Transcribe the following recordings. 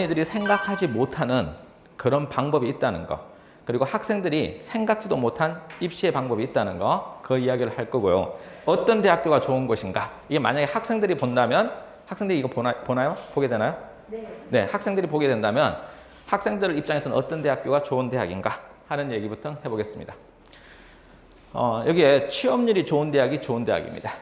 어머니들이 생각하지 못하는 그런 방법이 있다는 거, 그리고 학생들이 생각지도 못한 입시의 방법이 있다는 거, 그 이야기를 할 거고요. 어떤 대학교가 좋은 것인가? 이게 만약에 학생들이 본다면, 학생들이 이거 보나요? 보게 되나요? 네. 네, 학생들이 보게 된다면 학생들 입장에서는 어떤 대학교가 좋은 대학인가 하는 얘기부터 해보겠습니다. 여기에 취업률이 좋은 대학이 좋은 대학입니다.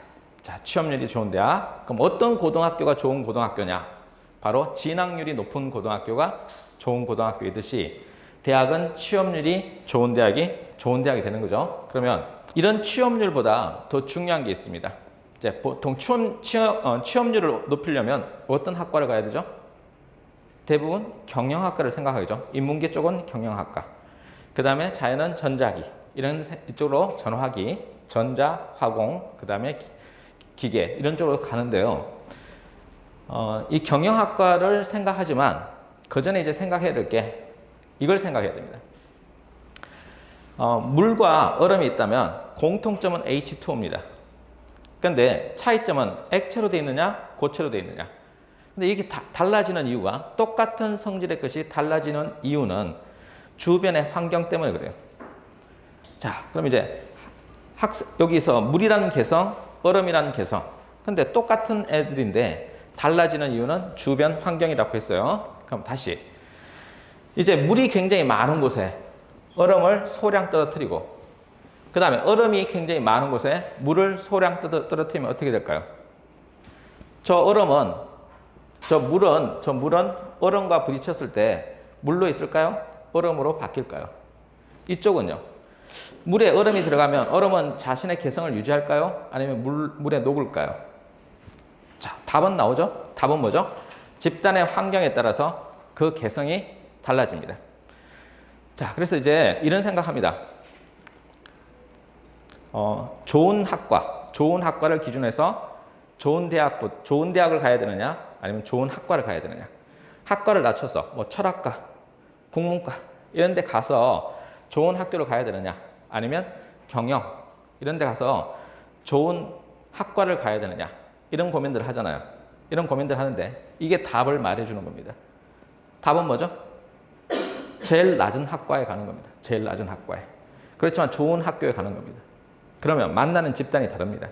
자, 취업률이 좋은 대학. 그럼 어떤 고등학교가 좋은 고등학교냐? 바로 진학률이 높은 고등학교가 좋은 고등학교이듯이 대학은 취업률이 좋은 대학이 되는 거죠. 그러면 이런 취업률보다 더 중요한 게 있습니다. 이제 보통 취업률을 높이려면 어떤 학과를 가야 되죠? 대부분 경영학과를 생각하죠. 인문계 쪽은 경영학과. 그 다음에 자연은 전자기. 이쪽으로 전화기, 전자, 화공, 그 다음에 기계 이런 쪽으로 가는데요. 이 경영학과를 생각하지만 그 전에 이제 생각해야 될 게 이걸 생각해야 됩니다. 물과 얼음이 있다면 공통점은 H2O입니다. 근데 차이점은 액체로 되어 있느냐, 고체로 되어 있느냐. 근데 이게 달라지는 이유가, 똑같은 성질의 것이 달라지는 이유는 주변의 환경 때문에 그래요. 자, 그럼 이제 여기서 물이라는 개성, 얼음이라는 개성. 근데 똑같은 애들인데 달라지는 이유는 주변 환경이라고 했어요. 그럼 다시. 이제 물이 굉장히 많은 곳에 얼음을 소량 떨어뜨리고, 그 다음에 얼음이 굉장히 많은 곳에 물을 소량 떨어뜨리면 어떻게 될까요? 저 물은 얼음과 부딪혔을 때 물로 있을까요? 얼음으로 바뀔까요? 이쪽은요. 물에 얼음이 들어가면 얼음은 자신의 개성을 유지할까요? 아니면 물에 녹을까요? 자, 답은 나오죠? 답은 뭐죠? 집단의 환경에 따라서 그 개성이 달라집니다. 자, 그래서 이제 이런 생각합니다. 좋은 학과를 기준해서 좋은 대학을 가야 되느냐, 아니면 좋은 학과를 가야 되느냐. 학과를 낮춰서 뭐 철학과, 국문과 이런 데 가서 좋은 학교를 가야 되느냐, 아니면 경영 이런 데 가서 좋은 학과를 가야 되느냐, 이런 고민들을 하잖아요. 이런 고민들을 하는데 이게 답을 말해주는 겁니다. 답은 뭐죠? 제일 낮은 학과에 가는 겁니다. 제일 낮은 학과에. 그렇지만 좋은 학교에 가는 겁니다. 그러면 만나는 집단이 다릅니다.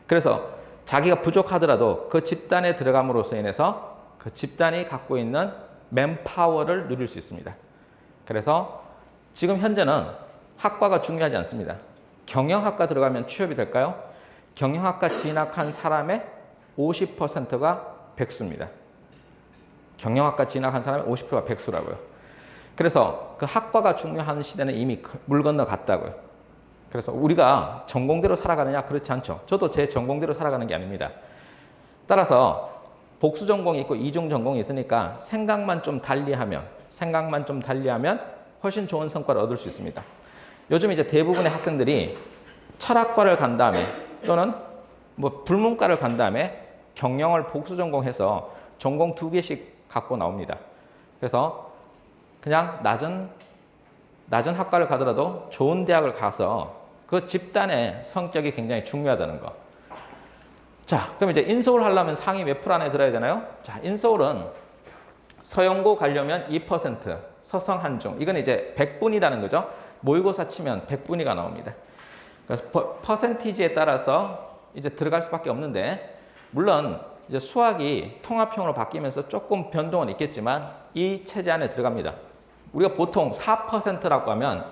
그래서 자기가 부족하더라도 그 집단에 들어감으로써 인해서 그 집단이 갖고 있는 맨파워를 누릴 수 있습니다. 그래서 지금 현재는 학과가 중요하지 않습니다. 경영학과 들어가면 취업이 될까요? 경영학과 진학한 사람의 50%가 백수입니다. 경영학과 진학한 사람의 50%가 백수라고요. 그래서 그 학과가 중요한 시대는 이미 물 건너갔다고요. 그래서 우리가 전공대로 살아가느냐? 그렇지 않죠. 저도 제 전공대로 살아가는 게 아닙니다. 따라서 복수 전공이 있고 이중 전공이 있으니까 생각만 좀 달리하면 훨씬 좋은 성과를 얻을 수 있습니다. 요즘 이제 대부분의 학생들이 철학과를 간 다음에 또는 뭐 불문과를 간 다음에 경영을 복수 전공해서 전공 2개씩 갖고 나옵니다. 그래서 그냥 낮은 학과를 가더라도 좋은 대학을 가서 그 집단의 성격이 굉장히 중요하다는 거. 자, 그럼 이제 인서울 하려면 상위 몇 프로 안에 들어야 되나요? 자, 인서울은 서영고 가려면 2%, 서성 한중. 이건 이제 100분이라는 거죠. 모의고사 치면 100분위가 나옵니다. 그래서 퍼센티지에 따라서 이제 들어갈 수밖에 없는데, 물론 이제 수학이 통합형으로 바뀌면서 조금 변동은 있겠지만 이 체제 안에 들어갑니다. 우리가 보통 4%라고 하면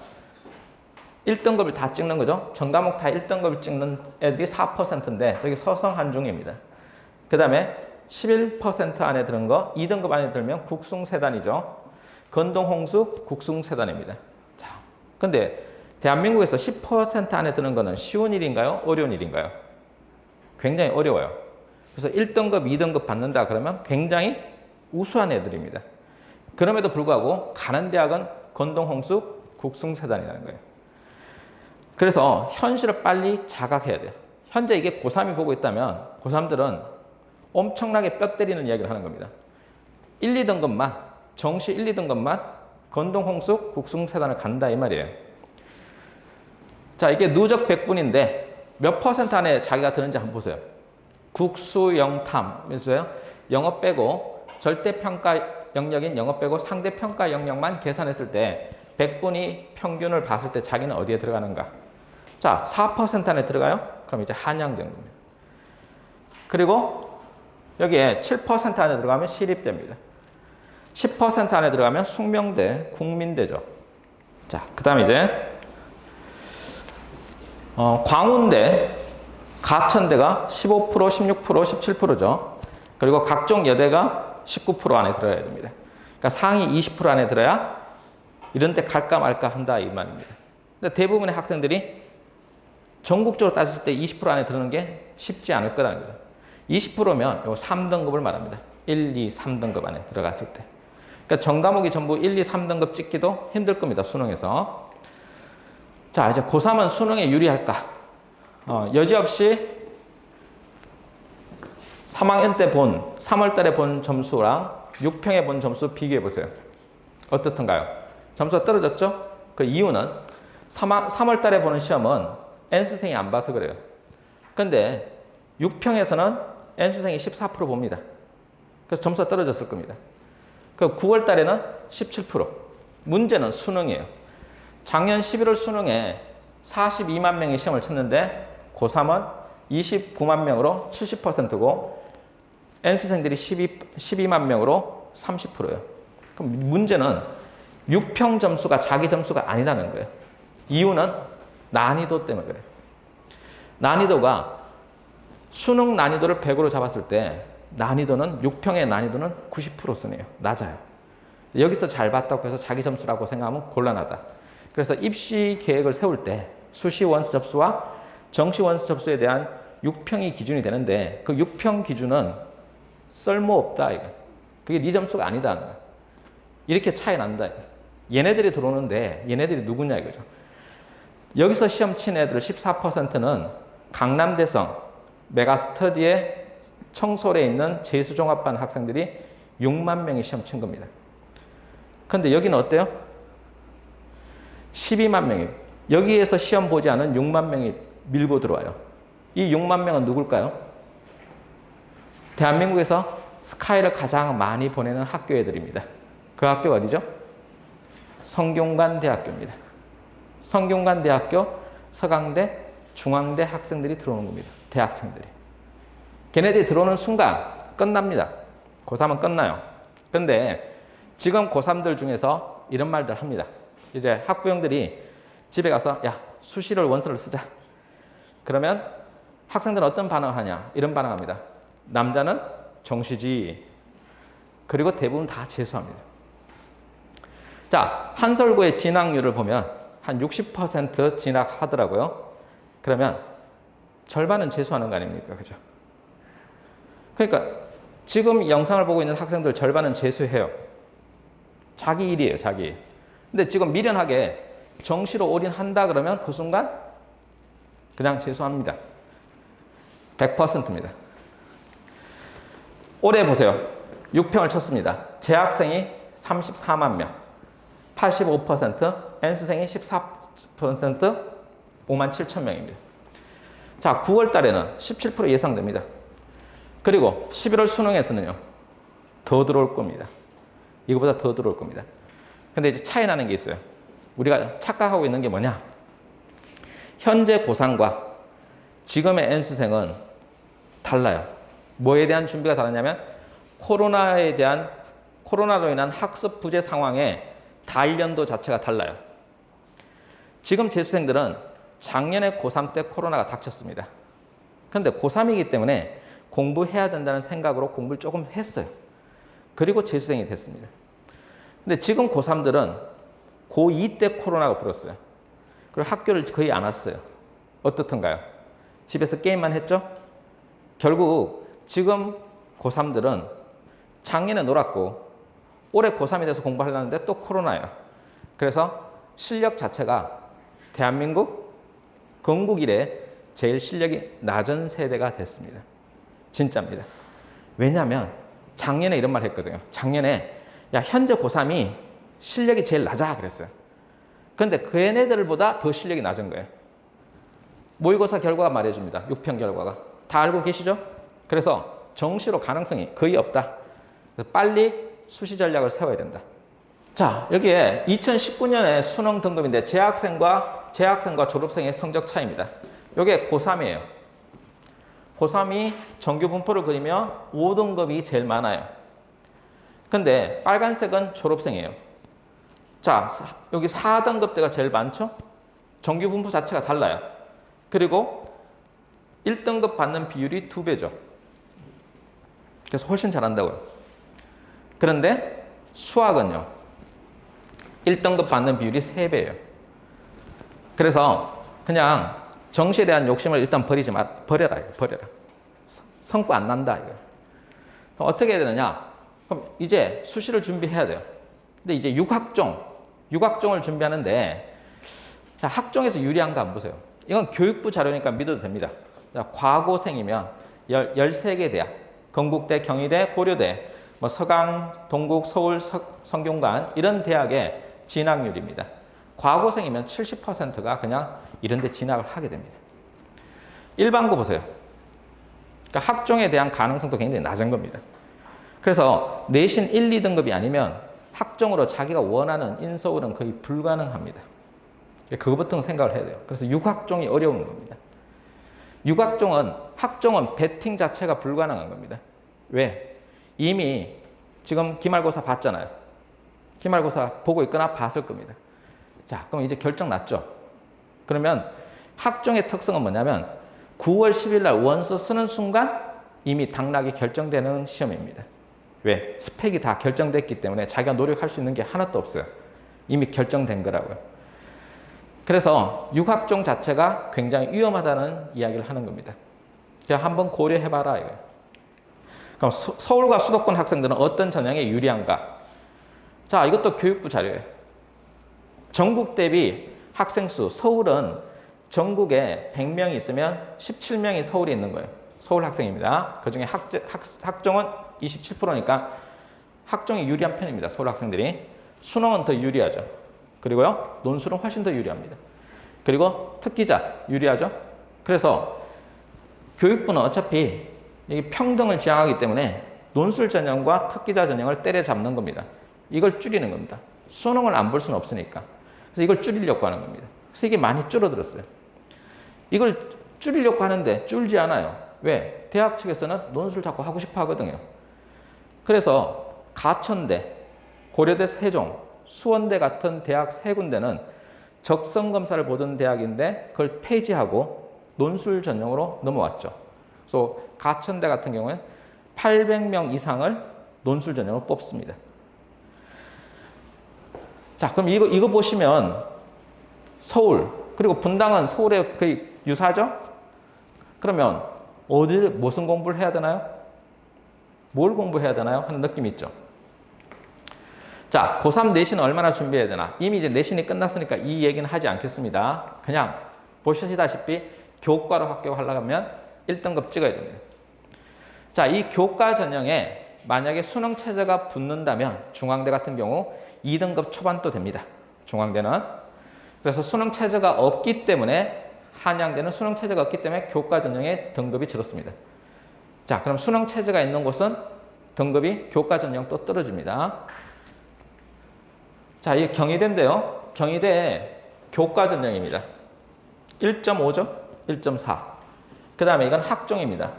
1등급을 다 찍는 거죠. 전과목 다 1등급을 찍는 애들이 4%인데 저기 서성 한중입니다. 그 다음에 11% 안에 드는 거 2등급 안에 들면 국숭세단이죠. 건동홍수 국숭세단입니다. 자, 근데 대한민국에서 10% 안에 드는 거는 쉬운 일인가요? 어려운 일인가요? 굉장히 어려워요. 그래서 1등급, 2등급 받는다 그러면 굉장히 우수한 애들입니다. 그럼에도 불구하고 가는 대학은 건동홍수 국숭세단이라는 거예요. 그래서 현실을 빨리 자각해야 돼요. 현재 이게 고3이 보고 있다면 고3들은 엄청나게 뼈 때리는 이야기를 하는 겁니다. 1, 2등급만, 정시 1, 2등급만 건동홍수 국숭세단을 간다 이 말이에요. 자, 이게 누적 100분인데 몇 퍼센트 안에 자기가 드는지 한번 보세요. 국수, 영탐, 그래서요. 영어 빼고 절대평가 영역인 영어 빼고 상대 평가 영역만 계산했을 때 100분이 평균을 봤을 때 자기는 어디에 들어가는가? 자, 4% 안에 들어가요? 그럼 이제 한양대인 겁니다. 그리고 여기에 7% 안에 들어가면 시립대입니다. 10% 안에 들어가면 숙명대, 국민대죠. 자, 그 다음에 이제 광운대, 가천대가 15%, 16%, 17%죠. 그리고 각종 여대가 19% 안에 들어야 됩니다. 그러니까 상위 20% 안에 들어야 이런 데 갈까 말까 한다 이 말입니다. 근데 대부분의 학생들이 전국적으로 따졌을 때 20% 안에 드는 게 쉽지 않을 거라는 거죠. 20%면 요 3등급을 말합니다. 1, 2, 3등급 안에 들어갔을 때. 그러니까 전 과목이 전부 1, 2, 3등급 찍기도 힘들 겁니다. 수능에서. 자, 이제 고3은 수능에 유리할까? 여지없이 3학년 때 본, 3월 달에 본 점수랑 6평에 본 점수 비교해 보세요. 어떻던가요? 점수가 떨어졌죠? 그 이유는 3월 달에 보는 시험은 N수생이 안 봐서 그래요. 근데 6평에서는 N수생이 14% 봅니다. 그래서 점수가 떨어졌을 겁니다. 그 9월 달에는 17%. 문제는 수능이에요. 작년 11월 수능에 42만 명이 시험을 쳤는데 고3은 29만 명으로 70%고 N수생들이 12만 명으로 30%예요. 그럼 문제는 6평 점수가 자기 점수가 아니라는 거예요. 이유는 난이도 때문에 그래요. 난이도가 수능 난이도를 100으로 잡았을 때 난이도는 6평의 난이도는 90% 선이에요. 낮아요. 여기서 잘 봤다고 해서 자기 점수라고 생각하면 곤란하다. 그래서 입시 계획을 세울 때 수시 원서 접수와 정시 원서 접수에 대한 6평이 기준이 되는데 그 6평 기준은 쓸모없다 이거. 그게 네 점수가 아니다. 이렇게 차이 난다. 얘네들이 들어오는데 얘네들이 누구냐 이거죠. 여기서 시험 친 애들 14%는 강남대성 메가스터디의 청솔에 있는 재수종합반 학생들이 6만 명이 시험 친 겁니다. 근데 여기는 어때요? 12만 명이 여기에서 시험 보지 않은 6만 명이 밀고 들어와요. 이 6만 명은 누굴까요? 대한민국에서 스카이를 가장 많이 보내는 학교 애들입니다. 그 학교가 어디죠? 성균관대학교입니다. 성균관대학교, 서강대, 중앙대 학생들이 들어오는 겁니다. 대학생들이. 걔네들이 들어오는 순간 끝납니다. 고3은 끝나요. 근데 지금 고3들 중에서 이런 말들 합니다. 이제 학부형들이 집에 가서 야 수시를 원서를 쓰자. 그러면 학생들은 어떤 반응을 하냐? 이런 반응을 합니다. 남자는 정시지. 그리고 대부분 다 재수합니다. 자, 한설고의 진학률을 보면 한 60% 진학하더라고요. 그러면 절반은 재수하는 거 아닙니까? 그죠? 그러니까 지금 영상을 보고 있는 학생들 절반은 재수해요. 자기 일이에요, 자기 일. 근데 지금 미련하게 정시로 올인한다 그러면 그 순간 그냥 재수합니다. 100%입니다. 올해 보세요. 6평을 쳤습니다. 재학생이 34만 명, 85%, N수생이 14%, 5만 7천 명입니다. 자, 9월 달에는 17% 예상됩니다. 그리고 11월 수능에서는요, 더 들어올 겁니다. 이거보다 더 들어올 겁니다. 근데 이제 차이 나는 게 있어요. 우리가 착각하고 있는 게 뭐냐? 현재 고3과 지금의 N수생은 달라요. 뭐에 대한 준비가 다르냐면 코로나로 인한 학습 부재 상황의 단련도 자체가 달라요. 지금 재수생들은 작년에 고3 때 코로나가 닥쳤습니다. 그런데 고3이기 때문에 공부해야 된다는 생각으로 공부를 조금 했어요. 그리고 재수생이 됐습니다. 근데 지금 고3들은 고2 때 코로나가 불었어요. 그리고 학교를 거의 안 왔어요. 어떻던가요? 집에서 게임만 했죠? 결국 지금 고3들은 작년에 놀았고 올해 고3이 돼서 공부하려는데 또 코로나예요. 그래서 실력 자체가 대한민국 건국 이래 제일 실력이 낮은 세대가 됐습니다. 진짜입니다. 왜냐하면 작년에 이런 말 했거든요. 작년에 야 현재 고3이 실력이 제일 낮아 그랬어요. 그런데 그 애네들보다 더 실력이 낮은 거예요. 모의고사 결과가 말해줍니다. 6평 결과가. 다 알고 계시죠? 그래서 정시로 가능성이 거의 없다. 그래서 빨리 수시 전략을 세워야 된다. 자, 여기에 2019년에 수능 등급인데 재학생과 졸업생의 성적 차이입니다. 이게 고3이에요. 고3이 정규 분포를 그리면 5등급이 제일 많아요. 근데 빨간색은 졸업생이에요. 자, 여기 4등급대가 제일 많죠? 정규 분포 자체가 달라요. 그리고 1등급 받는 비율이 2배죠. 그래서 훨씬 잘한다고요. 그런데 수학은요, 1등급 받는 비율이 3배예요. 그래서 그냥 정시에 대한 욕심을 일단 버려라. 성과 안 난다. 이거. 그럼 어떻게 해야 되느냐? 그럼 이제 수시를 준비해야 돼요. 근데 이제 6학종을 준비하는데, 자, 학종에서 유리한가 안 보세요. 이건 교육부 자료니까 믿어도 됩니다. 자, 과고생이면 13개 대학, 건국대, 경희대, 고려대, 뭐 서강, 동국, 서울, 성균관 이런 대학의 진학률입니다. 과고생이면 70%가 그냥 이런 데 진학을 하게 됩니다. 일반고 보세요. 그러니까 학종에 대한 가능성도 굉장히 낮은 겁니다. 그래서 내신 1, 2등급이 아니면 학종으로 자기가 원하는 인서울은 거의 불가능합니다. 그거부터 생각을 해야 돼요. 그래서 6학종이 어려운 겁니다. 6학종은 배팅 자체가 불가능한 겁니다. 왜? 이미 지금 기말고사 봤잖아요. 기말고사 보고 있거나 봤을 겁니다. 자, 그럼 이제 결정 났죠? 그러면 학종의 특성은 뭐냐면 9월 10일 날 원서 쓰는 순간 이미 당락이 결정되는 시험입니다. 왜? 스펙이 다 결정됐기 때문에 자기가 노력할 수 있는 게 하나도 없어요. 이미 결정된 거라고요. 그래서 6학종 자체가 굉장히 위험하다는 이야기를 하는 겁니다. 제가 한번 고려해봐라 이거예요. 그럼 서울과 수도권 학생들은 어떤 전형에 유리한가? 자, 이것도 교육부 자료예요. 전국 대비 학생 수, 서울은 전국에 100명이 있으면 17명이 서울에 있는 거예요. 서울 학생입니다. 그중에 학종은 27%니까 학종이 유리한 편입니다. 서울 학생들이. 수능은 더 유리하죠. 그리고요, 논술은 훨씬 더 유리합니다. 그리고 특기자 유리하죠. 그래서 교육부는 어차피 평등을 지향하기 때문에 논술 전형과 특기자 전형을 때려잡는 겁니다. 이걸 줄이는 겁니다. 수능을 안 볼 수는 없으니까. 그래서 이걸 줄이려고 하는 겁니다. 그래서 이게 많이 줄어들었어요. 이걸 줄이려고 하는데 줄지 않아요. 왜? 대학 측에서는 논술 자꾸 하고 싶어 하거든요. 그래서 가천대, 고려대 세종, 수원대 같은 대학 세 군데는 적성검사를 보던 대학인데 그걸 폐지하고 논술 전형으로 넘어왔죠. 그래서 가천대 같은 경우는 800명 이상을 논술 전형으로 뽑습니다. 자, 그럼 이거 보시면 서울, 그리고 분당은 서울에 거의 유사하죠? 그러면 무슨 공부를 해야 되나요? 뭘 공부해야 되나요? 하는 느낌이 있죠. 자, 고3 내신은 얼마나 준비해야 되나? 이미 이제 내신이 끝났으니까 이 얘기는 하지 않겠습니다. 그냥 보시다시피 교과로 합격하려고 하면 1등급 찍어야 됩니다. 자, 이 교과 전형에 만약에 수능 최저가 붙는다면 중앙대 같은 경우 2등급 초반도 됩니다. 중앙대는. 그래서 수능 최저가 없기 때문에 한양대는 수능 최저가 없기 때문에 교과 전형의 등급이 줄었습니다. 자, 그럼 수능 최저가 있는 곳은 등급이 교과 전형 또 떨어집니다. 자, 이게 경희대인데요. 경희대 교과 전형입니다. 1.5죠? 1.4. 그 다음에 이건 학종입니다.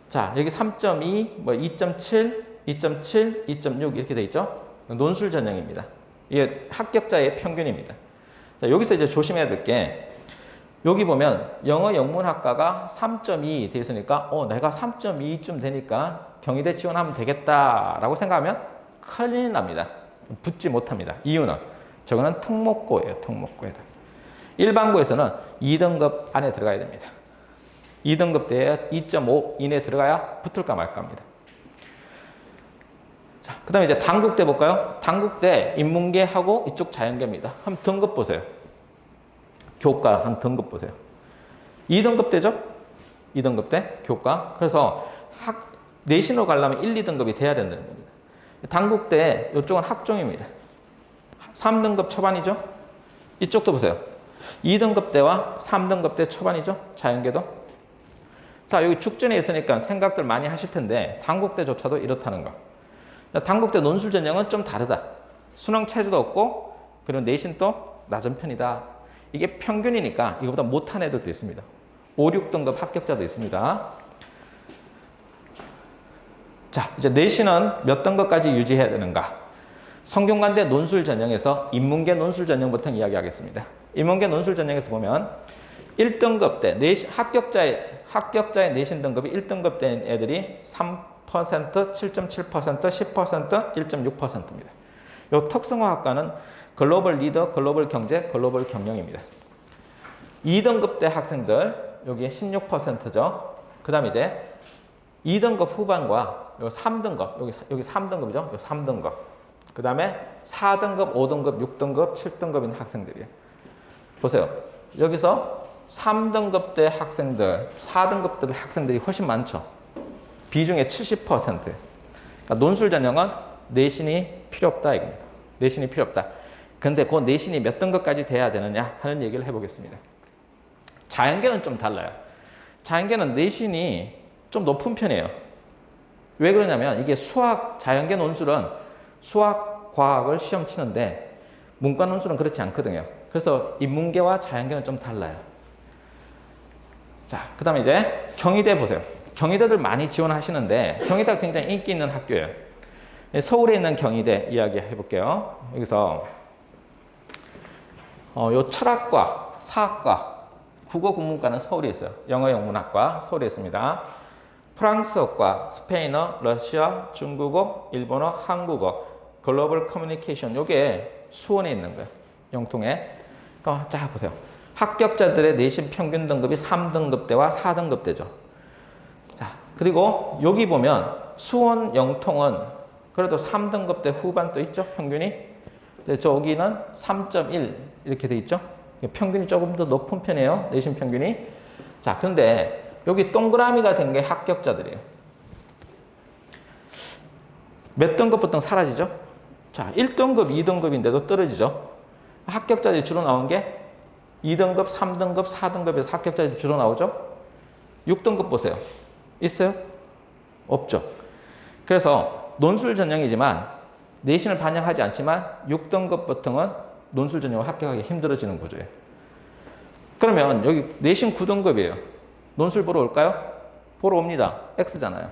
자, 여기 3.2, 뭐 2.7, 2.7, 2.6 이렇게 돼 있죠? 논술 전형입니다. 이게 합격자의 평균입니다. 자, 여기서 이제 조심해야 될 게 여기 보면 영어 영문학과가 3.2 돼 있으니까 내가 3.2쯤 되니까 경희대 지원하면 되겠다라고 생각하면 큰일 납니다. 붙지 못합니다. 이유는 저거는 특목고예요. 특목고에다. 일반고에서는 2등급 안에 들어가야 됩니다. 2등급 대에 2.5 이내에 들어가야 붙을까 말까 합니다. 자, 그 다음에 이제 단국대 볼까요? 단국대 인문계하고 이쪽 자연계입니다. 한번 등급 보세요. 교과 한 등급 보세요. 2등급 대죠? 2등급 대 교과. 그래서 내신으로 가려면 1, 2등급이 돼야 된다는 겁니다. 단국대 이쪽은 학종입니다. 3등급 초반이죠? 이쪽도 보세요. 2등급 대와 3등급 대 초반이죠? 자연계도. 자, 여기 축전에 있으니까 생각들 많이 하실 텐데 단국대조차도 이렇다는 거. 당국대 논술 전형은 좀 다르다. 수능 체제도 없고 그리고 내신도 낮은 편이다. 이게 평균이니까 이거보다 못한 애들도 있습니다. 5, 6등급 합격자도 있습니다. 자, 이제 내신은 몇 등급까지 유지해야 되는가? 성균관대 논술 전형에서 인문계 논술 전형부터 이야기하겠습니다. 인문계 논술 전형에서 보면 1등급 때 합격자의 내신 등급이 1등급 된 애들이 3%, 7.7%, 10%, 1.6%입니다. 이 특성화학과는 글로벌 리더, 글로벌 경제, 글로벌 경영입니다. 2등급 대 학생들, 여기 16%죠. 그 다음에 이제 2등급 후반과 요 3등급, 여기 3등급이죠. 요 3등급. 그 다음에 4등급, 5등급, 6등급, 7등급인 학생들이에요. 보세요. 여기서 3등급 대 학생들, 4등급 대 학생들이 훨씬 많죠. 비중의 70%. 그러니까 논술 전형은 내신이 필요 없다 이겁니다. 내신이 필요 없다. 근데 그 내신이 몇 등급까지 돼야 되느냐 하는 얘기를 해보겠습니다. 자연계는 좀 달라요. 자연계는 내신이 좀 높은 편이에요. 왜 그러냐면 이게 자연계 논술은 수학, 과학을 시험 치는데 문과 논술은 그렇지 않거든요. 그래서 인문계와 자연계는 좀 달라요. 자, 그 다음에 이제 경희대 보세요. 경희대들 많이 지원하시는데 경희대가 굉장히 인기 있는 학교예요. 서울에 있는 경희대 이야기 해볼게요. 여기서 요 철학과, 사학과, 국어 국문과는 서울에 있어요. 영어 영문학과 서울에 있습니다. 프랑스어과, 스페인어, 러시아, 중국어, 일본어, 한국어, 글로벌 커뮤니케이션 요게 수원에 있는 거예요. 영통에. 자 보세요. 합격자들의 내신 평균 등급이 3등급대와 4등급대죠. 자, 그리고 여기 보면 수원, 영통은 그래도 3등급대 후반 또 있죠, 평균이. 저기는 3.1 이렇게 돼 있죠. 평균이 조금 더 높은 편이에요, 내신 평균이. 자, 그런데 여기 동그라미가 된 게 합격자들이에요. 몇 등급부터 사라지죠? 자, 1등급, 2등급인데도 떨어지죠. 합격자들이 주로 나온 게 2등급, 3등급, 4등급에서 합격자들이 주로 나오죠. 6등급 보세요. 있어요? 없죠. 그래서 논술 전형이지만 내신을 반영하지 않지만 6등급부터는 논술 전형을 합격하기 힘들어지는 구조예요. 그러면 여기 내신 9등급이에요. 논술 보러 올까요? 보러 옵니다. X잖아요.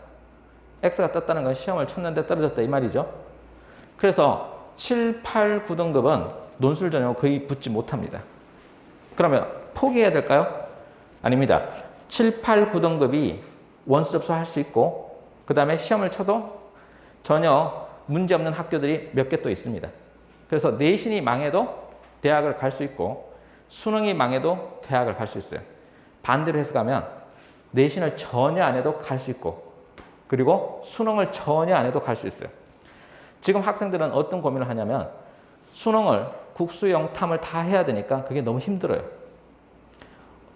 X가 떴다는 건 시험을 쳤는데 떨어졌다 이 말이죠. 그래서 7, 8, 9등급은 논술 전형을 거의 붙지 못합니다. 그러면 포기해야 될까요? 아닙니다. 7, 8, 9등급이 원수 접수할 수 있고 그 다음에 시험을 쳐도 전혀 문제없는 학교들이 몇 개 또 있습니다. 그래서 내신이 망해도 대학을 갈 수 있고 수능이 망해도 대학을 갈 수 있어요. 반대로 해석하면 내신을 전혀 안 해도 갈 수 있고 그리고 수능을 전혀 안 해도 갈 수 있어요. 지금 학생들은 어떤 고민을 하냐면 수능을 국수 영탐을 다 해야 되니까 그게 너무 힘들어요.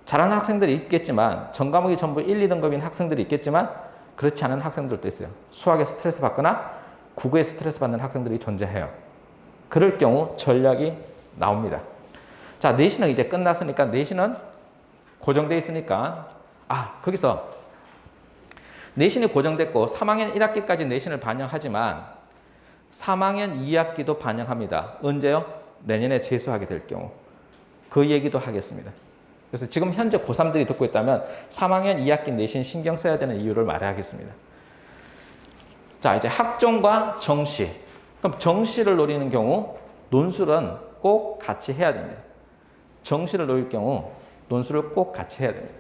잘하는 학생들이 있겠지만 전 과목이 전부 1, 2등급인 학생들이 있겠지만 그렇지 않은 학생들도 있어요. 수학에 스트레스 받거나 국어에 스트레스 받는 학생들이 존재해요. 그럴 경우 전략이 나옵니다. 자, 내신은 이제 끝났으니까 내신은 고정돼 있으니까 거기서 내신이 고정됐고 3학년 1학기까지 내신을 반영하지만 3학년 2학기도 반영합니다. 언제요? 내년에 재수하게 될 경우. 그 얘기도 하겠습니다. 그래서 지금 현재 고3들이 듣고 있다면 3학년 2학기 내신 신경 써야 되는 이유를 말하겠습니다. 자, 이제 학종과 정시. 그럼 정시를 노리는 경우 논술은 꼭 같이 해야 됩니다. 정시를 노릴 경우 논술을 꼭 같이 해야 됩니다.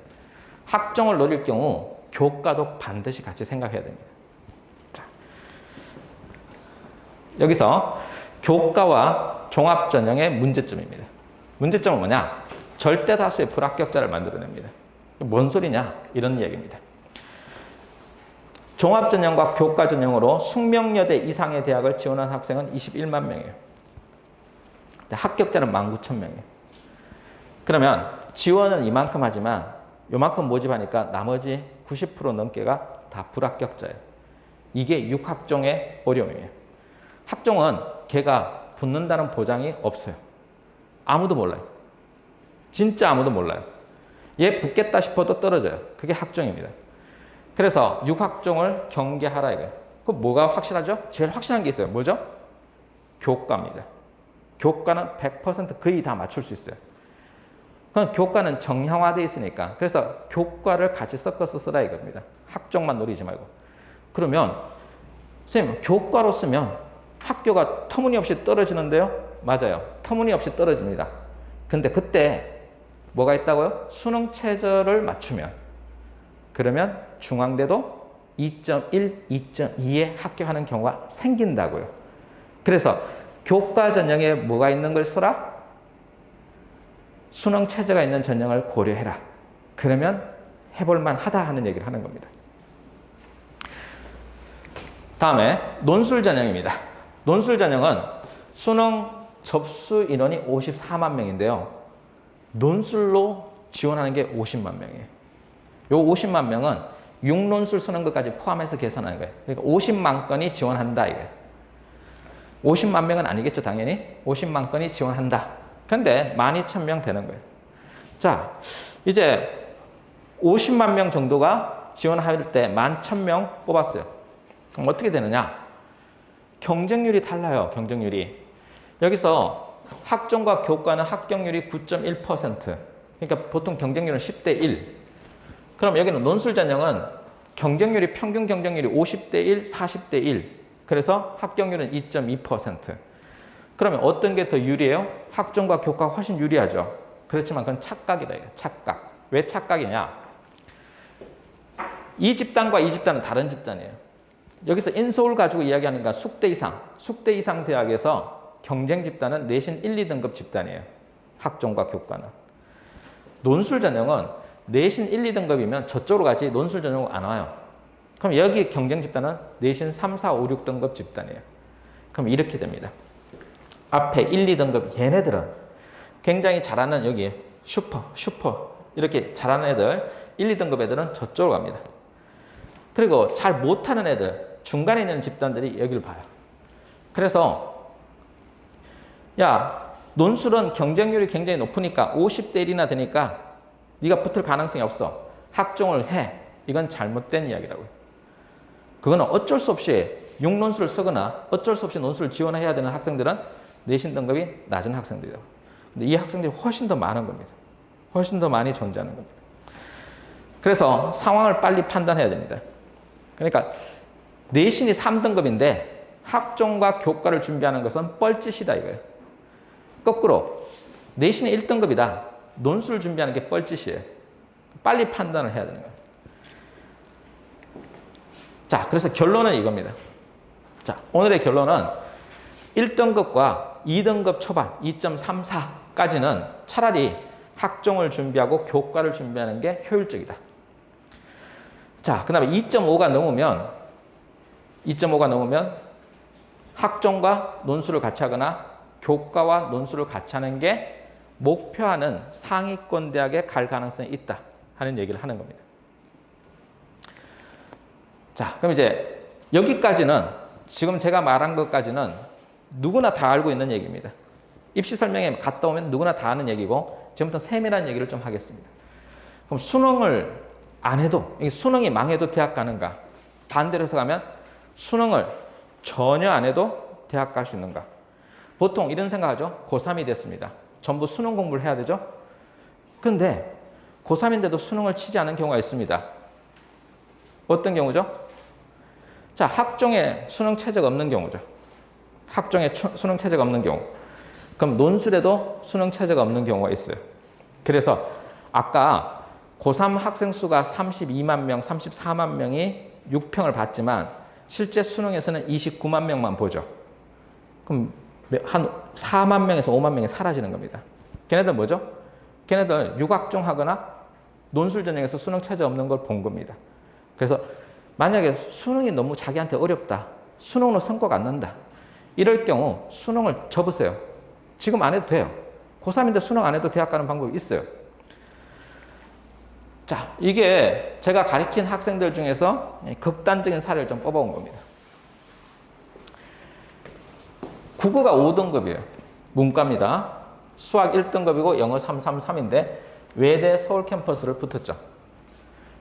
학종을 노릴 경우 교과도 반드시 같이 생각해야 됩니다. 자, 여기서 교과와 종합전형의 문제점입니다. 문제점은 뭐냐? 절대 다수의 불합격자를 만들어냅니다. 뭔 소리냐? 이런 이야기입니다. 종합전형과 교과전형으로 숙명여대 이상의 대학을 지원한 학생은 21만 명이에요. 합격자는 19,000명이에요. 그러면 지원은 이만큼 하지만 요만큼 모집하니까 나머지 90% 넘게가 다 불합격자예요. 이게 6학종의 어려움이에요. 학종은 걔가 붙는다는 보장이 없어요. 아무도 몰라요. 진짜 아무도 몰라요. 얘 붙겠다 싶어도 떨어져요. 그게 학종입니다. 그래서 6학종을 경계하라 이거예요. 그 뭐가 확실하죠? 제일 확실한 게 있어요. 뭐죠? 교과입니다. 교과는 100% 거의 다 맞출 수 있어요. 그건 교과는 정형화되어 있으니까. 그래서 교과를 같이 섞어서 쓰라 이겁니다. 학종만 노리지 말고. 그러면 선생님, 교과로 쓰면 학교가 터무니없이 떨어지는데요? 맞아요. 터무니없이 떨어집니다. 근데 그때 뭐가 있다고요? 수능 최저를 맞추면. 그러면 중앙대도 2.1, 2.2에 합격하는 경우가 생긴다고요. 그래서 교과 전형에 뭐가 있는 걸 써라? 수능 최저가 있는 전형을 고려해라. 그러면 해볼만 하다 하는 얘기를 하는 겁니다. 다음에 논술 전형입니다. 논술 전형은 수능 접수 인원이 54만 명인데요. 논술로 지원하는 게 50만 명이에요. 요 50만 명은 6논술 쓰는 것까지 포함해서 계산하는 거예요. 그러니까 50만 건이 지원한다 이거예요. 50만 명은 아니겠죠, 당연히. 50만 건이 지원한다. 근데 12,000명 되는 거예요. 자, 이제 50만 명 정도가 지원할 때 11,000명 뽑았어요. 그럼 어떻게 되느냐? 경쟁률이 달라요, 경쟁률이. 여기서 학종과 교과는 합격률이 9.1%. 그러니까 보통 경쟁률은 10대 1. 그럼 여기는 논술 전형은 경쟁률이, 평균 경쟁률이 50대 1, 40대 1. 그래서 합격률은 2.2%. 그러면 어떤 게 더 유리해요? 학종과 교과가 훨씬 유리하죠. 그렇지만 그건 착각이다, 이거. 착각. 왜 착각이냐? 이 집단과 이 집단은 다른 집단이에요. 여기서 인서울 가지고 이야기하는 건 숙대 이상. 숙대 이상 대학에서 경쟁 집단은 내신 1, 2등급 집단이에요. 학종과 교과는. 논술 전형은 내신 1, 2등급이면 저쪽으로 가지 논술 전형은 안 와요. 그럼 여기 경쟁 집단은 내신 3, 4, 5, 6등급 집단이에요. 그럼 이렇게 됩니다. 앞에 1, 2등급 얘네들은 굉장히 잘하는 여기 슈퍼 이렇게 잘하는 애들 1, 2등급 애들은 저쪽으로 갑니다. 그리고 잘 못하는 애들 중간에 있는 집단들이 여기를 봐요. 그래서 야, 논술은 경쟁률이 굉장히 높으니까 50대 1이나 되니까 네가 붙을 가능성이 없어. 학종을 해. 이건 잘못된 이야기라고요. 그거는 어쩔 수 없이 6논술을 쓰거나 어쩔 수 없이 논술을 지원해야 되는 학생들은 내신 등급이 낮은 학생들이에요. 근데 이 학생들이 훨씬 더 많은 겁니다. 훨씬 더 많이 존재하는 겁니다. 그래서 상황을 빨리 판단해야 됩니다. 그러니까 내신이 3등급인데 학종과 교과를 준비하는 것은 뻘짓이다 이거예요. 거꾸로 내신이 1등급이다. 논술 준비하는 게 뻘짓이에요. 빨리 판단을 해야 되는 거예요. 자, 그래서 결론은 이겁니다. 자, 오늘의 결론은 1등급과 2등급 초반 2.34까지는 차라리 학종을 준비하고 교과를 준비하는 게 효율적이다. 자, 그 다음에 2.5가 넘으면 학종과 논술을 같이 하거나 교과와 논술을 같이 하는 게 목표하는 상위권 대학에 갈 가능성이 있다 하는 얘기를 하는 겁니다. 자, 그럼 이제 여기까지는 지금 제가 말한 것까지는 누구나 다 알고 있는 얘기입니다. 입시 설명회 갔다 오면 누구나 다 아는 얘기고 지금부터 세밀한 얘기를 좀 하겠습니다. 그럼 수능을 안 해도, 수능이 망해도 대학 가는가? 반대로 해서 가면 수능을 전혀 안 해도 대학 갈 수 있는가? 보통 이런 생각하죠. 고3이 됐습니다. 전부 수능 공부를 해야 되죠. 그런데 고3인데도 수능을 치지 않은 경우가 있습니다. 어떤 경우죠? 자, 학종에 수능 최저가 없는 경우죠. 학종에 수능 최저가 없는 경우. 그럼 논술에도 수능 최저가 없는 경우가 있어요. 그래서 아까 고3 학생 수가 32만 명, 34만 명이 6평을 받지만 실제 수능에서는 29만 명만 보죠. 그럼 한 4만 명에서 5만 명이 사라지는 겁니다. 걔네들 뭐죠? 걔네들 육학종 하거나 논술 전형에서 수능 최저 없는 걸 본 겁니다. 그래서 만약에 수능이 너무 자기한테 어렵다. 수능으로 성과가 안 난다. 이럴 경우 수능을 접으세요. 지금 안 해도 돼요. 고3인데 수능 안 해도 대학 가는 방법이 있어요. 자, 이게 제가 가르친 학생들 중에서 극단적인 사례를 좀 뽑아온 겁니다. 국어가 5등급이에요. 문과입니다. 수학 1등급이고 영어 333인데 외대 서울 캠퍼스를 붙었죠.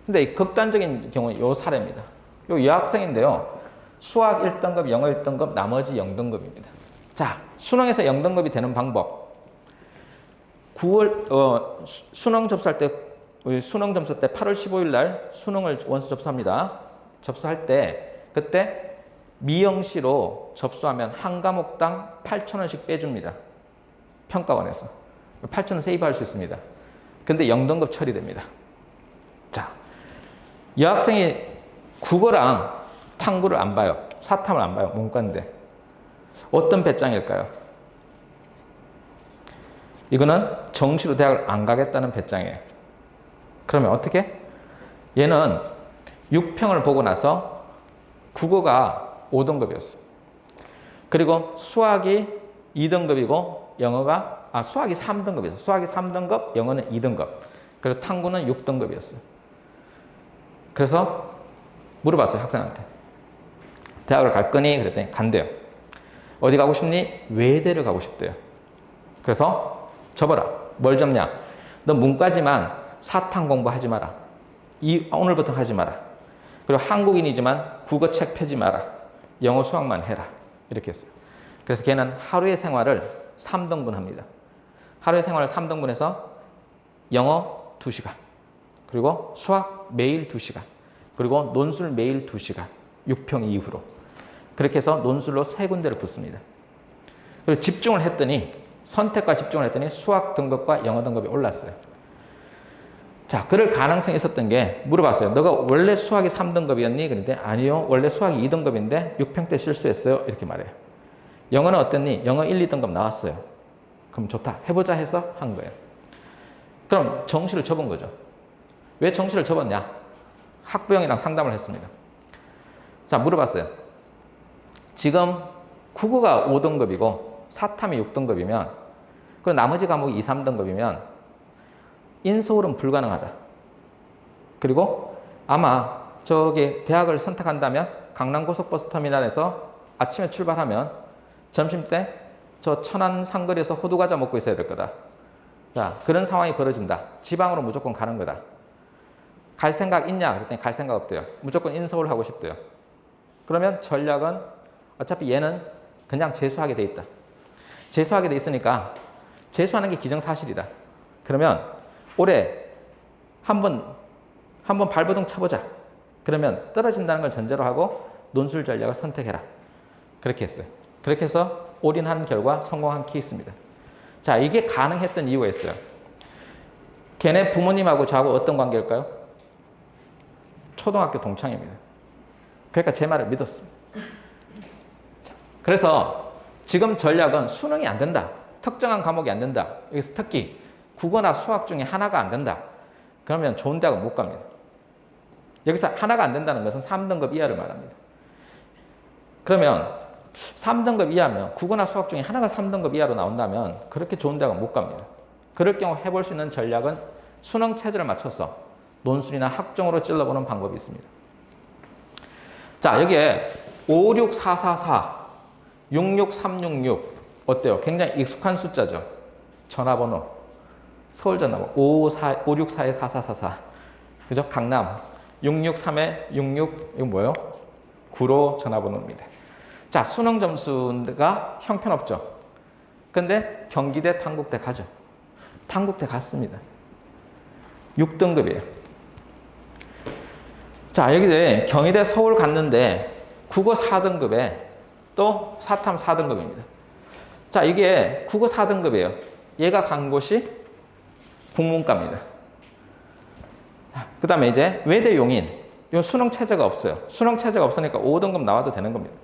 근데 이 극단적인 경우는 이 사례입니다. 이 여학생인데요. 수학 1등급, 영어 1등급, 나머지 0등급입니다. 자, 수능에서 0등급이 되는 방법. 9월 수능 접수할 때 수능 점수 때 8월 15일 날 수능을 원서 접수합니다. 접수할 때 그때 미영시로 접수하면 한 과목당 8,000원씩 빼줍니다. 평가원에서 8,000원 세이브할 수 있습니다. 근데 0등급 처리됩니다. 자, 여학생이 국어랑 탐구를 안 봐요. 사탐을 안 봐요. 문과인데 어떤 배짱일까요? 이거는 정시로 대학을 안 가겠다는 배짱이에요. 그러면 어떻게? 얘는 6평을 보고 나서 국어가 5등급이었어. 그리고 수학이 2등급이고 영어가 수학이 3등급이었어. 수학이 3등급, 영어는 2등급. 그리고 탐구는 6등급이었어요. 그래서 물어봤어요, 학생한테. 대학을 갈 거니? 그랬더니 간대요. 어디 가고 싶니? 외대를 가고 싶대요. 그래서 접어라. 뭘 접냐? 너 문과지만 사탐 공부하지 마라. 오늘부터 하지 마라. 그리고 한국인이지만 국어책 펴지 마라. 영어 수학만 해라. 이렇게 했어요. 그래서 걔는 하루의 생활을 3등분 합니다. 하루의 생활을 3등분해서 영어 2시간, 그리고 수학 매일 2시간, 그리고 논술 매일 2시간, 6평 이후로. 그렇게 해서 논술로 3군데를 붙습니다. 그리고 집중을 했더니, 선택과 집중을 했더니 수학 등급과 영어 등급이 올랐어요. 자, 그럴 가능성이 있었던 게 물어봤어요. 너가 원래 수학이 3등급이었니? 그런데 아니요. 원래 수학이 2등급인데 6평 때 실수했어요. 이렇게 말해요. 영어는 어땠니? 영어 1, 2등급 나왔어요. 그럼 좋다. 해보자 해서 한 거예요. 그럼 정시를 접은 거죠. 왜 정시를 접었냐? 학부형이랑 상담을 했습니다. 자, 물어봤어요. 지금 국어가 5등급이고 사탐이 6등급이면 그리고 나머지 과목이 2, 3등급이면 인서울은 불가능하다. 그리고 아마 저기 대학을 선택한다면 강남고속버스터미널에서 아침에 출발하면 점심때 저 천안 상거리에서 호두과자 먹고 있어야 될 거다. 자, 그런 상황이 벌어진다. 지방으로 무조건 가는 거다. 갈 생각 있냐? 그랬더니 갈 생각 없대요. 무조건 인서울 하고 싶대요. 그러면 전략은 어차피 얘는 그냥 재수하게 돼 있다. 재수하게 돼 있으니까 재수하는 게 기정사실이다. 그러면 올해 한번 발버둥 쳐보자. 그러면 떨어진다는 걸 전제로 하고 논술 전략을 선택해라. 그렇게 했어요. 그렇게 해서 올인한 결과 성공한 케이스입니다. 자, 이게 가능했던 이유가 있어요. 걔네 부모님하고 저하고 어떤 관계일까요? 초등학교 동창입니다. 그러니까 제 말을 믿었습니다. 자, 그래서 지금 전략은 수능이 안 된다. 특정한 과목이 안 된다. 여기서 특히 국어나 수학 중에 하나가 안 된다. 그러면 좋은 대학은 못 갑니다. 여기서 하나가 안 된다는 것은 3등급 이하를 말합니다. 그러면 3등급 이하면 국어나 수학 중에 하나가 3등급 이하로 나온다면 그렇게 좋은 대학은 못 갑니다. 그럴 경우 해볼 수 있는 전략은 수능 체제를 맞춰서 논술이나 학종으로 찔러보는 방법이 있습니다. 자, 여기에 56444, 66366 어때요? 굉장히 익숙한 숫자죠. 전화번호. 서울 전화번호 564-4444. 그죠? 강남 663-66 이거 뭐예요? 구로 전화번호입니다. 자, 수능 점수가 형편없죠. 근데 경기대, 단국대 가죠. 단국대 갔습니다. 6등급이에요. 자, 여기에 경희대 서울 갔는데 국어 4등급에 또 사탐 4등급입니다. 자, 이게 국어 4등급이에요. 얘가 간 곳이 국문과입니다. 그 다음에 이제 외대 용인. 이 수능 체제가 없어요. 수능 체제가 없으니까 5등급 나와도 되는 겁니다.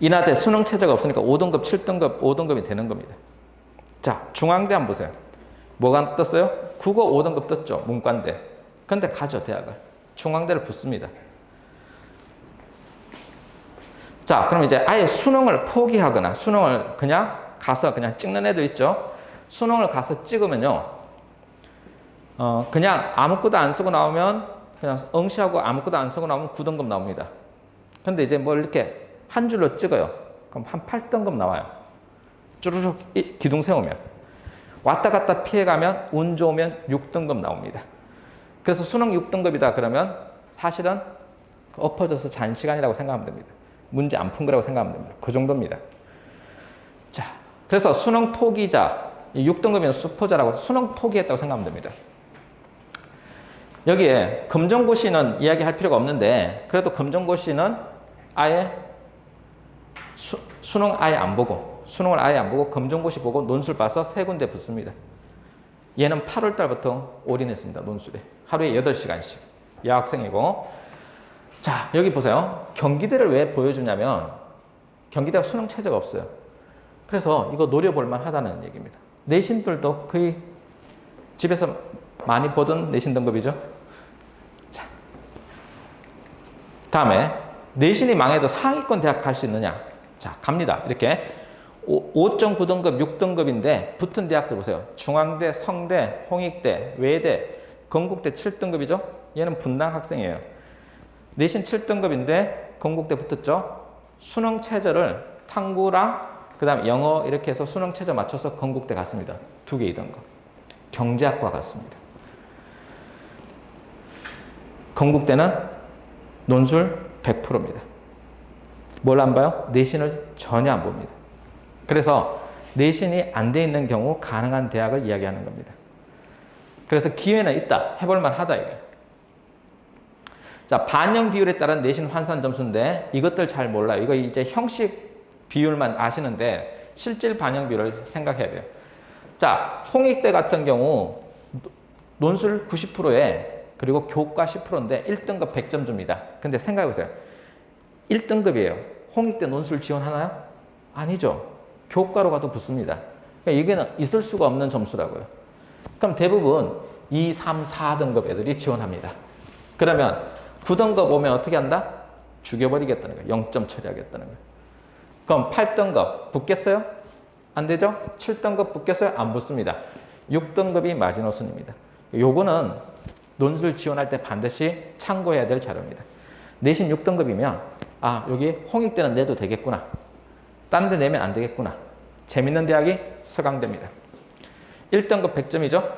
인하대 수능 체제가 없으니까 5등급, 7등급, 5등급이 되는 겁니다. 자, 중앙대 한번 보세요. 뭐가 떴어요? 국어 5등급 떴죠. 문과인데. 근데 가죠, 대학을. 중앙대를 붙습니다. 자, 그럼 이제 아예 수능을 포기하거나 수능을 그냥 가서 그냥 찍는 애도 있죠. 수능을 가서 찍으면요. 그냥 아무것도 안 쓰고 나오면 그냥 응시하고 아무것도 안 쓰고 나오면 9등급 나옵니다. 근데 이제 뭘 이렇게 한 줄로 찍어요. 그럼 한 8등급 나와요. 쭈르륵 기둥 세우면. 왔다 갔다 피해가면 운 좋으면 6등급 나옵니다. 그래서 수능 6등급이다 그러면 사실은 엎어져서 잔 시간이라고 생각하면 됩니다. 문제 안 푼 거라고 생각하면 됩니다. 그 정도입니다. 자, 그래서 수능 포기자, 6등급이면 수포자라고 수능 포기했다고 생각하면 됩니다. 여기에 검정고시는 이야기할 필요가 없는데 그래도 검정고시는 아예 수능 아예 안 보고 수능을 아예 안 보고 검정고시 보고 논술 봐서 세 군데 붙습니다. 얘는 8월 달부터 올인했습니다. 논술에. 하루에 8시간씩. 여학생이고. 자, 여기 보세요. 경기대를 왜 보여주냐면 경기대가 수능 체제가 없어요. 그래서 이거 노려볼 만하다는 얘기입니다. 내신들도 거의 집에서 많이 보던 내신 등급이죠. 자, 다음에 내신이 망해도 상위권 대학 갈 수 있느냐. 자, 갑니다. 이렇게 5.9등급, 6등급인데 붙은 대학들 보세요. 중앙대, 성대, 홍익대, 외대, 건국대 7등급이죠. 얘는 분당 학생이에요. 내신 7등급인데 건국대 붙었죠. 수능 최저를 탐구랑 그 다음에 영어 이렇게 해서 수능 최저 맞춰서 건국대 갔습니다. 2개 2등급. 경제학과 갔습니다. 건국대는 논술 100%입니다. 뭘 안 봐요? 내신을 전혀 안 봅니다. 그래서 내신이 안 돼 있는 경우 가능한 대학을 이야기하는 겁니다. 그래서 기회는 있다. 해볼만 하다 이거예요. 자, 반영 비율에 따른 내신 환산 점수인데 이것들 잘 몰라요. 이거 이제 형식 비율만 아시는데 실질 반영 비율을 생각해야 돼요. 자, 홍익대 같은 경우 논술 90%에 그리고 교과 10%인데 1등급 100점 줍니다. 근데 생각해보세요. 1등급이에요. 홍익대 논술 지원하나요? 아니죠. 교과로 가도 붙습니다. 그러니까 이게는 있을 수가 없는 점수라고요. 그럼 대부분 2, 3, 4등급 애들이 지원합니다. 그러면 9등급 오면 어떻게 한다? 죽여버리겠다는 거예요. 0점 처리하겠다는 거예요. 그럼 8등급 붙겠어요? 안 되죠? 7등급 붙겠어요? 안 붙습니다. 6등급이 마지노선입니다. 요거는 논술 지원할 때 반드시 참고해야 될 자료입니다. 내신 6등급이면 아, 여기 홍익대는 내도 되겠구나. 다른 데 내면 안 되겠구나. 재밌는 대학이 서강대입니다. 1등급 100점이죠?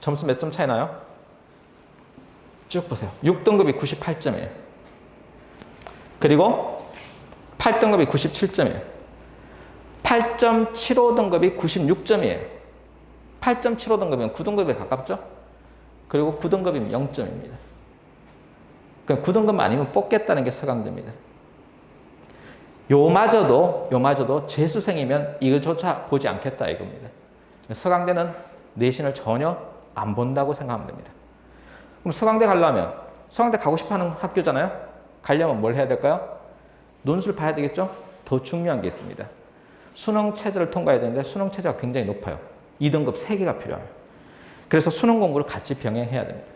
점수 몇 점 차이 나요? 쭉 보세요. 6등급이 98점이에요. 그리고 8등급이 97점이에요. 8.75등급이 96점이에요. 8.75등급이면 9등급에 가깝죠? 그리고 9등급이면 0점입니다. 그럼 9등급 아니면 뽑겠다는 게 서강대입니다. 요마저도 재수생이면 이거조차 보지 않겠다 이겁니다. 서강대는 내신을 전혀 안 본다고 생각하면 됩니다. 그럼 서강대 가려면 서강대 가고 싶어하는 학교잖아요. 가려면 뭘 해야 될까요? 논술 봐야 되겠죠? 더 중요한 게 있습니다. 수능 체제를 통과해야 되는데 수능 체제가 굉장히 높아요. 2등급 3개가 필요해요. 그래서 수능 공부를 같이 병행해야 됩니다.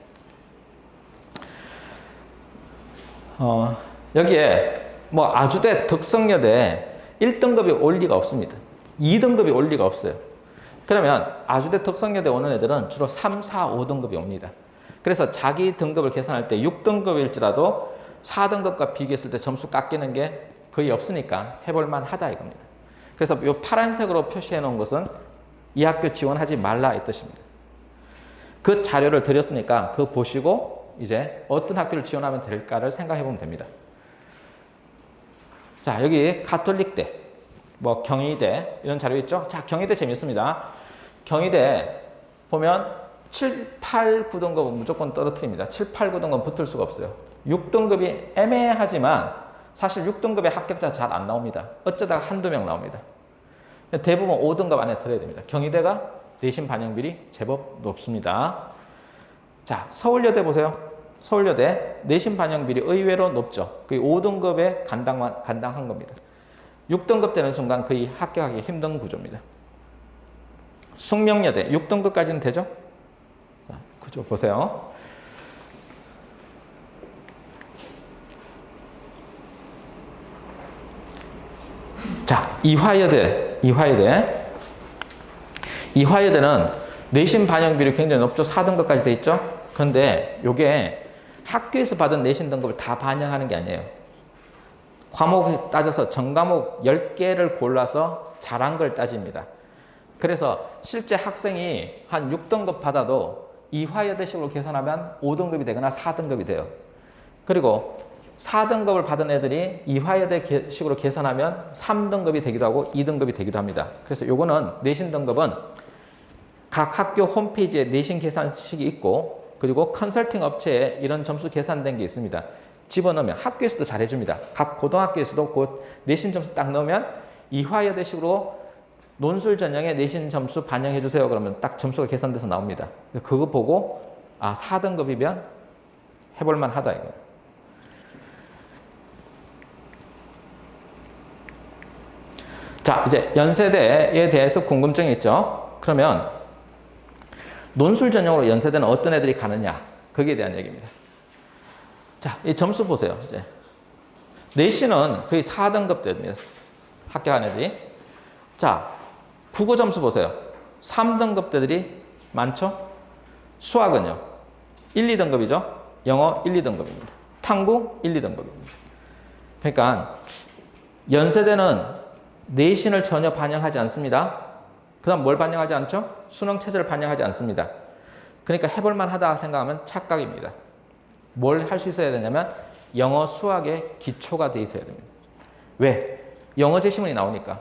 여기에 뭐 아주대, 덕성여대 1등급이 올 리가 없습니다. 2등급이 올 리가 없어요. 그러면 아주대, 덕성여대 오는 애들은 주로 3, 4, 5등급이 옵니다. 그래서 자기 등급을 계산할 때 6등급일지라도 4등급과 비교했을 때 점수 깎이는 게 거의 없으니까 해볼만 하다 이겁니다. 그래서 이 파란색으로 표시해 놓은 것은 이 학교 지원하지 말라 이 뜻입니다. 그 자료를 드렸으니까 그거 보시고 이제 어떤 학교를 지원하면 될까를 생각해 보면 됩니다. 자, 여기 가톨릭대, 뭐 경희대 이런 자료 있죠? 자, 경희대 재밌습니다. 경희대 보면 7, 8, 9등급은 무조건 떨어뜨립니다. 7, 8, 9등급은 붙을 수가 없어요. 6등급이 애매하지만 사실 6등급의 합격자 잘 안 나옵니다. 어쩌다가 한두 명 나옵니다. 대부분 5등급 안에 들어야 됩니다. 경희대가 내신 반영비율이 제법 높습니다. 자, 서울여대 보세요. 서울여대 내신 반영비율이 의외로 높죠. 거의 5등급에 간당한 겁니다. 6등급 되는 순간 거의 합격하기 힘든 구조입니다. 숙명여대 6등급까지는 되죠? 자, 구조 보세요. 자, 이화여대는 내신 반영비율이 굉장히 높죠. 4등급까지 돼 있죠. 그런데 이게 학교에서 받은 내신 등급을 다 반영하는 게 아니에요. 과목을 따져서 전과목 10개를 골라서 잘한 걸 따집니다. 그래서 실제 학생이 한 6등급 받아도 이화여대식으로 계산하면 5등급이 되거나 4등급이 돼요. 그리고 4등급을 받은 애들이 이화여대식으로 계산하면 3등급이 되기도 하고 2등급이 되기도 합니다. 그래서 요거는 내신 등급은 각 학교 홈페이지에 내신 계산식이 있고 그리고 컨설팅 업체에 이런 점수 계산된 게 있습니다. 집어넣으면 학교에서도 잘해줍니다. 각 고등학교에서도 그 내신 점수 딱 넣으면 이화여대식으로 논술 전형에 내신 점수 반영해주세요. 그러면 딱 점수가 계산돼서 나옵니다. 그거 보고 4등급이면 해볼만 하다 이거예요. 자, 이제 연세대에 대해서 궁금증이 있죠. 그러면 논술 전형으로 연세대는 어떤 애들이 가느냐, 거기에 대한 얘기입니다. 자, 이 점수 보세요. 이제 내신은 거의 4등급 됩니다. 합격한 애들이. 자, 국어 점수 보세요. 3등급 대들이 많죠? 수학은요? 1, 2등급이죠? 영어 1, 2등급입니다. 탐구 1, 2등급입니다. 그러니까 연세대는 내신을 전혀 반영하지 않습니다. 그 다음 뭘 반영하지 않죠? 수능 체제를 반영하지 않습니다. 그러니까 해볼만 하다 생각하면 착각입니다. 뭘 할 수 있어야 되냐면 영어 수학의 기초가 돼 있어야 됩니다. 왜? 영어 제시문이 나오니까.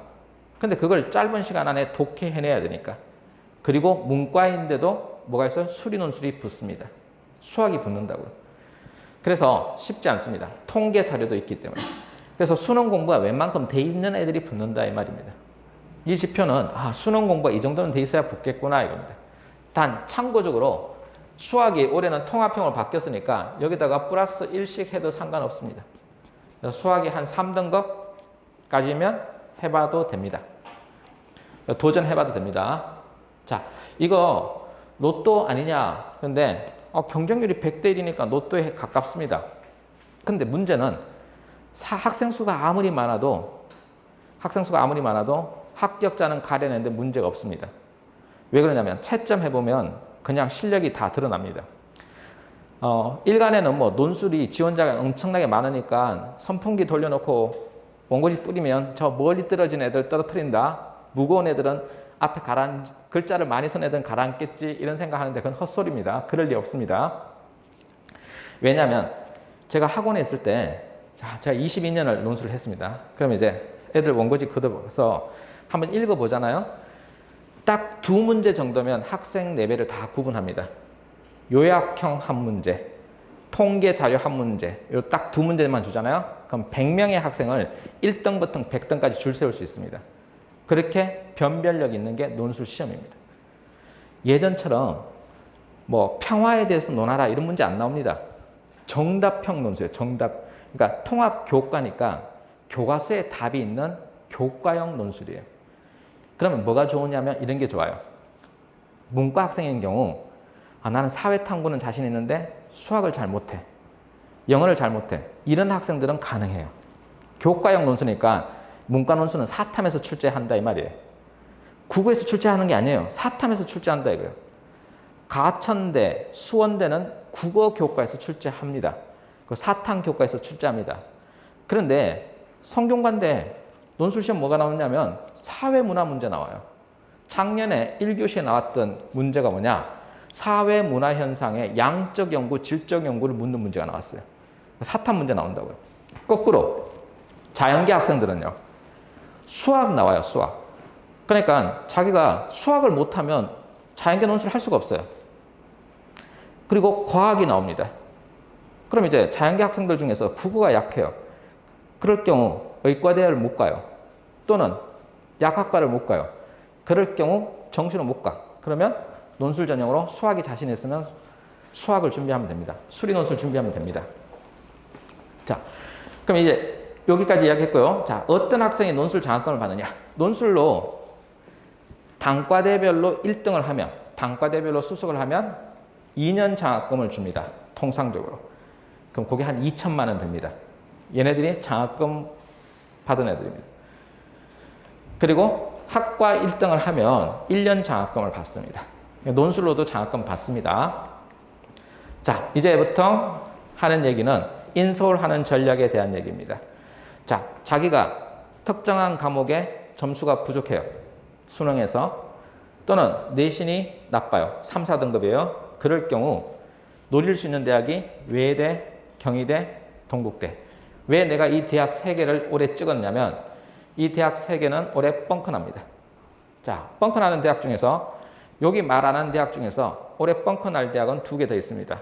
근데 그걸 짧은 시간 안에 독해해내야 되니까. 그리고 문과인데도 뭐가 있어요? 수리 논술이 붙습니다. 수학이 붙는다고요. 그래서 쉽지 않습니다. 통계 자료도 있기 때문에. 그래서 수능 공부가 웬만큼 돼 있는 애들이 붙는다 이 말입니다. 이 지표는 수능 공부가 이 정도는 돼 있어야 붙겠구나 이겁니다. 단 참고적으로 수학이 올해는 통합형으로 바뀌었으니까 여기다가 플러스 1씩 해도 상관없습니다. 그래서 수학이 한 3등급까지면 해봐도 됩니다. 도전해봐도 됩니다. 자, 이거 로또 아니냐. 근데 경쟁률이 100대 1이니까 로또에 가깝습니다. 근데 문제는 학생 수가 아무리 많아도 합격자는 가려내는데 문제가 없습니다. 왜 그러냐면 채점 해보면 그냥 실력이 다 드러납니다. 일간에는 뭐 논술이 지원자가 엄청나게 많으니까 선풍기 돌려놓고 원고지 뿌리면 저 멀리 떨어진 애들 떨어뜨린다. 무거운 애들은 앞에 글자를 많이 쓴 애들은 가라앉겠지 이런 생각하는데 그건 헛소리입니다. 그럴 리 없습니다. 왜냐하면 제가 학원에 있을 때 제가 22년을 논술을 했습니다. 그러면 이제 애들 원고지 걷어서 한번 읽어보잖아요. 딱 2문제 정도면 학생 레벨을 다 구분합니다. 요약형 한 문제, 통계 자료 한 문제, 요 딱 2문제만 주잖아요. 그럼 100명의 학생을 1등부터 100등까지 줄 세울 수 있습니다. 그렇게 변별력 있는 게 논술 시험입니다. 예전처럼 뭐 평화에 대해서 논하라 이런 문제 안 나옵니다. 정답형 논술이에요. 정답. 그러니까 통합 교과니까 교과서에 답이 있는 교과형 논술이에요. 그러면 뭐가 좋으냐면 이런 게 좋아요. 문과 학생인 경우 나는 사회탐구는 자신 있는데 수학을 잘 못해. 영어를 잘 못해. 이런 학생들은 가능해요. 교과형 논술이니까 문과 논술은 사탐에서 출제한다 이 말이에요. 국어에서 출제하는 게 아니에요. 사탐에서 출제한다 이거예요. 가천대, 수원대는 국어 교과에서 출제합니다. 그 사탐 교과에서 출제합니다. 그런데 성균관대 논술 시험 뭐가 나오냐면 사회문화 문제 나와요. 작년에 1교시에 나왔던 문제가 뭐냐? 사회문화 현상의 양적 연구, 질적 연구를 묻는 문제가 나왔어요. 사탐 문제 나온다고요. 거꾸로 자연계 학생들은요. 수학 나와요. 수학. 그러니까 자기가 수학을 못하면 자연계 논술을 할 수가 없어요. 그리고 과학이 나옵니다. 그럼 이제 자연계 학생들 중에서 국어가 약해요. 그럴 경우 의과대를 못 가요. 또는 약학과를 못 가요. 그럴 경우 정시로 못 가. 그러면 논술 전형으로 수학이 자신 있으면 수학을 준비하면 됩니다. 수리 논술 준비하면 됩니다. 자, 그럼 이제 여기까지 이야기했고요. 자, 어떤 학생이 논술 장학금을 받느냐? 논술로 단과대별로 1등을 하면, 단과대별로 수석을 하면 2년 장학금을 줍니다. 통상적으로. 그럼 그게 한 2천만 원 됩니다. 얘네들이 장학금 받은 애들입니다. 그리고 학과 1등을 하면 1년 장학금을 받습니다. 논술로도 장학금 받습니다. 자, 이제부터 하는 얘기는 인서울하는 전략에 대한 얘기입니다. 자, 자기가 특정한 과목에 점수가 부족해요. 수능에서. 또는 내신이 나빠요. 3, 4등급이에요. 그럴 경우 노릴 수 있는 대학이 외대, 경희대, 동국대. 왜 내가 이 대학 3개를 올해 찍었냐면 이 대학 3개는 올해 뻥커납니다. 자, 뻥커나는 대학 중에서 여기 말 안 하는 대학 중에서 올해 뻥커날 대학은 2개 더 있습니다.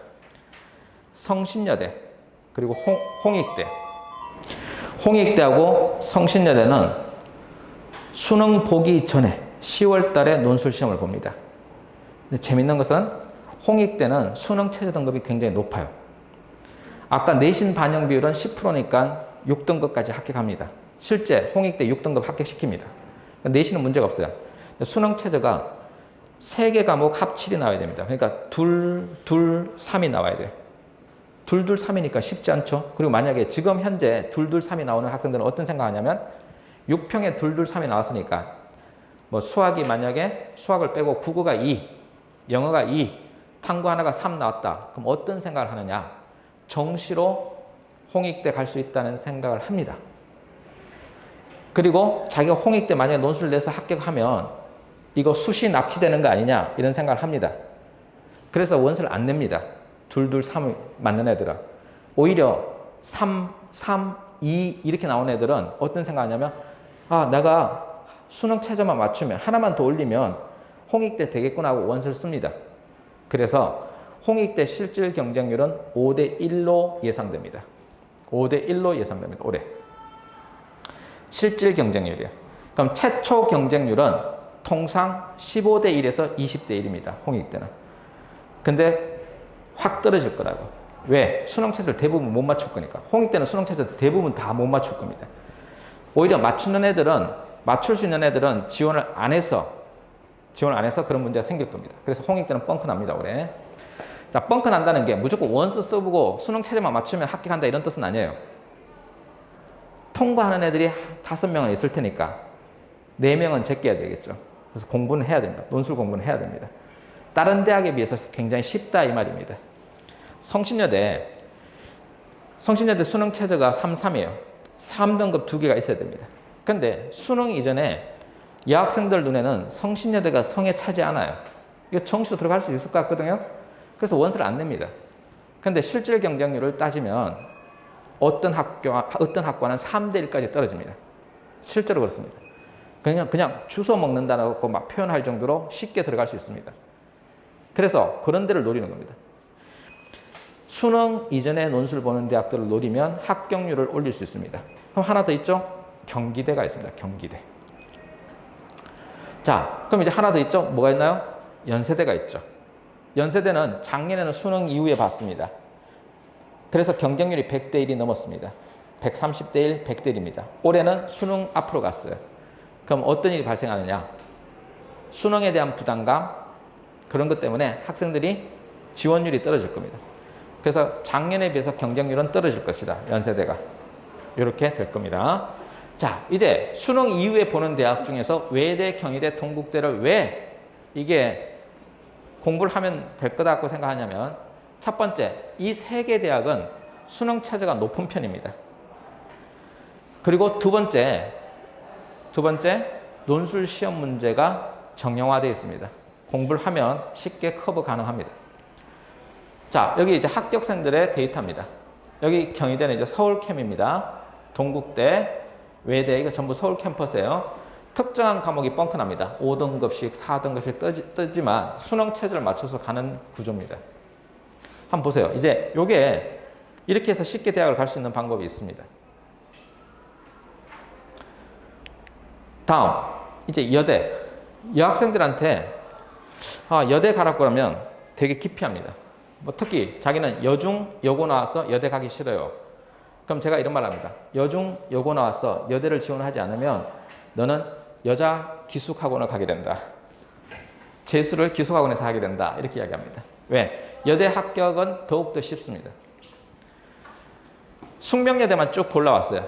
성신여대 그리고 홍익대. 홍익대하고 성신여대는 수능 보기 전에 10월 달에 논술 시험을 봅니다. 근데 재밌는 것은 홍익대는 수능 최저 등급이 굉장히 높아요. 아까 내신 반영 비율은 10%니까 6등급까지 합격합니다. 실제 홍익대 6등급 합격시킵니다. 내신은 문제가 없어요. 수능 최저가 3개 과목 합 7이 나와야 됩니다. 그러니까 2, 3이 나와야 돼요. 2, 3이니까 쉽지 않죠. 그리고 만약에 지금 현재 2, 3이 나오는 학생들은 어떤 생각하냐면 6평에 2, 3이 나왔으니까 뭐 수학이 만약에 수학을 빼고 국어가 2, 영어가 2, 탐구 하나가 3 나왔다. 그럼 어떤 생각을 하느냐? 정시로 홍익대 갈 수 있다는 생각을 합니다. 그리고 자기가 홍익대 만약에 논술을 내서 합격하면 이거 수시 납치되는 거 아니냐 이런 생각을 합니다. 그래서 원서를 안 냅니다. 2, 3 맞는 애들은. 오히려 3, 2 이렇게 나온 애들은 어떤 생각하냐면 내가 수능 최저만 맞추면 하나만 더 올리면 홍익대 되겠구나 하고 원서를 씁니다. 그래서 홍익대 실질 경쟁률은 5대 1로 예상됩니다. 5대 1로 예상됩니다. 올해. 실질 경쟁률이요. 그럼 최초 경쟁률은 통상 15대 1에서 20대 1입니다. 홍익대는. 근데 확 떨어질 거라고. 왜? 수능 최저를 대부분 못 맞출 거니까. 홍익대는 수능 최저 대부분 다 못 맞출 겁니다. 오히려 맞추는 애들은, 맞출 수 있는 애들은 지원을 안 해서 그런 문제가 생길 겁니다. 그래서 홍익대는 뻥커 납니다, 올해. 자, 뻥커 난다는 게 무조건 원서 써보고 수능 최저만 맞추면 합격한다 이런 뜻은 아니에요. 통과하는 애들이 5명은 있을 테니까 4명은 제껴야 되겠죠. 그래서 공부는 해야 됩니다. 논술 공부는 해야 됩니다. 다른 대학에 비해서 굉장히 쉽다 이 말입니다. 성신여대 수능 최저가 3, 3이에요. 3등급 2개가 있어야 됩니다. 근데 수능 이전에 여학생들 눈에는 성신여대가 성에 차지 않아요. 이거 정시로 들어갈 수 있을 것 같거든요. 그래서 원서를 안 냅니다. 근데 실질 경쟁률을 따지면 어떤 학과는 3대 1까지 떨어집니다. 실제로 그렇습니다. 그냥 주워 먹는다고 막 표현할 정도로 쉽게 들어갈 수 있습니다. 그래서 그런 데를 노리는 겁니다. 수능 이전에 논술 보는 대학들을 노리면 합격률을 올릴 수 있습니다. 그럼 하나 더 있죠? 경기대가 있습니다. 경기대. 자, 그럼 이제 하나 더 있죠? 뭐가 있나요? 연세대가 있죠. 연세대는 작년에는 수능 이후에 봤습니다. 그래서 경쟁률이 100대 1이 넘었습니다. 130대 1, 100대 1입니다. 올해는 수능 앞으로 갔어요. 그럼 어떤 일이 발생하느냐? 수능에 대한 부담감, 그런 것 때문에 학생들이 지원율이 떨어질 겁니다. 그래서 작년에 비해서 경쟁률은 떨어질 것이다. 연세대가. 이렇게 될 겁니다. 자, 이제 수능 이후에 보는 대학 중에서 외대, 경희대, 동국대를 왜 이게 공부를 하면 될 거다고 생각하냐면 첫 번째, 이 3개 대학은 수능 최저가 높은 편입니다. 그리고 두 번째, 논술 시험 문제가 정형화되어 있습니다. 공부를 하면 쉽게 커버 가능합니다. 자, 여기 이제 합격생들의 데이터입니다. 여기 경희대는 이제 서울캠입니다. 동국대, 외대, 이거 전부 서울 캠퍼스예요. 특정한 과목이 뻥커납니다. 5등급씩, 4등급씩 뜨지만 수능 체제를 맞춰서 가는 구조입니다. 한번 보세요. 이제 요게 이렇게 해서 쉽게 대학을 갈 수 있는 방법이 있습니다. 다음, 이제 여대. 여학생들한테 여대 가라고 그러면 되게 기피합니다. 뭐 특히 자기는 여중, 여고 나와서 여대 가기 싫어요. 그럼 제가 이런 말 합니다. 여중, 여고 나와서 여대를 지원하지 않으면 너는 여자 기숙학원을 가게 된다. 재수를 기숙학원에서 하게 된다. 이렇게 이야기합니다. 왜? 여대 합격은 더욱더 쉽습니다. 숙명여대만 쭉 골라왔어요.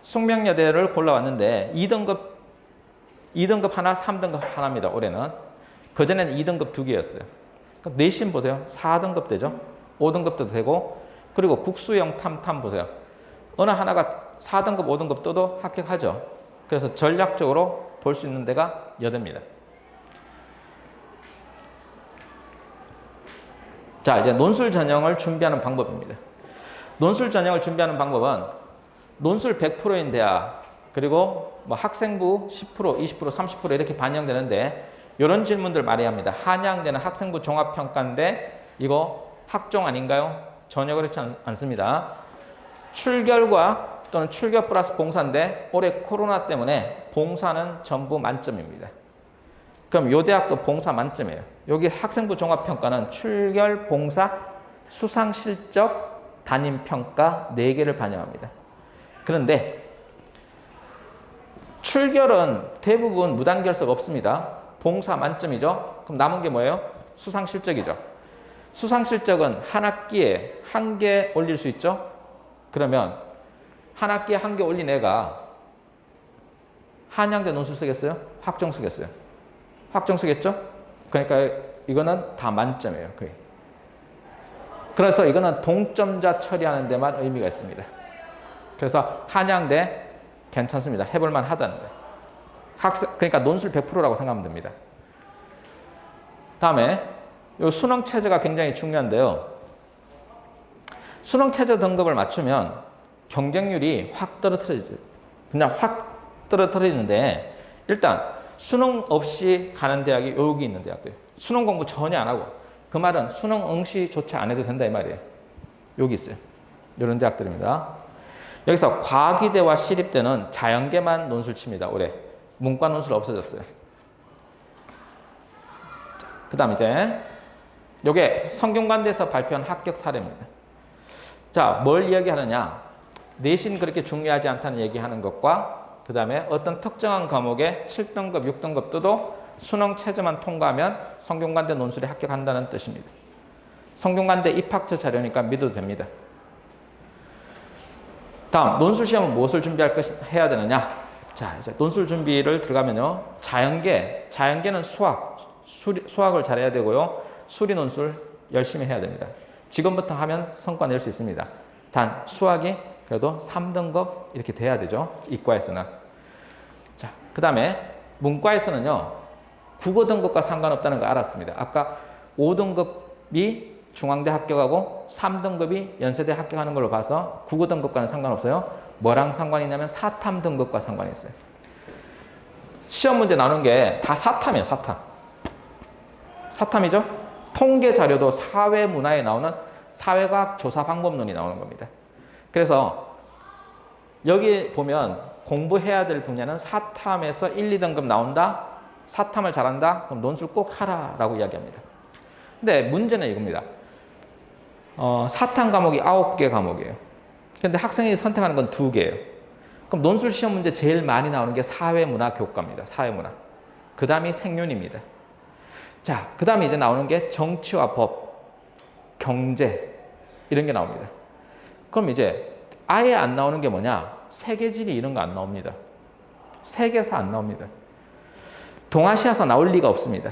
숙명여대를 골라왔는데 2등급 하나, 3등급 하나입니다. 올해는. 그전에는 2등급 2개였어요. 내신 보세요. 4등급 되죠. 5등급도 되고 그리고 국수형 탐 보세요. 어느 하나가 4등급, 5등급 떠도 합격하죠. 그래서 전략적으로 볼 수 있는 데가 여대입니다. 자, 이제 논술 전형을 준비하는 방법입니다. 논술 전형을 준비하는 방법은 논술 100%인 대학, 그리고 뭐 학생부 10%, 20%, 30% 이렇게 반영되는데 이런 질문들 많이 합니다. 한양대는 학생부 종합평가인데 이거 학종 아닌가요? 전혀 그렇지 않습니다. 출결과 또는 출결 플러스 봉사인데 올해 코로나 때문에 봉사는 전부 만점입니다. 그럼 요 대학도 봉사 만점이에요. 여기 학생부 종합평가는 출결, 봉사, 수상 실적, 담임 평가 4개를 반영합니다. 그런데 출결은 대부분 무단결석 없습니다. 봉사 만점이죠. 그럼 남은 게 뭐예요? 수상 실적이죠. 수상 실적은 한 학기에 1개 올릴 수 있죠. 그러면 한 학기에 1개 올린 애가 한양대 논술 쓰겠어요? 학종 쓰겠어요? 학종 쓰겠죠? 그러니까 이거는 다 만점이에요. 거의. 그래서 이거는 동점자 처리하는 데만 의미가 있습니다. 그래서 한양대 괜찮습니다. 해볼만 하다는 거예요. 그러니까 논술 100%라고 생각하면 됩니다. 다음에 이 수능 체제가 굉장히 중요한데요. 수능 체제 등급을 맞추면 경쟁률이 확 떨어뜨리죠. 그냥 확 떨어뜨리는데 일단 수능 없이 가는 대학이 여기 있는 대학들. 수능 공부 전혀 안 하고 그 말은 수능 응시조차 안 해도 된다 이 말이에요. 여기 있어요. 이런 대학들입니다. 여기서 과기대와 시립대는 자연계만 논술 칩니다. 올해. 문과 논술 없어졌어요. 그 다음 이제 요게 성균관대에서 발표한 합격 사례입니다. 자, 뭘 이야기하느냐? 내신 그렇게 중요하지 않다는 얘기하는 것과 그 다음에 어떤 특정한 과목에 7등급, 6등급 떠도 수능 체제만 통과하면 성균관대 논술에 합격한다는 뜻입니다. 성균관대 입학처 자료니까 믿어도 됩니다. 다음, 논술 시험은 무엇을 해야 되느냐? 자, 이제 논술 준비를 들어가면요. 자연계는 수학을 잘해야 되고요. 수리 논술 열심히 해야 됩니다. 지금부터 하면 성과 낼 수 있습니다. 단, 수학이 그래도 3등급 이렇게 돼야 되죠. 이과에서는. 자, 그 다음에 문과에서는요. 국어 등급과 상관없다는 거 알았습니다. 아까 5등급이 중앙대 합격하고 3등급이 연세대 합격하는 걸로 봐서 국어 등급과는 상관없어요. 뭐랑 상관이 있냐면 사탐 등급과 상관이 있어요. 시험 문제 나오는 게 다 사탐이에요. 사탐이죠. 통계 자료도 사회문화에 나오는 사회과학 조사 방법론이 나오는 겁니다. 그래서 여기 보면 공부해야 될 분야는 사탐에서 1, 2등급 나온다. 사탐을 잘한다. 그럼 논술 꼭 하라라고 이야기합니다. 근데 문제는 이겁니다. 사탐 과목이 9개 과목이에요. 근데 학생이 선택하는 건 2개예요. 그럼 논술 시험 문제 제일 많이 나오는 게 사회문화 교과입니다. 사회문화. 그 다음이 생윤입니다. 자, 그 다음에 이제 나오는 게 정치와 법, 경제 이런 게 나옵니다. 그럼 이제 아예 안 나오는 게 뭐냐? 세계지리 이런 거 안 나옵니다. 세계사 안 나옵니다. 동아시아사 나올 리가 없습니다.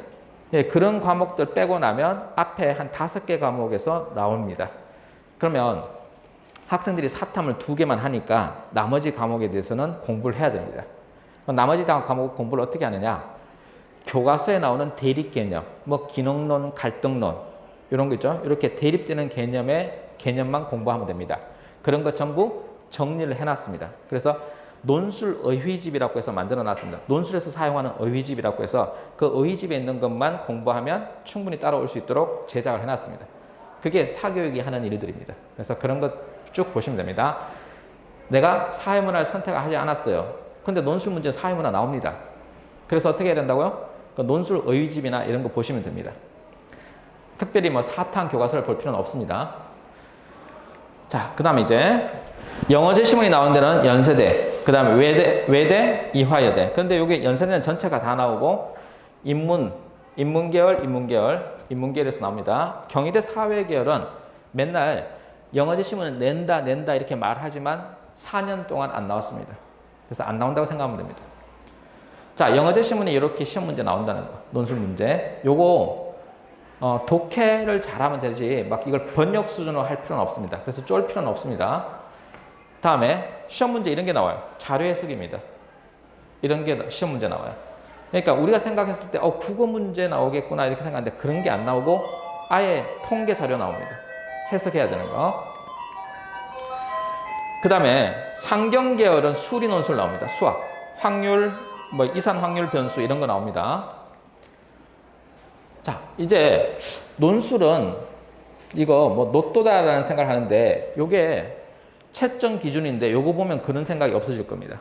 예, 그런 과목들 빼고 나면 앞에 한 5개 과목에서 나옵니다. 그러면 학생들이 사탐을 2개만 하니까 나머지 과목에 대해서는 공부를 해야 됩니다. 나머지 과목 공부를 어떻게 하느냐? 교과서에 나오는 대립 개념, 뭐 기능론, 갈등론 이런 거 있죠. 이렇게 대립되는 개념만 공부하면 됩니다. 그런 거 전부 정리를 해놨습니다. 그래서 논술 의휘집이라고 해서 만들어놨습니다. 논술에서 사용하는 의휘집이라고 해서 그 의휘집에 있는 것만 공부하면 충분히 따라올 수 있도록 제작을 해놨습니다. 그게 사교육이 하는 일들입니다. 그래서 그런 것 쭉 보시면 됩니다. 내가 사회문화를 선택하지 않았어요. 근데 논술 문제 사회문화 나옵니다. 그래서 어떻게 해야 된다고요? 그 논술 의휘집이나 이런 거 보시면 됩니다. 특별히 뭐 사탐 교과서를 볼 필요는 없습니다. 자, 그 다음에 이제 영어 제시문이 나온 데는 연세대, 그 다음에 외대, 이화여대. 그런데 여기 연세대는 전체가 다 나오고 인문계열에서 나옵니다. 경희대 사회계열은 맨날 영어 제시문을 낸다 이렇게 말하지만 4년 동안 안 나왔습니다. 그래서 안 나온다고 생각하면 됩니다. 자, 영어 제시문이 이렇게 시험 문제 나온다는 거, 논술 문제. 요거 독해를 잘하면 되지 막 이걸 번역 수준으로 할 필요는 없습니다. 그래서 쫄 필요는 없습니다. 다음에 시험 문제 이런 게 나와요. 자료 해석입니다. 이런 게 시험 문제 나와요. 그러니까 우리가 생각했을 때 국어 문제 나오겠구나 이렇게 생각하는데 그런 게 안 나오고 아예 통계 자료 나옵니다. 해석해야 되는 거. 그 다음에 상경계열은 수리 논술 나옵니다. 수학, 확률, 뭐 이산 확률 변수 이런 거 나옵니다. 자, 이제 논술은 이거 뭐 노또다라는 생각을 하는데 요게 채점 기준인데 요거 보면 그런 생각이 없어질 겁니다.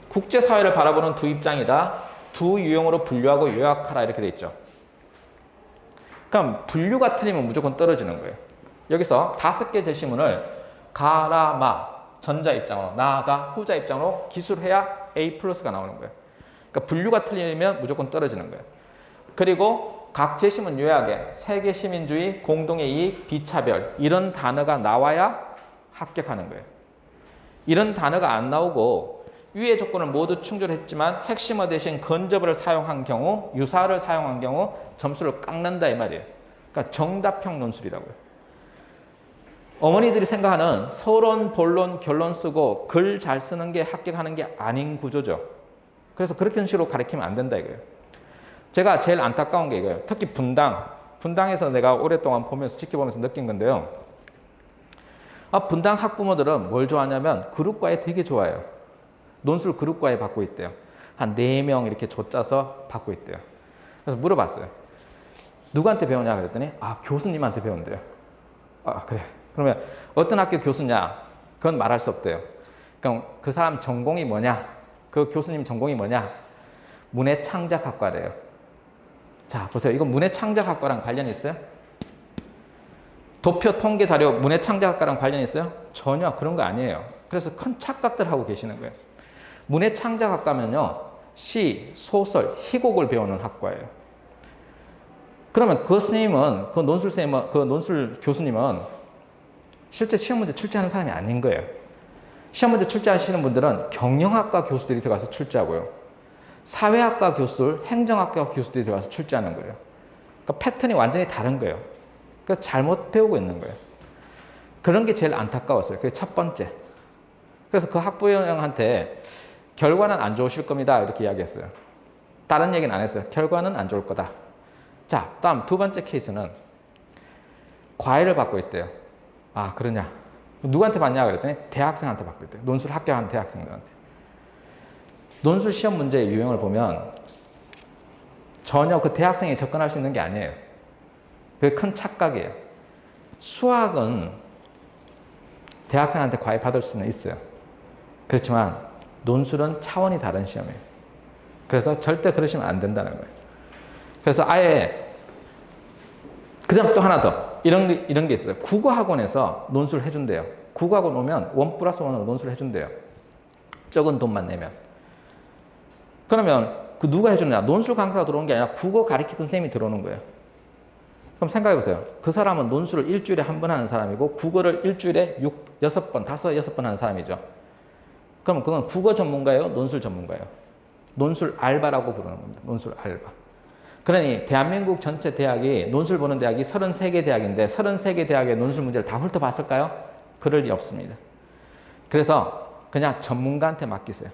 국제사회를 바라보는 두 입장이다. 두 유형으로 분류하고 요약하라 이렇게 돼 있죠. 그럼 분류가 틀리면 무조건 떨어지는 거예요. 여기서 5개 제시문을 가라, 마, 전자 입장으로, 나가, 후자 입장으로 기술해야 A 플러스가 나오는 거예요. 그러니까 분류가 틀리면 무조건 떨어지는 거예요. 그리고 각 제시문 요약에 세계 시민주의, 공동의 이익, 비차별 이런 단어가 나와야 합격하는 거예요. 이런 단어가 안 나오고 위의 조건을 모두 충족했지만 핵심어 대신 근접어를 사용한 경우, 유사어를 사용한 경우 점수를 깎는다 이 말이에요. 그러니까 정답형 논술이라고요. 어머니들이 생각하는 서론, 본론, 결론 쓰고 글 잘 쓰는 게 합격하는 게 아닌 구조죠. 그래서 그렇게 식으로 가르치면 안 된다 이거예요. 제가 제일 안타까운 게 이거예요. 특히 분당에서 내가 오랫동안 보면서 지켜보면서 느낀 건데요. 분당 학부모들은 뭘 좋아하냐면 그룹과에 되게 좋아해요. 논술 그룹과에 받고 있대요. 한 4명 이렇게 조 짜서 받고 있대요. 그래서 물어봤어요. 누구한테 배우냐 그랬더니 교수님한테 배운대요. 그래. 그러면 어떤 학교 교수냐? 그건 말할 수 없대요. 그럼 그 사람 전공이 뭐냐? 그 교수님 전공이 뭐냐? 문해창작학과래요. 자, 보세요. 이거 문해창작학과랑 관련이 있어요? 도표 통계 자료 문해창작학과랑 관련이 있어요? 전혀 그런 거 아니에요. 그래서 큰 착각들 하고 계시는 거예요. 문해창작학과면요, 시, 소설, 희곡을 배우는 학과예요. 그러면 그 선생님은, 그 논술 선생님은, 그 논술 교수님은 실제 시험 문제 출제하는 사람이 아닌 거예요. 시험 문제 출제하시는 분들은 경영학과 교수들이 들어가서 출제하고요. 사회학과 교수들, 행정학과 교수들이 들어가서 출제하는 거예요. 그러니까 패턴이 완전히 다른 거예요. 그러니까 잘못 배우고 있는 거예요. 그런 게 제일 안타까웠어요. 그게 첫 번째. 그래서 그 학부형한테 결과는 안 좋으실 겁니다. 이렇게 이야기했어요. 다른 얘기는 안 했어요. 결과는 안 좋을 거다. 자, 다음 두 번째 케이스는 과외를 받고 있대요. 그러냐. 누구한테 받냐 그랬더니 대학생한테 받고 있대요. 논술 합격한 대학생들한테. 논술 시험 문제의 유형을 보면 전혀 그 대학생이 접근할 수 있는 게 아니에요. 그게 큰 착각이에요. 수학은 대학생한테 과외 받을 수는 있어요. 그렇지만 논술은 차원이 다른 시험이에요. 그래서 절대 그러시면 안 된다는 거예요. 그래서 아예 그다음 또 하나 더 이런 게 있어요. 국어학원에서 논술 해준대요. 국어학원 오면 1+1으로 논술 해준대요. 적은 돈만 내면. 그러면 그 누가 해주느냐? 논술 강사가 들어오는 게 아니라 국어 가르치던 선생님이 들어오는 거예요. 그럼 생각해 보세요. 그 사람은 논술을 일주일에 한 번 하는 사람이고 국어를 일주일에 6번, 6번 하는 사람이죠. 그럼 그건 국어 전문가예요? 논술 전문가예요? 논술 알바라고 부르는 겁니다. 논술 알바. 그러니 대한민국 전체 대학이 논술 보는 대학이 33개 대학인데 33개 대학의 논술 문제를 다 훑어봤을까요? 그럴 리 없습니다. 그래서 그냥 전문가한테 맡기세요.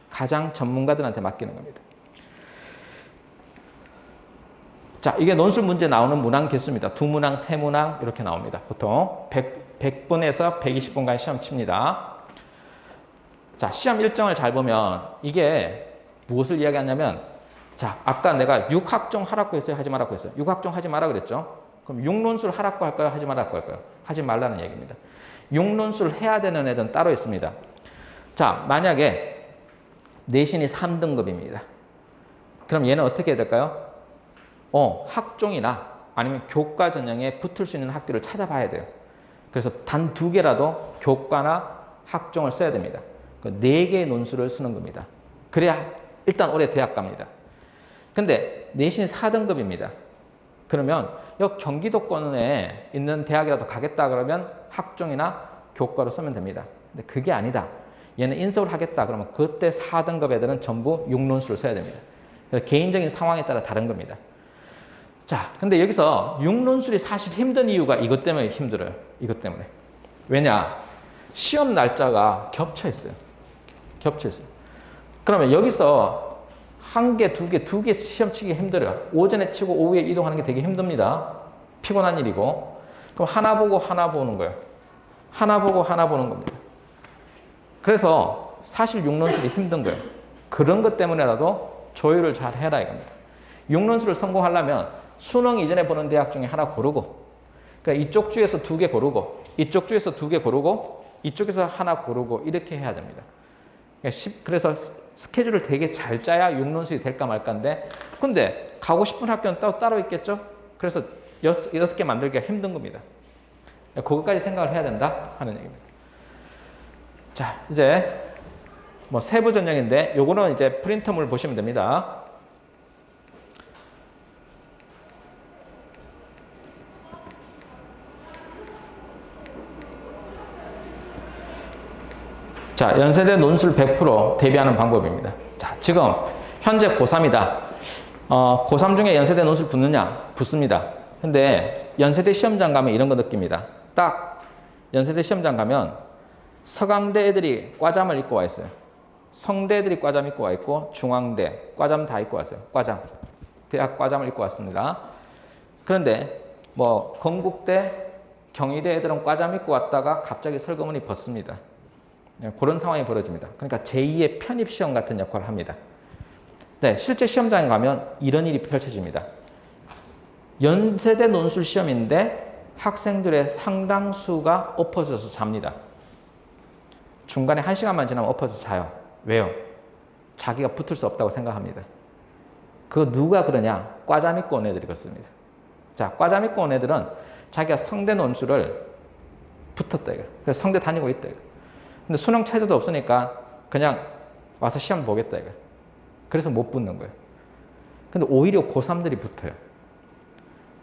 가장 전문가들한테 맡기는 겁니다. 자, 이게 논술 문제 나오는 문항 개수입니다. 2문항, 3문항 이렇게 나옵니다. 보통 100분에서 120분간 시험 칩니다. 자, 시험 일정을 잘 보면 이게 무엇을 이야기하냐면 자, 아까 내가 6학종 하라고 했어요? 하지 말라고 했어요? 6학종 하지 마라 그랬죠? 그럼 6논술 하라고 할까요? 하지 말라고 할까요? 하지 말라는 얘기입니다. 6논술 해야 되는 애들은 따로 있습니다. 자, 만약에 내신이 3등급입니다. 그럼 얘는 어떻게 해야 될까요? 학종이나 아니면 교과 전형에 붙을 수 있는 학교를 찾아봐야 돼요. 그래서 단 2개라도 교과나 학종을 써야 됩니다. 4개의 논술을 쓰는 겁니다. 그래야 일단 올해 대학 갑니다. 근데 내신이 4등급입니다. 그러면 이 경기도권에 있는 대학이라도 가겠다 그러면 학종이나 교과로 쓰면 됩니다. 근데 그게 아니다. 얘는 인서울 하겠다 그러면 그때 4등급 애들은 전부 6논술을 써야 됩니다. 그래서 개인적인 상황에 따라 다른 겁니다. 자, 근데 여기서 6논술이 사실 힘든 이유가 이것 때문에 힘들어요. 이것 때문에. 왜냐? 시험 날짜가 겹쳐 있어요. 겹쳐 있어요. 그러면 여기서 1개, 2개, 2개 시험 치기 힘들어요. 오전에 치고 오후에 이동하는 게 되게 힘듭니다. 피곤한 일이고. 그럼 하나 보고 하나 보는 거예요. 하나 보고 하나 보는 겁니다. 그래서 사실 6논술이 힘든 거예요. 그런 것 때문에라도 조율을 잘 해라 이겁니다. 6논술을 성공하려면 수능 이전에 보는 대학 중에 하나 고르고, 그러니까 이쪽 주에서 2개 고르고, 이쪽 주에서 2개 고르고, 이쪽에서 하나 고르고 이렇게 해야 됩니다. 그래서 스케줄을 되게 잘 짜야 6논술이 될까 말까인데, 근데 가고 싶은 학교는 따로 있겠죠? 그래서 6개 만들기가 힘든 겁니다. 그것까지 생각을 해야 된다 하는 얘기입니다. 자, 이제 뭐 세부 전형인데 요거는 이제 프린터물 보시면 됩니다. 자, 연세대 논술 100% 대비하는 방법입니다. 자, 지금 현재 고3이다. 고3 중에 연세대 논술 붙느냐? 붙습니다. 근데 연세대 시험장 가면 이런 거 느낍니다. 딱 연세대 시험장 가면 서강대 애들이 과잠을 입고 와 있어요. 성대 애들이 과잠 입고 와 있고, 중앙대 과잠 다 입고 왔어요. 과잠. 대학 과잠을 입고 왔습니다. 그런데 뭐 건국대, 경희대 애들은 과잠 입고 왔다가 갑자기 설거문이 벗습니다. 그런 상황이 벌어집니다. 그러니까 제2의 편입시험 같은 역할을 합니다. 네, 실제 시험장에 가면 이런 일이 펼쳐집니다. 연세대 논술 시험인데 학생들의 상당수가 엎어져서 잡니다. 중간에 1시간만 지나면 엎어져서 자요. 왜요? 자기가 붙을 수 없다고 생각합니다. 그거 누가 그러냐? 과잠 입고 온 애들이 그렇습니다. 자, 과잠 입고 온 애들은 자기가 성대 논술을 붙었다 이거. 그래서 성대 다니고 있다 이거. 근데 수능 체제도 없으니까 그냥 와서 시험 보겠다 이거. 그래서 못 붙는 거예요. 근데 오히려 고3들이 붙어요.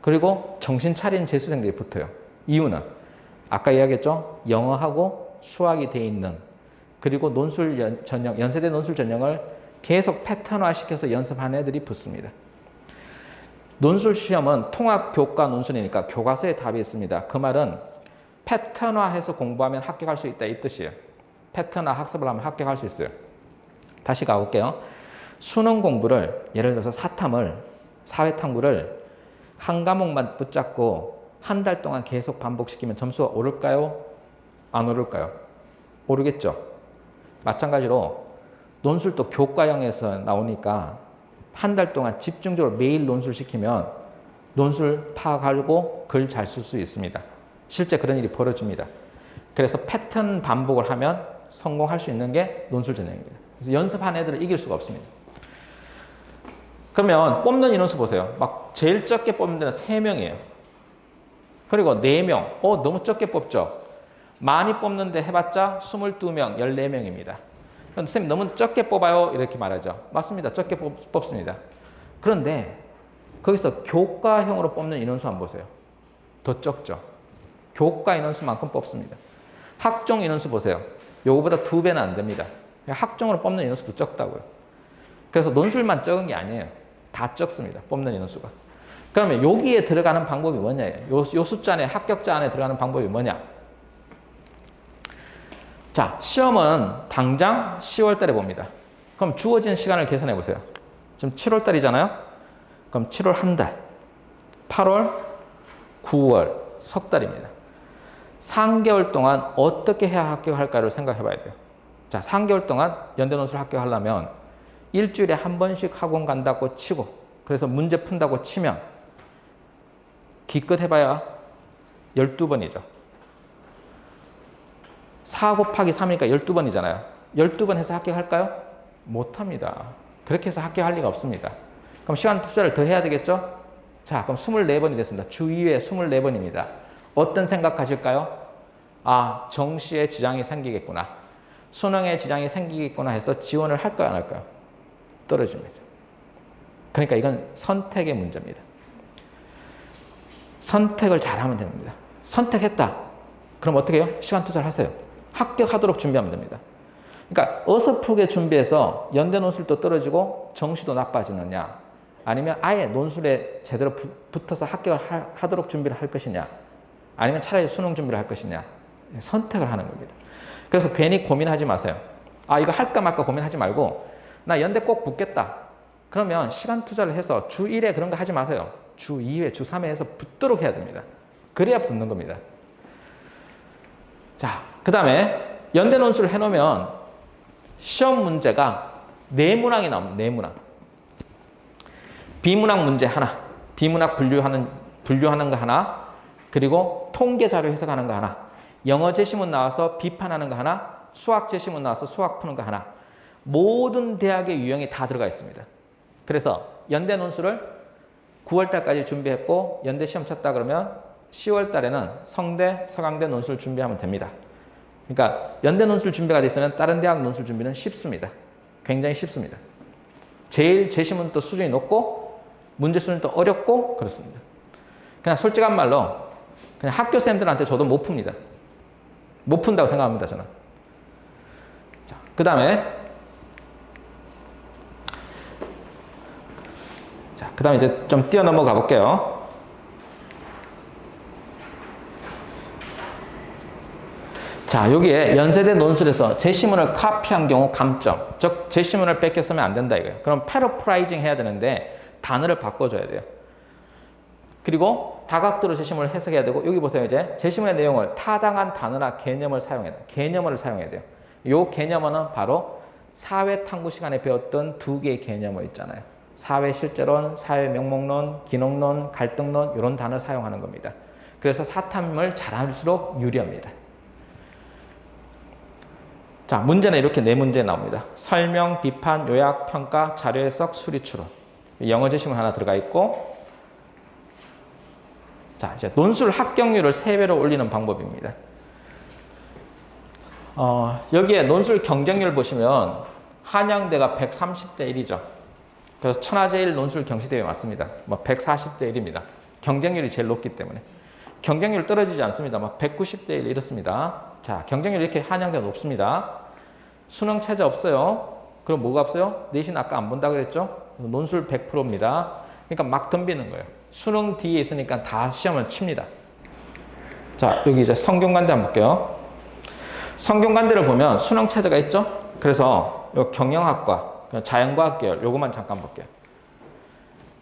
그리고 정신 차린 재수생들이 붙어요. 이유는 아까 이야기했죠? 영어하고 수학이 돼 있는, 그리고 논술 전형, 연세대 논술 전형을 계속 패턴화 시켜서 연습한 애들이 붙습니다. 논술 시험은 통합 교과 논술이니까 교과서에 답이 있습니다. 그 말은 패턴화해서 공부하면 합격할 수 있다 이 뜻이에요. 패턴화 학습을 하면 합격할 수 있어요. 다시 가볼게요. 수능 공부를 예를 들어서 사회탐구를 한 과목만 붙잡고 한 달 동안 계속 반복시키면 점수가 오를까요? 안 오를까요? 오르겠죠. 마찬가지로 논술도 교과형에서 나오니까 한 달 동안 집중적으로 매일 논술 시키면 논술 파악하고 글 잘 쓸 수 있습니다. 실제 그런 일이 벌어집니다. 그래서 패턴 반복을 하면 성공할 수 있는 게 논술 전형입니다. 그래서 연습한 애들을 이길 수가 없습니다. 그러면 뽑는 인원수 보세요. 막 제일 적게 뽑는 데는 3명이에요. 그리고 4명. 너무 적게 뽑죠. 많이 뽑는데 해봤자 22명, 14명입니다. 선생님 너무 적게 뽑아요 이렇게 말하죠. 맞습니다. 적게 뽑습니다. 그런데 거기서 교과형으로 뽑는 인원수 한번 보세요. 더 적죠. 교과 인원수만큼 뽑습니다. 학종 인원수 보세요. 요거보다 2배는 안 됩니다. 학종으로 뽑는 인원수도 적다고요. 그래서 논술만 적은 게 아니에요. 다 적습니다. 뽑는 인원수가. 그러면 여기에 들어가는 방법이 뭐냐예요. 요 숫자 안에, 합격자 안에 들어가는 방법이 뭐냐. 자, 시험은 당장 10월 달에 봅니다. 그럼 주어진 시간을 계산해 보세요. 지금 7월 달이잖아요. 그럼 7월 한 달, 8월, 9월, 석 달입니다. 3개월 동안 어떻게 해야 합격할까를 생각해 봐야 돼요. 자, 3개월 동안 연대논술 합격하려면 일주일에 한 번씩 학원 간다고 치고, 그래서 문제 푼다고 치면 기껏 해봐야 12번이죠. 4 곱하기 3이니까 12번이잖아요. 12번 해서 합격할까요? 못합니다. 그렇게 해서 합격할 리가 없습니다. 그럼 시간 투자를 더 해야 되겠죠? 자, 그럼 24번이 됐습니다. 주 2회 24번입니다. 어떤 생각하실까요? 아, 정시에 지장이 생기겠구나. 수능에 지장이 생기겠구나 해서 지원을 할까요, 안 할까요? 떨어집니다. 그러니까 이건 선택의 문제입니다. 선택을 잘하면 됩니다. 선택했다. 그럼 어떻게 해요? 시간 투자를 하세요. 합격하도록 준비하면 됩니다. 그러니까 어설프게 준비해서 연대 논술도 떨어지고 정시도 나빠지느냐, 아니면 아예 논술에 제대로 붙어서 합격을 하도록 준비를 할 것이냐, 아니면 차라리 수능 준비를 할 것이냐, 선택을 하는 겁니다. 그래서 괜히 고민하지 마세요. 아, 이거 할까 말까 고민하지 말고 나 연대 꼭 붙겠다. 그러면 시간 투자를 해서 주 1회 그런 거 하지 마세요. 주 2회, 주 3회 해서 붙도록 해야 됩니다. 그래야 붙는 겁니다. 자, 그 다음에 연대 논술을 해놓으면 시험 문제가 네문항이 나옵니다. 네문항. 비문학 문제 하나, 비문학 분류하는 거 하나, 그리고 통계 자료 해석하는 거 하나, 영어 제시문 나와서 비판하는 거 하나, 수학 제시문 나와서 수학 푸는 거 하나. 모든 대학의 유형이 다 들어가 있습니다. 그래서 연대 논술을 9월 달까지 준비했고 연대 시험 쳤다 그러면 10월 달에는 성대, 서강대 논술 준비하면 됩니다. 그러니까 연대 논술 준비가 돼 있으면 다른 대학 논술 준비는 쉽습니다. 굉장히 쉽습니다. 제일 제시문도 수준이 높고 문제 수준도 어렵고 그렇습니다. 그냥 솔직한 말로 그냥 학교생들한테 줘도 못 풉니다. 못 푼다고 생각합니다, 저는. 자, 그 다음에 이제 좀 뛰어넘어가 볼게요. 자, 여기에 연세대 논술에서 제시문을 카피한 경우 감점. 즉, 제시문을 뺏겨 쓰면 안 된다 이거예요. 그럼 패러프라이징 해야 되는데 단어를 바꿔줘야 돼요. 그리고 다각도로 제시문을 해석해야 되고, 여기 보세요. 이제 제시문의 내용을 타당한 단어나 개념을 사용해야 돼요. 개념어를 사용해야 돼요. 이 개념어는 바로 사회 탐구 시간에 배웠던 두 개의 개념어 있잖아요. 사회 실제론, 사회 명목론, 기능론, 갈등론 이런 단어 사용하는 겁니다. 그래서 사탐을 잘할수록 유리합니다. 자, 문제는 이렇게 네 문제 나옵니다. 설명, 비판, 요약, 평가, 자료 해석, 수리 추론. 영어 제시문 하나 들어가 있고, 자, 이제 논술 합격률을 3배로 올리는 방법입니다. 여기에 논술 경쟁률 보시면 한양대가 130대 1이죠. 그래서 천하제일 논술 경시대회 맞습니다. 140대 1입니다. 경쟁률이 제일 높기 때문에. 경쟁률 떨어지지 않습니다. 190대 1 이렇습니다. 자, 경쟁률이 이렇게 한양대가 높습니다. 수능 체제 없어요. 그럼 뭐가 없어요? 내신 아까 안 본다고 그랬죠? 논술 100%입니다. 그러니까 막 덤비는 거예요. 수능 뒤에 있으니까 다 시험을 칩니다. 자, 여기 이제 성균관대 한번 볼게요. 성균관대를 보면 수능 체제가 있죠? 그래서 요 경영학과, 자연과학 계열, 요것만 잠깐 볼게요.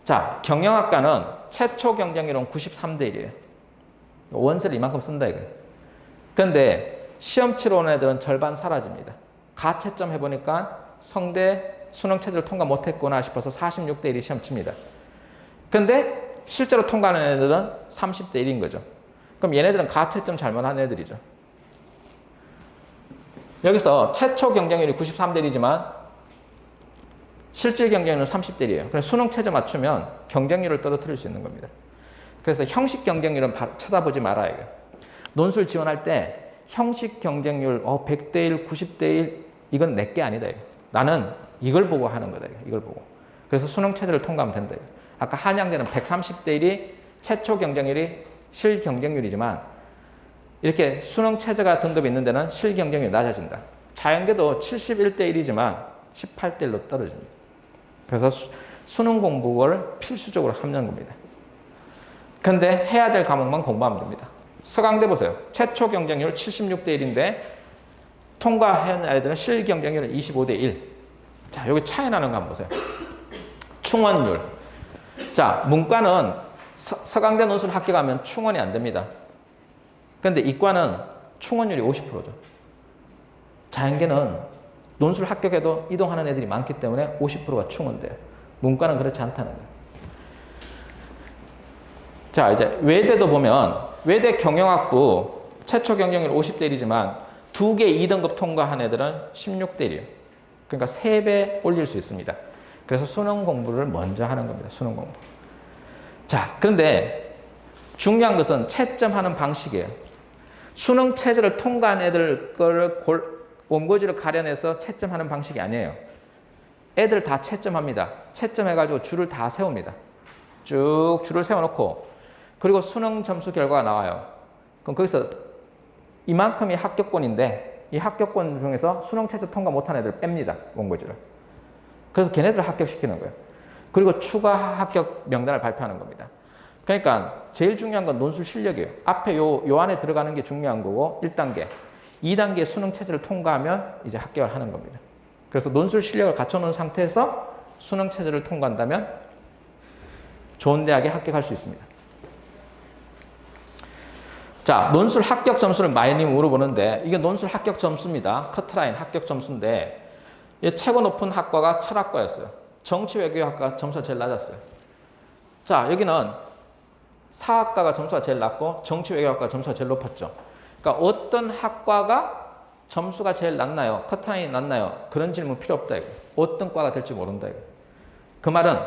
자, 경영학과는 최초 경쟁률은 93대 1이에요. 원서를 이만큼 쓴다 이거예요. 그런데 시험 치러 오는 애들은 절반 사라집니다. 가채점 해보니까 성대 수능 체제를 통과 못했구나 싶어서 46대 1이 시험 칩니다. 근데 실제로 통과하는 애들은 30대 1인 거죠. 그럼 얘네들은 가채점 잘못한 애들이죠. 여기서 최초 경쟁률이 93대 1이지만 실질 경쟁률은 30대 1이에요. 그래서 수능 체제 맞추면 경쟁률을 떨어뜨릴 수 있는 겁니다. 그래서 형식 경쟁률은 쳐다보지 말아야 해요. 논술 지원할 때 형식 경쟁률 100대 1, 90대 1 이건 내게 아니다. 이거. 나는 이걸 보고 하는 거다. 이걸 보고. 그래서 수능 체제를 통과하면 된다. 이거. 아까 한양대는 130대 1이 최초 경쟁률이 실 경쟁률이지만 이렇게 수능 체제가 등급이 있는 데는 실 경쟁률이 낮아진다. 자연계도 71대 1이지만 18대 1로 떨어집니다. 그래서 수능 공부를 필수적으로 하는 겁니다. 근데 해야 될 과목만 공부하면 됩니다. 서강대 보세요. 최초 경쟁률 76대 1인데 통과한 아이들은 실 경쟁률은 25대 1. 자, 여기 차이 나는 거 한번 보세요. 충원율. 자, 문과는 서강대 논술 합격하면 충원이 안 됩니다. 근데 이과는 충원율이 50%죠. 자연계는 논술 합격해도 이동하는 애들이 많기 때문에 50%가 충원돼요. 문과는 그렇지 않다는 거예요. 자, 이제 외대도 보면 외대 경영학부 최초 경쟁률 50대 1이지만 2개 2등급 통과한 애들은 16대 1이에요. 그러니까 3배 올릴 수 있습니다. 그래서 수능 공부를 먼저 하는 겁니다. 수능 공부. 자, 그런데 중요한 것은 채점하는 방식이에요. 수능 체제를 통과한 애들 거를 원고지를 가려내서 채점하는 방식이 아니에요. 애들 다 채점합니다. 채점해가지고 줄을 다 세웁니다. 쭉 줄을 세워놓고 그리고 수능 점수 결과가 나와요. 그럼 거기서 이만큼이 합격권인데 이 합격권 중에서 수능 체제 통과 못한 애들 뺍니다. 원고지를. 그래서 걔네들을 합격시키는 거예요. 그리고 추가 합격 명단을 발표하는 겁니다. 그러니까 제일 중요한 건 논술 실력이에요. 앞에 요 안에 들어가는 게 중요한 거고 1단계. 2단계 수능 체제를 통과하면 이제 합격을 하는 겁니다. 그래서 논술 실력을 갖춰놓은 상태에서 수능 체제를 통과한다면 좋은 대학에 합격할 수 있습니다. 자, 논술 합격 점수를 많이 물어보는데 이게 논술 합격 점수입니다. 커트라인 합격 점수인데 최고 높은 학과가 철학과였어요. 정치외교학과가 점수가 제일 낮았어요. 자, 여기는 사학과가 점수가 제일 낮고 정치외교학과가 점수가 제일 높았죠. 그러니까 어떤 학과가 점수가 제일 낮나요? 커트라인이 낮나요? 그런 질문 필요 없다. 이거. 어떤 과가 될지 모른다. 이거. 그 말은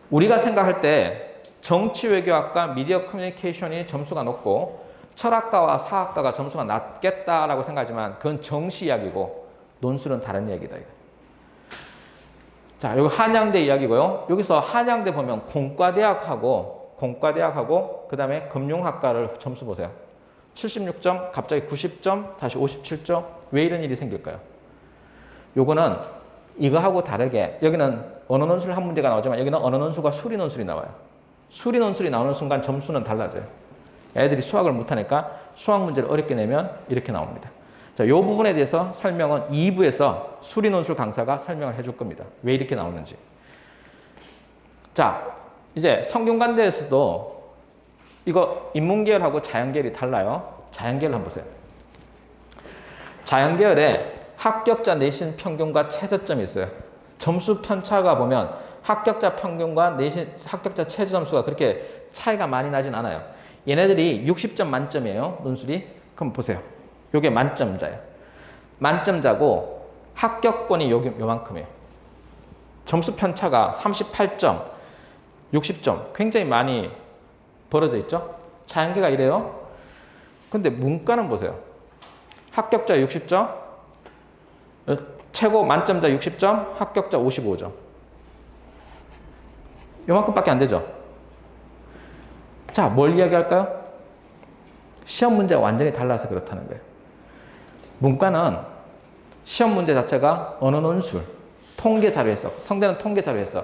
우리가 생각할 때 정치외교학과 미디어 커뮤니케이션이 점수가 높고 철학과와 사학과가 점수가 낮겠다라고 생각하지만 그건 정시 이야기고 논술은 다른 이야기다. 이거. 자, 여기 한양대 이야기고요. 여기서 한양대 보면 공과대학하고 그 다음에 금융학과를 점수 보세요. 76점, 갑자기 90점, 다시 57점. 왜 이런 일이 생길까요? 요거는 이거하고 다르게 여기는 언어 논술 한 문제가 나오지만 여기는 언어 논술과 수리 논술이 나와요. 수리 논술이 나오는 순간 점수는 달라져요. 애들이 수학을 못하니까 수학 문제를 어렵게 내면 이렇게 나옵니다. 자, 이 부분에 대해서 설명은 2부에서 수리 논술 강사가 설명을 해줄 겁니다. 왜 이렇게 나오는지. 자, 이제 성균관대에서도 이거 인문계열하고 자연계열이 달라요. 자연계열 한번 보세요. 자연계열에 합격자 내신 평균과 최저점이 있어요. 점수 편차가 보면 합격자 평균과 내신 합격자 최저 점수가 그렇게 차이가 많이 나진 않아요. 얘네들이 60점 만점이에요. 논술이. 그럼 보세요. 요게 만점자예요. 만점자고 합격권이 요만큼이에요. 점수 편차가 38점, 60점 굉장히 많이 벌어져 있죠. 자연계가 이래요. 근데 문과는 보세요. 합격자 60점, 최고 만점자 60점, 합격자 55점. 요만큼밖에 안 되죠. 자, 뭘 이야기할까요? 시험 문제가 완전히 달라서 그렇다는 거예요. 문과는 시험 문제 자체가 언어 논술, 통계 자료에서, 성대는 통계 자료에서.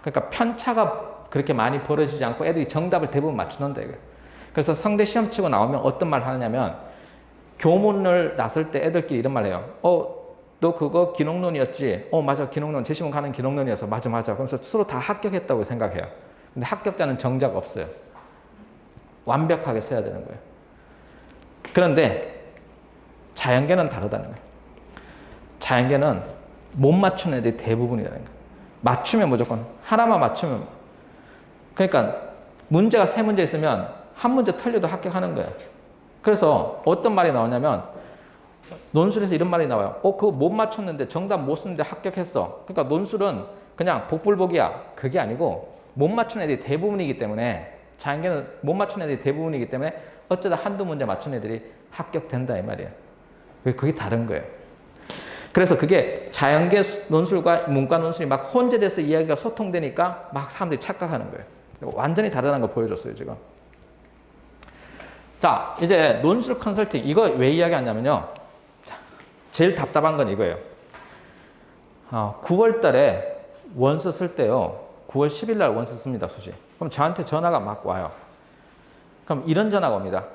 그러니까 편차가 그렇게 많이 벌어지지 않고 애들이 정답을 대부분 맞추는다 이거예요. 그래서 성대 시험 치고 나오면 어떤 말 하냐면 교문을 나설 때 애들끼리 이런 말 해요. 너 그거 기록론이었지? 맞아, 기록론. 제시문 가는 기록론이어서 맞아. 그러면서 서로 다 합격했다고 생각해요. 근데 합격자는 정작 없어요. 완벽하게 써야 되는 거예요. 그런데 자연계는 다르다는 거예요. 자연계는 못 맞추는 애들이 대부분이라는 거예요. 맞추면 무조건 하나만 맞추면. 그러니까 문제가 3문제 있으면 한 문제 틀려도 합격하는 거예요. 그래서 어떤 말이 나오냐면 논술에서 이런 말이 나와요. 그거 못 맞췄는데 정답 못 쓰는데 합격했어. 그러니까 논술은 그냥 복불복이야. 그게 아니고 못 맞춘 애들이 대부분이기 때문에 자연계는 못 맞춘 애들이 대부분이기 때문에 어쩌다 한두 문제 맞춘 애들이 합격된다 이 말이에요. 그게 다른 거예요. 그래서 그게 자연계 논술과 문과 논술이 막 혼재돼서 이야기가 소통되니까 막 사람들이 착각하는 거예요. 완전히 다르다는 걸 보여줬어요, 지금. 자, 이제 논술 컨설팅. 이거 왜 이야기하냐면요. 제일 답답한 건 이거예요. 9월 달에 원서 쓸 때요. 9월 10일 날 원서 씁니다, 수시. 그럼 저한테 전화가 막 와요. 그럼 이런 전화가 옵니다.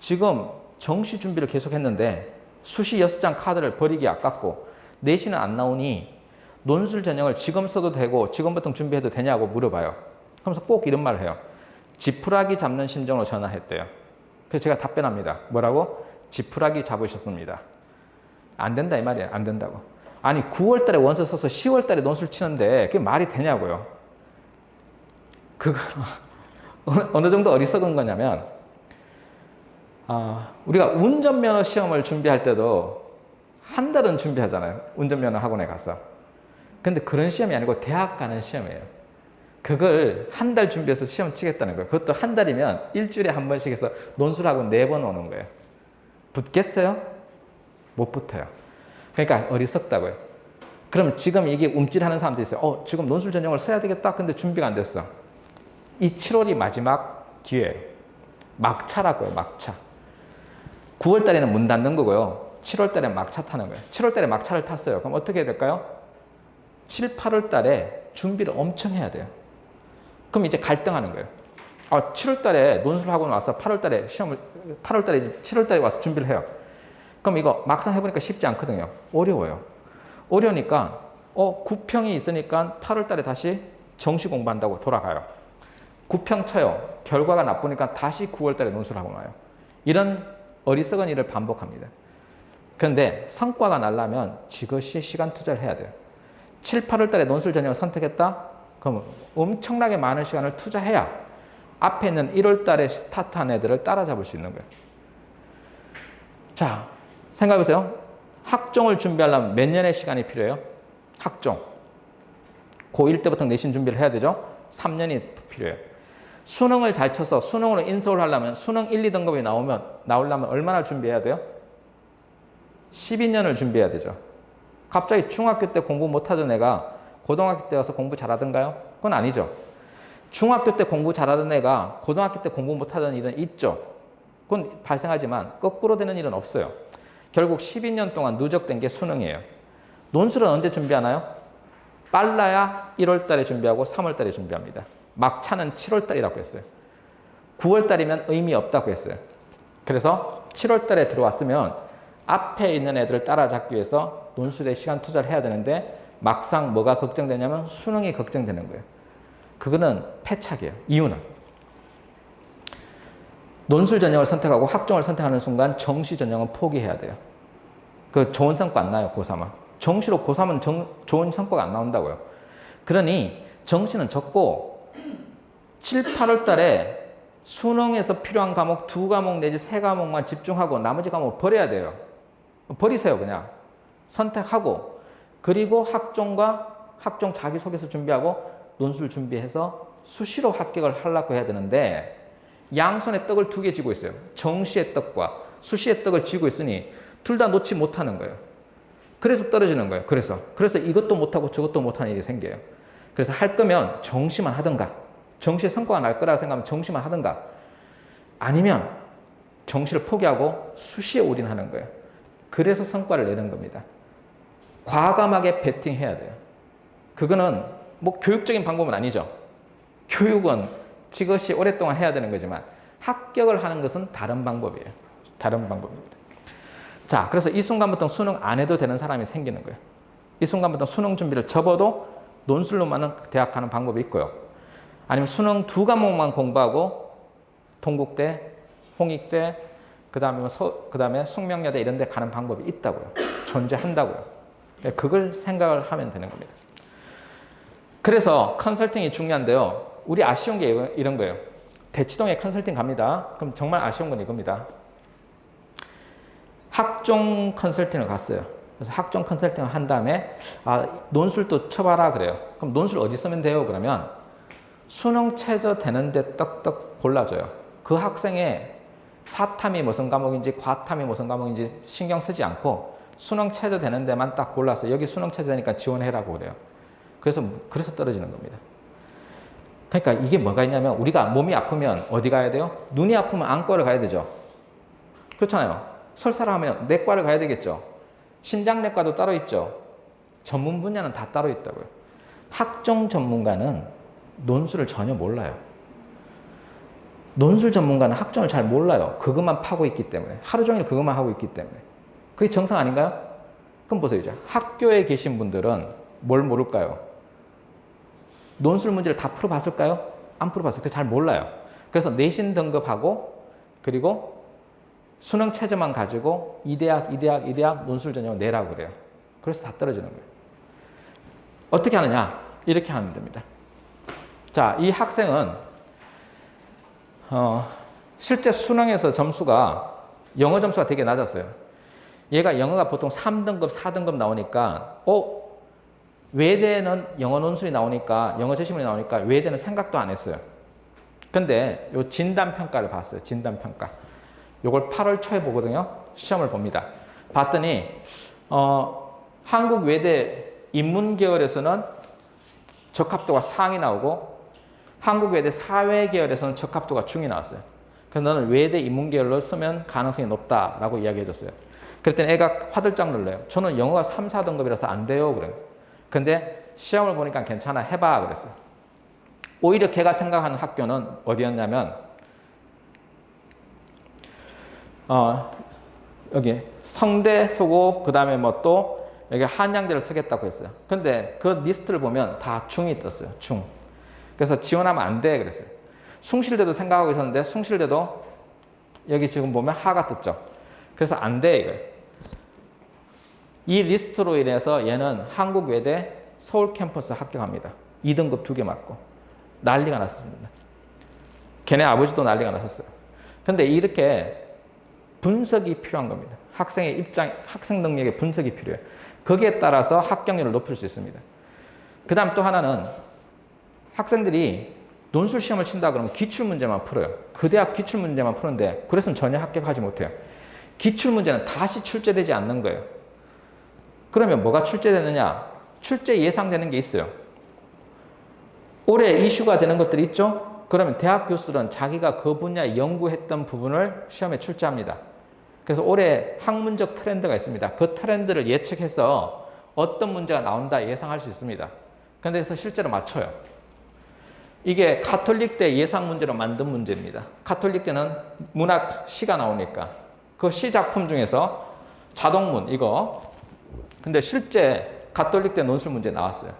지금 정시 준비를 계속 했는데 수시 6장 카드를 버리기 아깝고 내신은 안 나오니 논술 전형을 지금 써도 되고 지금부터 준비해도 되냐고 물어봐요. 그러면서 꼭 이런 말을 해요. 지푸라기 잡는 심정으로 전화했대요. 그래서 제가 답변합니다. 뭐라고? 지푸라기 잡으셨습니다. 안 된다 이 말이에요. 안 된다고. 아니 9월 달에 원서 써서 10월 달에 논술 치는데 그게 말이 되냐고요. 그거 어느 정도 어리석은 거냐면 우리가 운전면허 시험을 준비할 때도 한 달은 준비하잖아요. 운전면허 학원에 가서. 근데 그런 시험이 아니고 대학 가는 시험이에요. 그걸 한 달 준비해서 시험 치겠다는 거예요. 그것도 한 달이면 일주일에 한 번씩 해서 논술학원 4번 오는 거예요. 붙겠어요? 못 붙어요. 그러니까 어리석다고요. 그럼 지금 이게 움찔하는 사람들이 있어요. 지금 논술 전형을 써야 되겠다. 근데 준비가 안 됐어. 이 7월이 마지막 기회예요. 막차라고요. 막차. 9월 달에는 문 닫는 거고요. 7월 달에 막차 타는 거예요. 7월 달에 막차를 탔어요. 그럼 어떻게 해야 될까요? 7, 8월 달에 준비를 엄청 해야 돼요. 그럼 이제 갈등하는 거예요. 7월 달에 논술학원 와서 8월 달에 시험을 8월 달에 이제 7월 달에 와서 준비를 해요. 그럼 이거 막상 해보니까 쉽지 않거든요. 어려워요. 어려우니까 9평이 있으니까 8월 달에 다시 정시 공부한다고 돌아가요. 구평 쳐요. 결과가 나쁘니까 다시 9월 달에 논술을 하고 나와요. 이런 어리석은 일을 반복합니다. 그런데 성과가 나려면 지그시 시간 투자를 해야 돼요. 7, 8월 달에 논술 전형을 선택했다? 그럼 엄청나게 많은 시간을 투자해야 앞에 있는 1월 달에 스타트한 애들을 따라잡을 수 있는 거예요. 자, 생각해보세요. 학종을 준비하려면 몇 년의 시간이 필요해요? 학종. 고1 때부터 내신 준비를 해야 되죠? 3년이 필요해요. 수능을 잘 쳐서 수능으로 인서울 하려면 수능 1, 2등급이 나오려면 얼마나 준비해야 돼요? 12년을 준비해야 되죠. 갑자기 중학교 때 공부 못하던 애가 고등학교 때 와서 공부 잘하던가요? 그건 아니죠. 중학교 때 공부 잘하던 애가 고등학교 때 공부 못하던 일은 있죠. 그건 발생하지만 거꾸로 되는 일은 없어요. 결국 12년 동안 누적된 게 수능이에요. 논술은 언제 준비하나요? 빨라야 1월 달에 준비하고 3월 달에 준비합니다. 막차는 7월 달이라고 했어요. 9월 달이면 의미 없다고 했어요. 그래서 7월 달에 들어왔으면 앞에 있는 애들을 따라잡기 위해서 논술에 시간 투자를 해야 되는데 막상 뭐가 걱정되냐면 수능이 걱정되는 거예요. 그거는 패착이에요. 이유는 논술 전형을 선택하고 학종을 선택하는 순간 정시 전형은 포기해야 돼요. 그 좋은 성과 안 나요, 고3은. 정시로 고3은 좋은 성과가 안 나온다고요. 그러니 정시는 적고 7, 8월 달에 수능에서 필요한 과목 2과목 내지 3과목만 집중하고 나머지 과목 버려야 돼요. 버리세요, 그냥. 선택하고 그리고 학종 자기소개서 준비하고 논술 준비해서 수시로 합격을 하려고 해야 되는데 양손에 떡을 2개 쥐고 있어요. 정시의 떡과 수시의 떡을 쥐고 있으니 둘 다 놓지 못하는 거예요. 그래서 떨어지는 거예요. 그래서 이것도 못하고 저것도 못하는 일이 생겨요. 그래서 할 거면 정시만 하든가 정시의 성과가 날 거라 생각하면 정시만 하든가 아니면 정시를 포기하고 수시에 올인하는 거예요. 그래서 성과를 내는 겁니다. 과감하게 베팅해야 돼요. 그거는 뭐 교육적인 방법은 아니죠. 교육은 지그시 오랫동안 해야 되는 거지만 합격을 하는 것은 다른 방법이에요. 다른 방법입니다. 자, 그래서 이 순간부터 수능 안 해도 되는 사람이 생기는 거예요. 이 순간부터 수능 준비를 접어도 논술로만은 대학 가는 방법이 있고요. 아니면 수능 2과목만 공부하고 동국대, 홍익대, 그 다음에 숙명여대 이런 데 가는 방법이 있다고요. 존재한다고요. 그걸 생각을 하면 되는 겁니다. 그래서 컨설팅이 중요한데요. 우리 아쉬운 게 이런 거예요. 대치동에 컨설팅 갑니다. 그럼 정말 아쉬운 건 이겁니다. 학종 컨설팅을 갔어요. 그래서 학종 컨설팅을 한 다음에 논술도 쳐봐라 그래요. 그럼 논술 어디 쓰면 돼요? 그러면 수능 최저 되는데 떡떡 골라줘요. 그 학생의 사탐이 무슨 과목인지 과탐이 무슨 과목인지 신경 쓰지 않고 수능 최저 되는 데만 딱 골라서 여기 수능 최저 되니까 지원해라고 그래요. 그래서 떨어지는 겁니다. 그러니까 이게 뭐가 있냐면 우리가 몸이 아프면 어디 가야 돼요? 눈이 아프면 안과를 가야 되죠. 그렇잖아요. 설사를 하면 내과를 가야 되겠죠. 신장내과도 따로 있죠. 전문 분야는 다 따로 있다고요. 학종 전문가는 논술을 전혀 몰라요. 논술 전문가는 학종을 잘 몰라요. 그것만 파고 있기 때문에. 하루 종일 그것만 하고 있기 때문에. 그게 정상 아닌가요? 그럼 보세요. 이제 학교에 계신 분들은 뭘 모를까요? 논술 문제를 다 풀어봤을까요? 안 풀어봤을까요? 잘 몰라요. 그래서 내신 등급하고 그리고 수능 최저만 가지고 이 대학 논술 전형을 내라고 그래요. 그래서 다 떨어지는 거예요. 어떻게 하느냐? 이렇게 하면 됩니다. 자, 이 학생은 실제 수능에서 영어 점수가 되게 낮았어요. 얘가 영어가 보통 3등급, 4등급 나오니까 외대는 영어 논술이 나오니까 영어 제시문이 나오니까 외대는 생각도 안 했어요. 근데 요 진단평가를 봤어요. 진단평가. 요걸 8월 초에 보거든요. 시험을 봅니다. 봤더니 한국 외대 인문 계열에서는 적합도가 상이 나오고 한국 외대 사회 계열에서는 적합도가 중이 나왔어요. 그래서 너는 외대 인문 계열로 쓰면 가능성이 높다라고 이야기해줬어요. 그랬더니 애가 화들짝 놀래요. 저는 영어가 3, 4등급이라서 안 돼요. 그래요. 근데 시험을 보니까 괜찮아. 해봐. 그랬어요. 오히려 걔가 생각하는 학교는 어디였냐면 여기 성대 쓰고 그 다음에 뭐 또 여기 한양대를 쓰겠다고 했어요. 근데 그 리스트를 보면 다 중이 떴어요. 중. 그래서 지원하면 안 돼. 그랬어요. 숭실대도 생각하고 있었는데 숭실대도 여기 지금 보면 하가 떴죠. 그래서 안 돼, 이거예요. 이 리스트로 인해서 얘는 한국외대 서울 캠퍼스 합격합니다. 2등급 2개 맞고. 난리가 났습니다. 걔네 아버지도 난리가 났었어요. 근데 이렇게 분석이 필요한 겁니다. 학생의 입장, 학생 능력의 분석이 필요해요. 거기에 따라서 합격률을 높일 수 있습니다. 그 다음 또 하나는 학생들이 논술 시험을 친다 그러면 기출문제만 풀어요. 그 대학 기출문제만 푸는데 그래서는 전혀 합격하지 못해요. 기출문제는 다시 출제되지 않는 거예요. 그러면 뭐가 출제되느냐? 출제 예상되는 게 있어요. 올해 이슈가 되는 것들이 있죠? 그러면 대학 교수들은 자기가 그 분야에 연구했던 부분을 시험에 출제합니다. 그래서 올해 학문적 트렌드가 있습니다. 그 트렌드를 예측해서 어떤 문제가 나온다 예상할 수 있습니다. 그래서 실제로 맞춰요. 이게 가톨릭대 예상 문제로 만든 문제입니다. 가톨릭대는 문학 시가 나오니까 그 시 작품 중에서 자동문 이거 근데 실제 가톨릭대 논술 문제 나왔어요.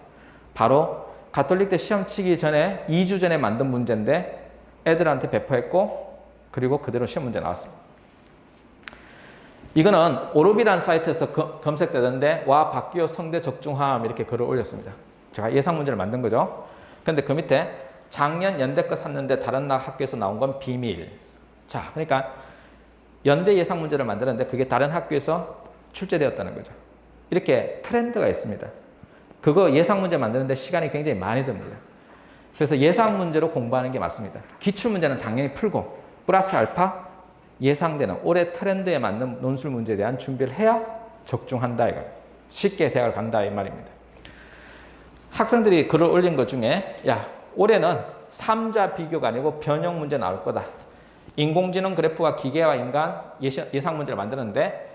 바로 가톨릭대 시험 치기 전에 2주 전에 만든 문제인데 애들한테 배포했고 그리고 그대로 시험 문제 나왔습니다. 이거는 오르비라는 사이트에서 검색되던데 와 박기호 성대 적중함 이렇게 글을 올렸습니다. 제가 예상 문제를 만든 거죠. 근데 그 밑에 작년 연대 거 샀는데 다른 학교에서 나온 건 비밀. 자, 그러니까 연대 예상 문제를 만들었는데 그게 다른 학교에서 출제되었다는 거죠. 이렇게 트렌드가 있습니다. 그거 예상 문제 만드는데 시간이 굉장히 많이 듭니다. 그래서 예상 문제로 공부하는 게 맞습니다. 기출 문제는 당연히 풀고 플러스 알파 예상되는 올해 트렌드에 맞는 논술 문제에 대한 준비를 해야 적중한다 이거. 쉽게 대학을 간다 이 말입니다. 학생들이 글을 올린 것 중에 야 올해는 3자 비교가 아니고 변형 문제 나올 거다. 인공지능 그래프와 기계와 인간 예상 문제를 만드는데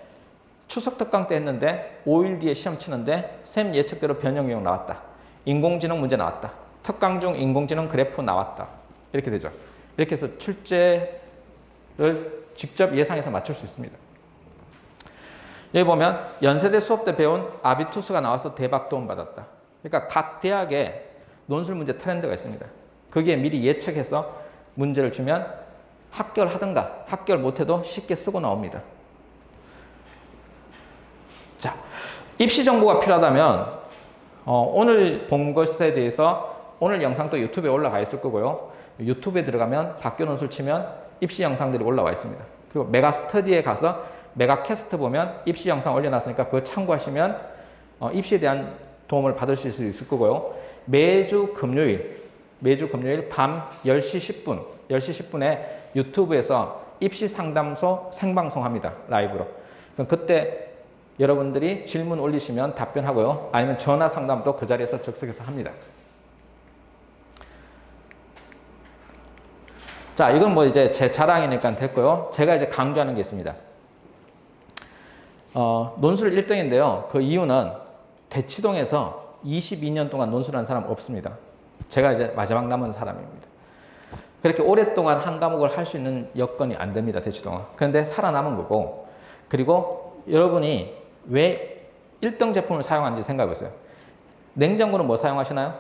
추석 특강 때 했는데 5일 뒤에 시험 치는데 쌤 예측대로 변형 유형 나왔다. 인공지능 문제 나왔다. 특강 중 인공지능 그래프 나왔다. 이렇게 되죠. 이렇게 해서 출제를 직접 예상해서 맞출 수 있습니다. 여기 보면 연세대 수업 때 배운 아비투스가 나와서 대박 도움 받았다. 그러니까 각 대학에 논술 문제 트렌드가 있습니다. 거기에 미리 예측해서 문제를 주면 합격을 하든가 합격을 못해도 쉽게 쓰고 나옵니다. 자, 입시 정보가 필요하다면 오늘 본 것에 대해서 오늘 영상도 유튜브에 올라가 있을 거고요. 유튜브에 들어가면 박교 논술 치면 입시 영상들이 올라와 있습니다. 그리고 메가스터디에 가서 메가캐스트 보면 입시 영상 올려놨으니까 그거 참고하시면 입시에 대한 도움을 받으실 수 있을 거고요. 매주 금요일 밤 10시 10분에 유튜브에서 입시 상담소 생방송합니다. 라이브로. 그럼 그때 여러분들이 질문 올리시면 답변하고요. 아니면 전화 상담도 그 자리에서 즉석에서 합니다. 자, 이건 뭐 이제 제 자랑이니까 됐고요. 제가 이제 강조하는 게 있습니다. 논술 1등인데요. 그 이유는 대치동에서 22년 동안 논술한 사람 없습니다. 제가 이제 마지막 남은 사람입니다. 그렇게 오랫동안 한 과목을 할 수 있는 여건이 안 됩니다. 대치동은. 그런데 살아남은 거고 그리고 여러분이 왜 1등 제품을 사용하는지 생각해 보세요. 냉장고는 뭐 사용하시나요?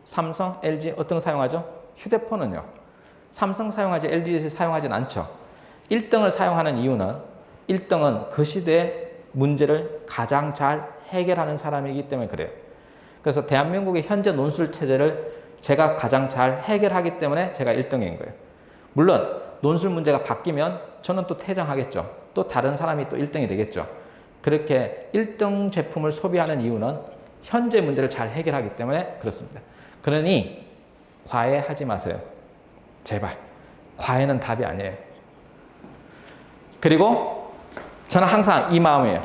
삼성, LG 어떤 거 사용하죠? 휴대폰은요. 삼성 사용하지 LG 사용하진 않죠. 1등을 사용하는 이유는 1등은 그 시대의 문제를 가장 잘 해결하는 사람이기 때문에 그래요. 그래서 대한민국의 현재 논술 체제를 제가 가장 잘 해결하기 때문에 제가 1등인 거예요. 물론 논술 문제가 바뀌면 저는 또 퇴장하겠죠. 또 다른 사람이 또 1등이 되겠죠. 그렇게 1등 제품을 소비하는 이유는 현재 문제를 잘 해결하기 때문에 그렇습니다. 그러니 과외하지 마세요. 제발. 과외는 답이 아니에요. 그리고 저는 항상 이 마음이에요.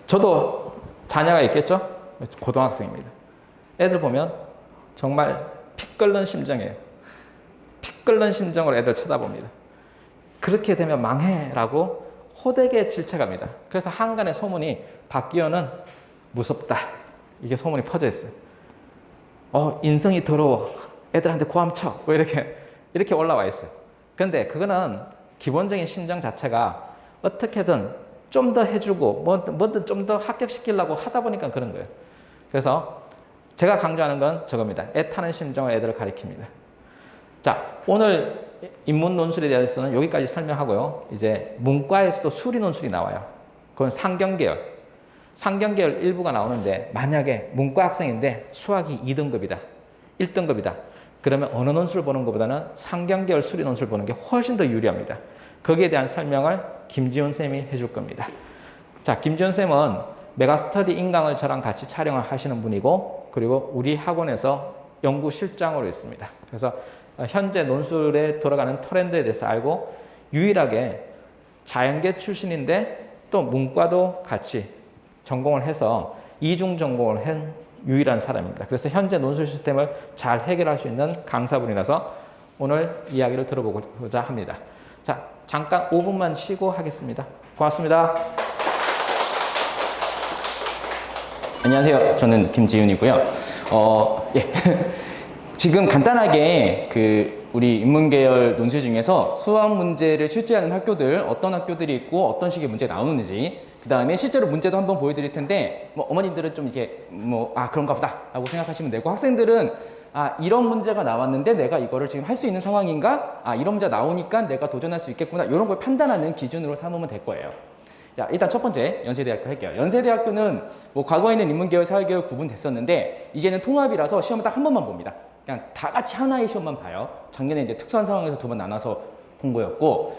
저도 자녀가 있겠죠? 고등학생입니다. 애들 보면 정말 피 끓는 심정이에요. 피 끓는 심정으로 애들 쳐다봅니다. 그렇게 되면 망해라고 호되게 질책합니다. 그래서 한간의 소문이 박기현은 무섭다. 이게 소문이 퍼져 있어요. 인성이 더러워. 애들한테 고함 쳐. 뭐 이렇게 올라와 있어요. 근데 그거는 기본적인 심정 자체가 어떻게든 좀 더 해주고 뭐든 좀 더 합격시키려고 하다 보니까 그런 거예요. 그래서 제가 강조하는 건 저겁니다. 애타는 심정을 애들을 가리킵니다. 자, 오늘 인문 논술에 대해서는 여기까지 설명하고요. 이제 문과에서도 수리 논술이 나와요. 그건 상경계열. 상경계열 일부가 나오는데 만약에 문과 학생인데 수학이 2등급이다. 1등급이다. 그러면 어느 논술 보는 것보다는 상경계열 수리 논술 보는 게 훨씬 더 유리합니다. 거기에 대한 설명을 김지훈 쌤이 해줄 겁니다. 자, 김지훈 쌤은 메가스터디 인강을 저랑 같이 촬영을 하시는 분이고, 그리고 우리 학원에서 연구 실장으로 있습니다. 그래서 현재 논술에 돌아가는 트렌드에 대해서 알고 유일하게 자연계 출신인데 또 문과도 같이 전공을 해서 이중 전공을 한 유일한 사람입니다. 그래서 현재 논술 시스템을 잘 해결할 수 있는 강사분이라서 오늘 이야기를 들어보고자 합니다. 자, 잠깐 5분만 쉬고 하겠습니다. 고맙습니다. 안녕하세요. 저는 김지윤이고요. 예. 지금 간단하게 우리 인문계열 논술 중에서 수학 문제를 출제하는 학교들, 어떤 학교들이 있고 어떤 식의 문제가 나오는지, 그 다음에 실제로 문제도 한번 보여드릴 텐데, 어머님들은 좀 이게 그런가 보다 라고 생각하시면 되고, 학생들은 이런 문제가 나왔는데 내가 이거를 지금 할 수 있는 상황인가? 이런 문제가 나오니까 내가 도전할 수 있겠구나. 이런 걸 판단하는 기준으로 삼으면 될 거예요. 자, 일단 첫 번째 연세대학교 할게요. 연세대학교는 과거에는 인문계열, 사회계열 구분됐었는데 이제는 통합이라서 시험을 딱 한 번만 봅니다. 그냥 다 같이 하나의 시험만 봐요. 작년에 이제 특수한 상황에서 2번 나눠서 본 거였고,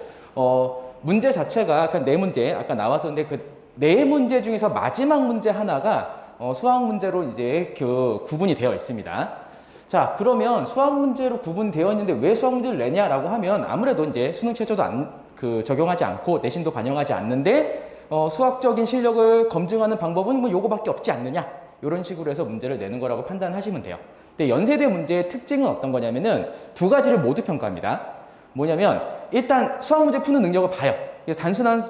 문제 자체가 그냥 4문제 아까 나왔었는데 그 4문제 중에서 마지막 문제 하나가 수학 문제로 이제 구분이 되어 있습니다. 자, 그러면 수학 문제로 구분되어 있는데 왜 수학 문제를 내냐라고 하면 아무래도 이제 수능 최저도 적용하지 않고 내신도 반영하지 않는데 수학적인 실력을 검증하는 방법은 요거밖에 없지 않느냐, 이런 식으로 해서 문제를 내는 거라고 판단하시면 돼요. 근데 연세대 문제의 특징은 어떤 거냐면은 2가지를 모두 평가합니다. 뭐냐면 일단 수학 문제 푸는 능력을 봐요.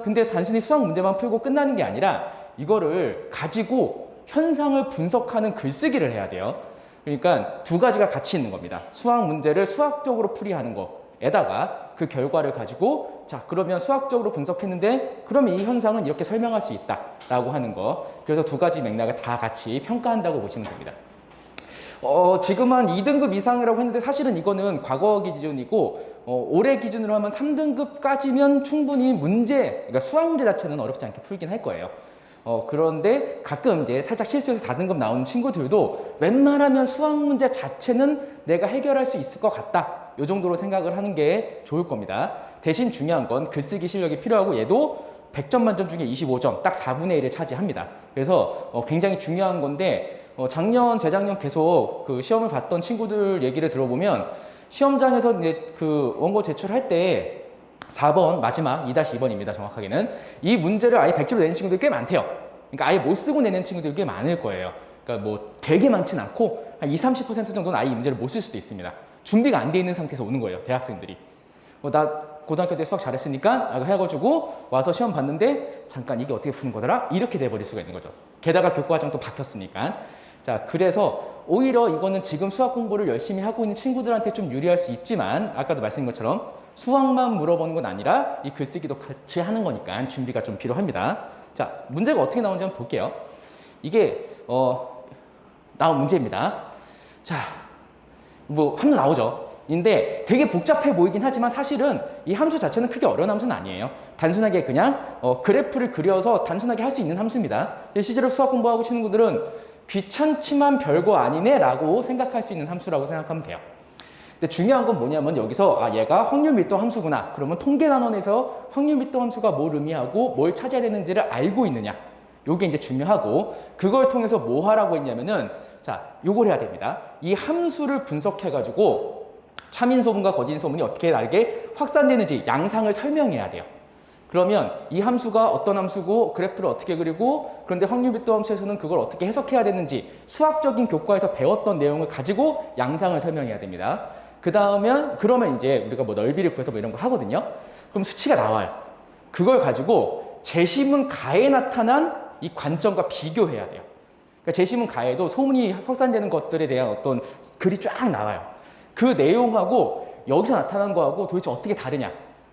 근데 단순히 수학 문제만 풀고 끝나는 게 아니라 이거를 가지고 현상을 분석하는 글쓰기를 해야 돼요. 그러니까 2가지가 같이 있는 겁니다. 수학 문제를 수학적으로 풀이하는 거에다가 그 결과를 가지고, 자, 그러면 수학적으로 분석했는데 그러면 이 현상은 이렇게 설명할 수 있다라고 하는 거. 그래서 2가지 맥락을 다 같이 평가한다고 보시면 됩니다. 지금 한 2등급 이상이라고 했는데 사실은 이거는 과거 기준이고, 올해 기준으로 하면 3등급까지면 충분히 그러니까 수학 문제 자체는 어렵지 않게 풀긴 할 거예요. 그런데 가끔 이제 살짝 실수해서 4등급 나오는 친구들도 웬만하면 수학 문제 자체는 내가 해결할 수 있을 것 같다, 이 정도로 생각을 하는 게 좋을 겁니다. 대신 중요한 건 글쓰기 실력이 필요하고, 얘도 100점 만점 중에 25점, 딱 4분의 1을 차지합니다. 그래서 굉장히 중요한 건데, 작년, 재작년 계속 시험을 봤던 친구들 얘기를 들어보면 시험장에서 이제 원고 제출할 때 4번 마지막 2-2번입니다. 정확하게는 이 문제를 아예 100점을 내는 친구들이 꽤 많대요. 그러니까 아예 못 쓰고 내는 친구들이 꽤 많을 거예요. 그러니까 되게 많진 않고 한 20-30% 정도는 아예 이 문제를 못 쓸 수도 있습니다. 준비가 안 돼 있는 상태에서 오는 거예요, 대학생들이. 나 고등학교 때 수학 잘했으니까 해가지고 와서 시험 봤는데 잠깐 이게 어떻게 푸는 거더라? 이렇게 돼버릴 수가 있는 거죠. 게다가 교과정도 바뀌었으니까. 자, 그래서 오히려 이거는 지금 수학 공부를 열심히 하고 있는 친구들한테 좀 유리할 수 있지만, 아까도 말씀드린 것처럼 수학만 물어보는 건 아니라 이 글쓰기도 같이 하는 거니까 준비가 좀 필요합니다. 자, 문제가 어떻게 나오는지 한번 볼게요. 이게 나온 문제입니다. 자, 함수 나오죠. 근데 되게 복잡해 보이긴 하지만 사실은 이 함수 자체는 크게 어려운 함수는 아니에요. 단순하게 그냥 그래프를 그려서 단순하게 할 수 있는 함수입니다. 실제로 수학 공부하고 치는 분들은 귀찮지만 별거 아니네 라고 생각할 수 있는 함수라고 생각하면 돼요. 근데 중요한 건 뭐냐면 여기서 얘가 확률 밀도 함수구나. 그러면 통계 단원에서 확률 밀도 함수가 뭘 의미하고 뭘 찾아야 되는지를 알고 있느냐. 요게 이제 중요하고, 그걸 통해서 뭐 하라고 했냐면은, 자, 요걸 해야 됩니다. 이 함수를 분석해가지고 참인소문과 거짓소문이 어떻게 다르게 확산되는지 양상을 설명해야 돼요. 그러면 이 함수가 어떤 함수고 그래프를 어떻게 그리고, 그런데 확률 밀도 함수에서는 그걸 어떻게 해석해야 되는지 수학적인 교과에서 배웠던 내용을 가지고 양상을 설명해야 됩니다. 그러면 이제 우리가 넓이를 구해서 이런 거 하거든요. 그럼 수치가 나와요. 그걸 가지고 제시문 가에 나타난 이 관점과 비교해야 돼요. 그러니까 제시문 가에도 소문이 확산되는 것들에 대한 어떤 글이 쫙 나와요. 그 내용하고 여기서 나타난 거하고 도대체 어떻게 다르냐.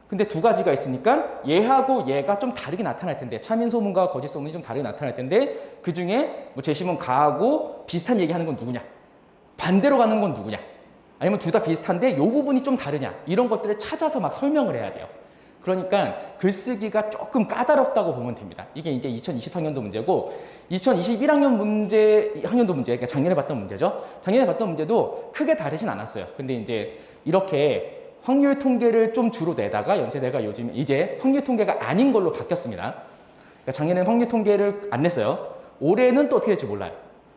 근데 2가지가 있으니까 얘하고 얘가 좀 다르게 나타날 텐데, 참인소문과 거짓소문이 좀 다르게 나타날 텐데, 그 중에 제시문 가하고 비슷한 얘기하는 건 누구냐? 반대로 가는 건 누구냐? 아니면 둘 다 비슷한데 요 부분이 좀 다르냐? 이런 것들을 찾아서 막 설명을 해야 돼요. 그러니까 글쓰기가 조금 까다롭다고 보면 됩니다. 이게 이제 2020학년도 문제고 2021학년 학년도 문제, 그러니까 작년에 봤던 문제죠. 작년에 봤던 문제도 크게 다르진 않았어요. 근데 이제 이렇게 확률 통계를 좀 주로 내다가 연세대가 요즘 이제 확률 통계가 아닌 걸로 바뀌었습니다. 그러니까 작년에는 확률 통계를 안 냈어요. 올해는 또 어떻게 될지 몰라요.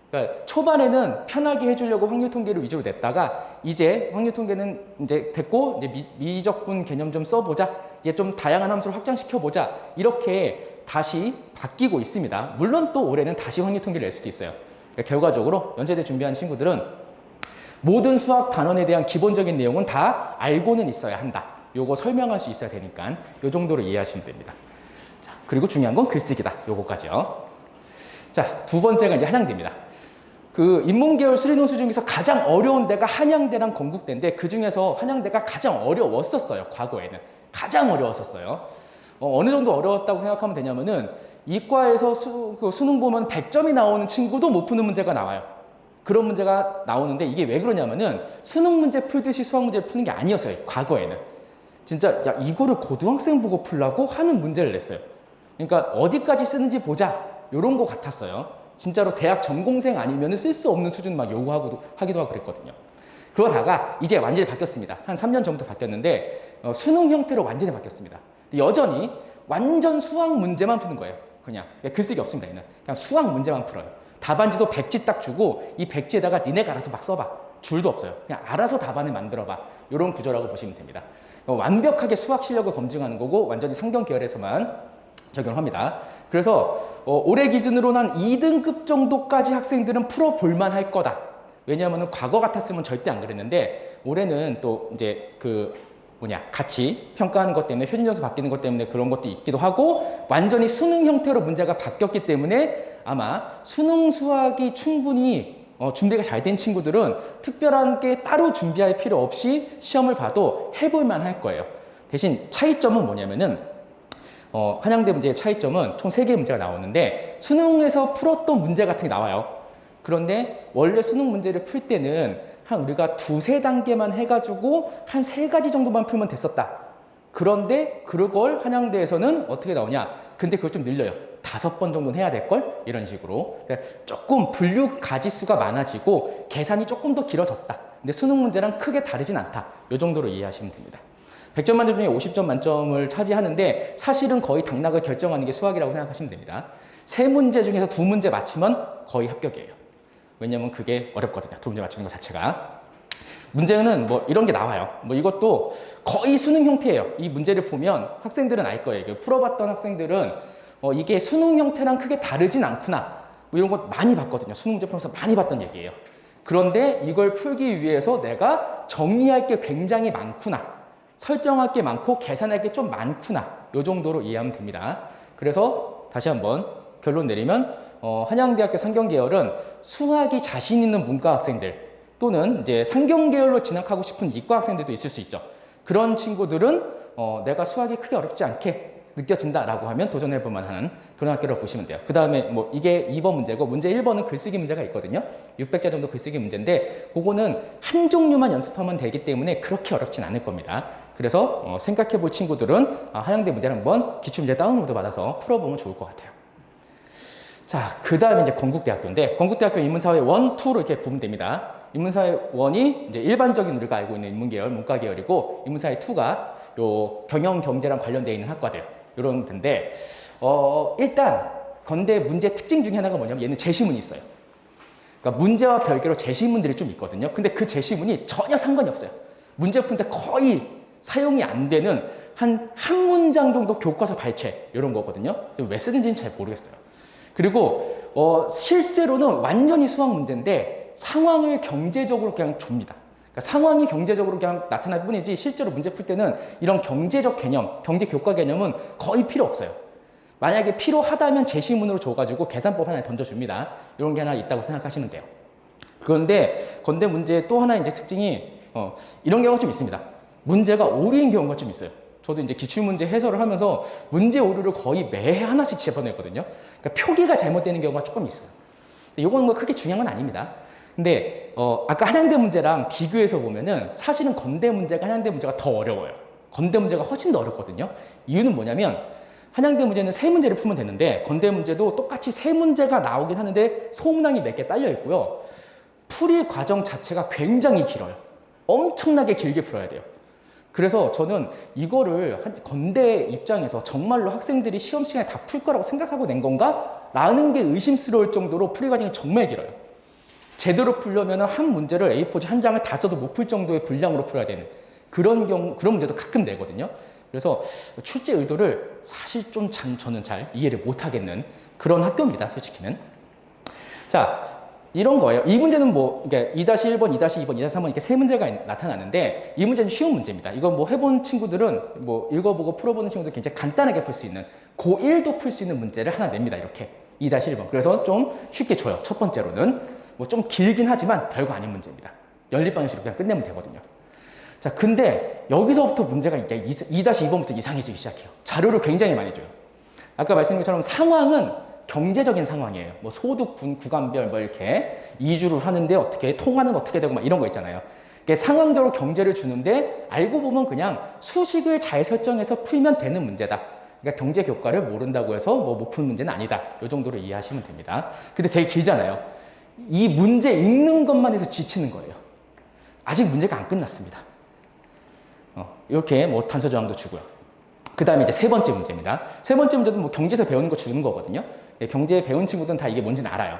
그러니까 초반에는 편하게 해주려고 확률 통계를 위주로 냈다가 이제 확률 통계는 이제 됐고 이제 미적분 개념 좀 써보자. 이제 좀 다양한 함수를 확장시켜보자. 이렇게 다시 바뀌고 있습니다. 물론 또 올해는 다시 확률 통계를 낼 수도 있어요. 그러니까 결과적으로 연세대 준비한 친구들은 모든 수학 단원에 대한 기본적인 내용은 다 알고는 있어야 한다. 요거 설명할 수 있어야 되니까 요 정도로 이해하시면 됩니다. 자, 그리고 중요한 건 글쓰기다. 요거까지요. 자, 두 번째가 이제 한양대입니다. 그 인문계열 수리논술 중에서 가장 어려운 데가 한양대랑 건국대인데 그 중에서 한양대가 가장 어려웠었어요. 과거에는. 가장 어려웠었어요. 어느 정도 어려웠다고 생각하면 되냐면은 이과에서 수능 보면 100점이 나오는 친구도 못 푸는 문제가 나와요. 그런 문제가 나오는데 이게 왜 그러냐면은 수능 문제 풀듯이 수학 문제를 푸는 게 아니었어요. 과거에는. 진짜 야 이거를 고등학생 보고 풀라고 하는 문제를 냈어요. 그러니까 어디까지 쓰는지 보자. 요런 거 같았어요. 진짜로 대학 전공생 아니면 쓸 수 없는 수준 막 하기도 하고 그랬거든요. 그러다가 이제 완전히 바뀌었습니다. 한 3년 정도 바뀌었는데 수능 형태로 완전히 바뀌었습니다. 여전히 완전 수학 문제만 푸는 거예요. 그냥 글쓰기 없습니다. 얘는 그냥 수학 문제만 풀어요. 답안지도 백지 딱 주고 이 백지에다가 니네가 알아서 막 써봐. 줄도 없어요. 그냥 알아서 답안을 만들어봐. 이런 구조라고 보시면 됩니다. 완벽하게 수학 실력을 검증하는 거고 완전히 상경 계열에서만 적용합니다. 그래서 올해 기준으로는 한 2등급 정도까지 학생들은 풀어볼만 할 거다. 왜냐하면 과거 같았으면 절대 안 그랬는데 올해는 또 이제 같이 평가하는 것 때문에 표준점수 바뀌는 것 때문에 그런 것도 있기도 하고 완전히 수능 형태로 문제가 바뀌었기 때문에 아마 수능 수학이 충분히 준비가 잘 된 친구들은 특별한 게 따로 준비할 필요 없이 시험을 봐도 해볼만 할 거예요. 대신 차이점은 뭐냐면은 한양대 문제의 차이점은 총 3개의 문제가 나오는데 수능에서 풀었던 문제 같은 게 나와요. 그런데 원래 수능 문제를 풀 때는 한 우리가 2-3단계만 해가지고 한 3가지 정도만 풀면 됐었다. 그런데 그걸 한양대에서는 어떻게 나오냐? 근데 그걸 좀 늘려요. 5번 정도는 해야 될걸? 이런 식으로. 그러니까 조금 분류 가지수가 많아지고 계산이 조금 더 길어졌다. 근데 수능 문제랑 크게 다르진 않다. 이 정도로 이해하시면 됩니다. 100점 만점 중에 50점 만점을 차지하는데 사실은 거의 당락을 결정하는 게 수학이라고 생각하시면 됩니다. 3문제 중에서 2문제 맞추면 거의 합격이에요. 왜냐면 그게 어렵거든요. 2문제 맞추는 것 자체가. 문제는 이런 게 나와요. 이것도 거의 수능 형태예요. 이 문제를 보면 학생들은 알 거예요. 풀어봤던 학생들은 이게 수능 형태랑 크게 다르진 않구나. 이런 거 많이 봤거든요. 수능 문제 풀면서 많이 봤던 얘기예요. 그런데 이걸 풀기 위해서 내가 정리할 게 굉장히 많구나. 설정할 게 많고 계산할 게 좀 많구나. 이 정도로 이해하면 됩니다. 그래서 다시 한번 결론 내리면 한양대학교 상경계열은 수학이 자신 있는 문과 학생들 또는 이제 상경계열로 진학하고 싶은 이과 학생들도 있을 수 있죠. 그런 친구들은 내가 수학이 크게 어렵지 않게 느껴진다라고 하면 도전해볼 만한 그런 학교를 보시면 돼요. 그 다음에 이게 2번 문제고 문제 1번은 글쓰기 문제가 있거든요. 600자 정도 글쓰기 문제인데 그거는 한 종류만 연습하면 되기 때문에 그렇게 어렵진 않을 겁니다. 그래서 생각해 볼 친구들은 한양대 문제를 한번 기출문제 다운로드 받아서 풀어보면 좋을 것 같아요. 자, 그 다음에 이제 건국대학교인데 건국대학교 인문사회 1, 2로 이렇게 구분됩니다. 인문사회 1이 이제 일반적인 우리가 알고 있는 인문계열, 문과계열이고 인문사회 2가 요 경영, 경제랑 관련되어 있는 학과들 이런 데인데 일단 건대 문제 특징 중에 하나가 뭐냐면 얘는 제시문이 있어요. 그러니까 문제와 별개로 제시문들이 좀 있거든요. 근데 그 제시문이 전혀 상관이 없어요. 문제 푸는데 거의 사용이 안 되는 한 문장 정도 교과서 발췌 이런 거거든요. 왜 쓰는지는 잘 모르겠어요. 그리고 실제로는 완전히 수학 문제인데 상황을 경제적으로 그냥 줍니다. 그러니까 상황이 경제적으로 그냥 나타날 뿐이지 실제로 문제 풀 때는 이런 경제적 개념, 경제 교과 개념은 거의 필요 없어요. 만약에 필요하다면 제시문으로 줘가지고 계산법 하나 던져줍니다. 이런 게 하나 있다고 생각하시면 돼요. 그런데 건대 문제의 또 하나 이제 특징이 이런 경우가 좀 있습니다. 문제가 오류인 경우가 좀 있어요. 저도 이제 기출문제 해설을 하면서 문제 오류를 거의 매해 하나씩 집어내거든요. 그러니까 표기가 잘못되는 경우가 조금 있어요. 이건 뭐 크게 중요한 건 아닙니다. 근데 아까 한양대 문제랑 비교해서 보면은 사실은 건대 문제가 한양대 문제가 더 어려워요. 건대 문제가 훨씬 더 어렵거든요. 이유는 뭐냐면 한양대 문제는 세 문제를 풀면 되는데 건대 문제도 똑같이 세 문제가 나오긴 하는데 소문항이 몇 개 딸려 있고요. 풀이 과정 자체가 굉장히 길어요. 엄청나게 길게 풀어야 돼요. 그래서 저는 이거를 건대 입장에서 정말로 학생들이 시험 시간에 다 풀 거라고 생각하고 낸 건가? 라는 게 의심스러울 정도로 풀이 과정이 정말 길어요. 제대로 풀려면 한 문제를 A4지 한 장을 다 써도 못 풀 정도의 분량으로 풀어야 되는 그런 문제도 가끔 내거든요. 그래서 출제 의도를 사실 좀 저는 잘 이해를 못 하겠는 그런 학교입니다, 솔직히는. 자, 이런 거예요. 이 문제는 뭐, 이게 2-1번, 2-2번, 2-3번 이렇게 세 문제가 나타나는데 이 문제는 쉬운 문제입니다. 이거 뭐 해본 친구들은 뭐 읽어보고 풀어보는 친구들 굉장히 간단하게 풀 수 있는 고1도 풀 수 있는 문제를 하나 냅니다, 이렇게. 2-1번. 그래서 좀 쉽게 줘요. 첫 번째로는. 뭐 좀 길긴 하지만 별거 아닌 문제입니다. 연립방정식으로 그냥 끝내면 되거든요. 자, 근데 여기서부터 문제가 이제 2-2번부터 이상해지기 시작해요. 자료를 굉장히 많이 줘요. 아까 말씀드린 것처럼 상황은 경제적인 상황이에요. 뭐 소득, 구간별 뭐 이렇게 이주를 하는데 어떻게 통화는 어떻게 되고 막 이런 거 있잖아요. 상황적으로 경제를 주는데 알고 보면 그냥 수식을 잘 설정해서 풀면 되는 문제다. 그러니까 경제 교과를 모른다고 해서 뭐 못 푸는 문제는 아니다. 이 정도로 이해하시면 됩니다. 근데 되게 길잖아요. 이 문제 읽는 것만 해서 지치는 거예요. 아직 문제가 안 끝났습니다. 이렇게 뭐 단서 조항도 주고요. 그 다음에 이제 세 번째 문제입니다. 세 번째 문제도 뭐 경제에서 배우는 거 주는 거거든요. 경제 배운 친구들은 다 이게 뭔지는 알아요.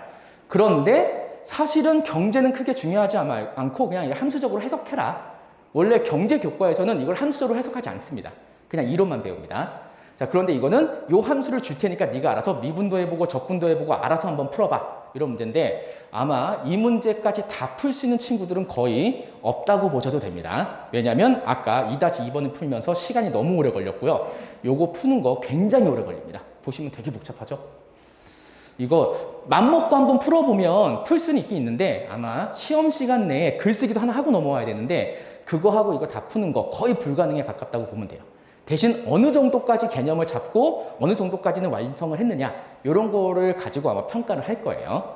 그런데 사실은 경제는 크게 중요하지 않고 그냥 함수적으로 해석해라. 원래 경제 교과에서는 이걸 함수적으로 해석하지 않습니다. 그냥 이론만 배웁니다. 자, 그런데 이거는 요 함수를 줄 테니까 네가 알아서 미분도 해보고 적분도 해보고 알아서 한번 풀어봐. 이런 문제인데 아마 이 문제까지 다 풀 수 있는 친구들은 거의 없다고 보셔도 됩니다. 왜냐하면 아까 2-2번을 풀면서 시간이 너무 오래 걸렸고요. 요거 푸는 거 굉장히 오래 걸립니다. 보시면 되게 복잡하죠? 이거 맘먹고 한번 풀어보면 풀 수는 있긴 있는데 아마 시험 시간 내에 글쓰기도 하나 하고 넘어와야 되는데 그거 하고 이거 다 푸는 거 거의 불가능에 가깝다고 보면 돼요. 대신 어느 정도까지 개념을 잡고 어느 정도까지는 완성을 했느냐 이런 거를 가지고 아마 평가를 할 거예요.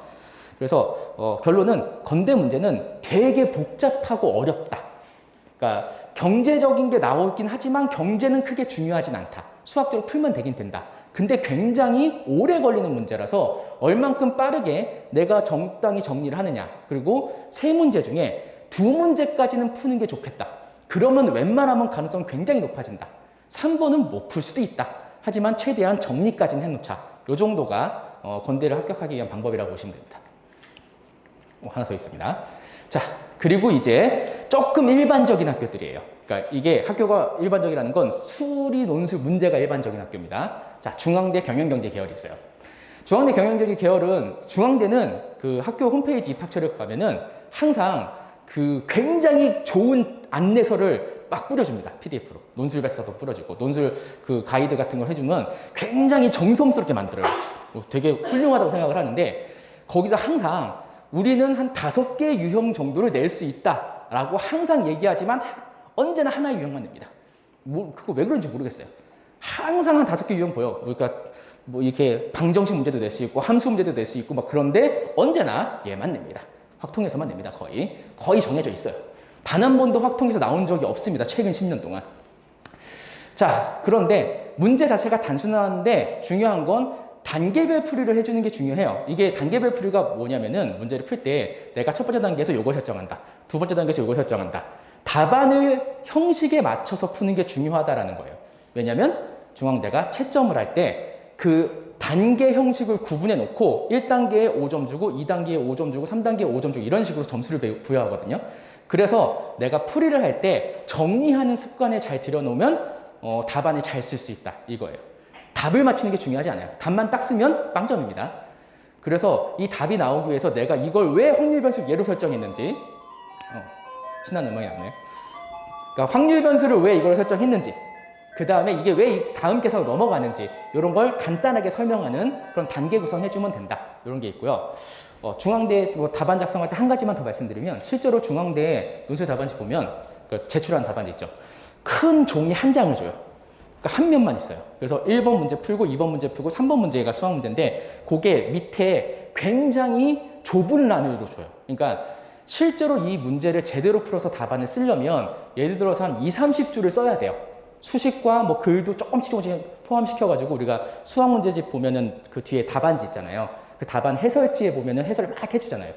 그래서 결론은 건대 문제는 되게 복잡하고 어렵다. 그러니까 경제적인 게 나오긴 하지만 경제는 크게 중요하진 않다. 수학적으로 풀면 되긴 된다. 근데 굉장히 오래 걸리는 문제라서 얼만큼 빠르게 내가 적당히 정리를 하느냐. 그리고 세 문제 중에 두 문제까지는 푸는 게 좋겠다. 그러면 웬만하면 가능성이 굉장히 높아진다. 3번은 못 풀 수도 있다. 하지만 최대한 정리까지는 해놓자. 이 정도가 건대를 합격하기 위한 방법이라고 보시면 됩니다. 하나 더 있습니다. 자, 그리고 이제 조금 일반적인 학교들이에요. 그러니까 이게 학교가 일반적이라는 건 수리 논술 문제가 일반적인 학교입니다. 자, 중앙대 경영경제 계열이 있어요. 중앙대 경영경제 계열은 중앙대는 그 학교 홈페이지 입학처를 가면은 항상 그 굉장히 좋은 안내서를 막 뿌려줍니다. PDF로. 논술 백서도 뿌려주고, 논술 그 가이드 같은 걸 해주면 굉장히 정성스럽게 만들어요. 되게 훌륭하다고 생각을 하는데, 거기서 항상 우리는 한 5개 유형 정도를 낼 수 있다. 라고 항상 얘기하지만, 언제나 하나의 유형만 냅니다. 그거 왜 그런지 모르겠어요. 항상 한 5개 유형 보여. 그러니까, 뭐 이렇게 방정식 문제도 낼 수 있고, 함수 문제도 낼 수 있고, 막 그런데 언제나 얘만 냅니다. 확통에서만 냅니다. 거의 정해져 있어요. 단 한 번도 확통에서 나온 적이 없습니다. 최근 10년 동안. 자, 그런데 문제 자체가 단순한데 중요한 건 단계별 풀이를 해주는 게 중요해요. 이게 단계별 풀이가 뭐냐면은 문제를 풀 때 내가 첫 번째 단계에서 요걸 설정한다. 두 번째 단계에서 요걸 설정한다. 답안을 형식에 맞춰서 푸는 게 중요하다라는 거예요. 왜냐면 중앙대가 채점을 할 때 그 단계 형식을 구분해 놓고 1단계에 5점 주고 2단계에 5점 주고 3단계에 5점 주고 이런 식으로 점수를 부여하거든요. 그래서 내가 풀이를 할 때 정리하는 습관에 잘 들여놓으면 답안을 잘 쓸 수 있다 이거예요. 답을 맞추는 게 중요하지 않아요. 답만 딱 쓰면 빵점입니다. 그래서 이 답이 나오기 위해서 내가 이걸 왜 확률 변수 예로 설정했는지 신나는 음악이 나오네요. 그러니까 확률 변수를 왜 이걸 설정했는지 그 다음에 이게 왜 다음 계산으로 넘어가는지 이런 걸 간단하게 설명하는 그런 단계 구성해주면 된다. 이런 게 있고요. 중앙대 뭐 답안 작성할 때 한 가지만 더 말씀드리면 실제로 중앙대 논술 답안지 보면 제출한 답안지 있죠. 큰 종이 한 장을 줘요. 그러니까 한 면만 있어요. 그래서 1번 문제 풀고 2번 문제 풀고 3번 문제가 수학 문제인데 그게 밑에 굉장히 좁은 란위로 줘요. 그러니까 실제로 이 문제를 제대로 풀어서 답안을 쓰려면 예를 들어서 한 2, 30줄을 써야 돼요. 수식과 뭐 글도 조금씩 포함시켜가지고 우리가 수학 문제집 보면은 그 뒤에 답안지 있잖아요. 그 답안 해설지에 보면은 해설을 막 해주잖아요.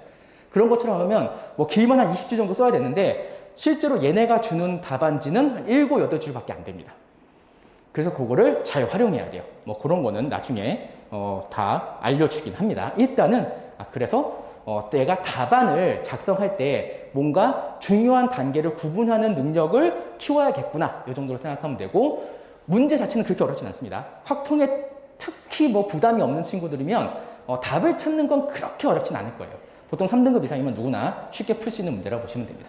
그런 것처럼 하면 뭐 길면 한 20줄 정도 써야 되는데 실제로 얘네가 주는 답안지는 한 7, 8줄밖에 안 됩니다. 그래서 그거를 잘 활용해야 돼요. 뭐 그런 거는 나중에 다 알려주긴 합니다. 일단은 그래서 내가 답안을 작성할 때 뭔가 중요한 단계를 구분하는 능력을 키워야겠구나. 이 정도로 생각하면 되고 문제 자체는 그렇게 어렵진 않습니다. 확통에 특히 뭐 부담이 없는 친구들이면 답을 찾는 건 그렇게 어렵진 않을 거예요. 보통 3등급 이상이면 누구나 쉽게 풀 수 있는 문제라고 보시면 됩니다.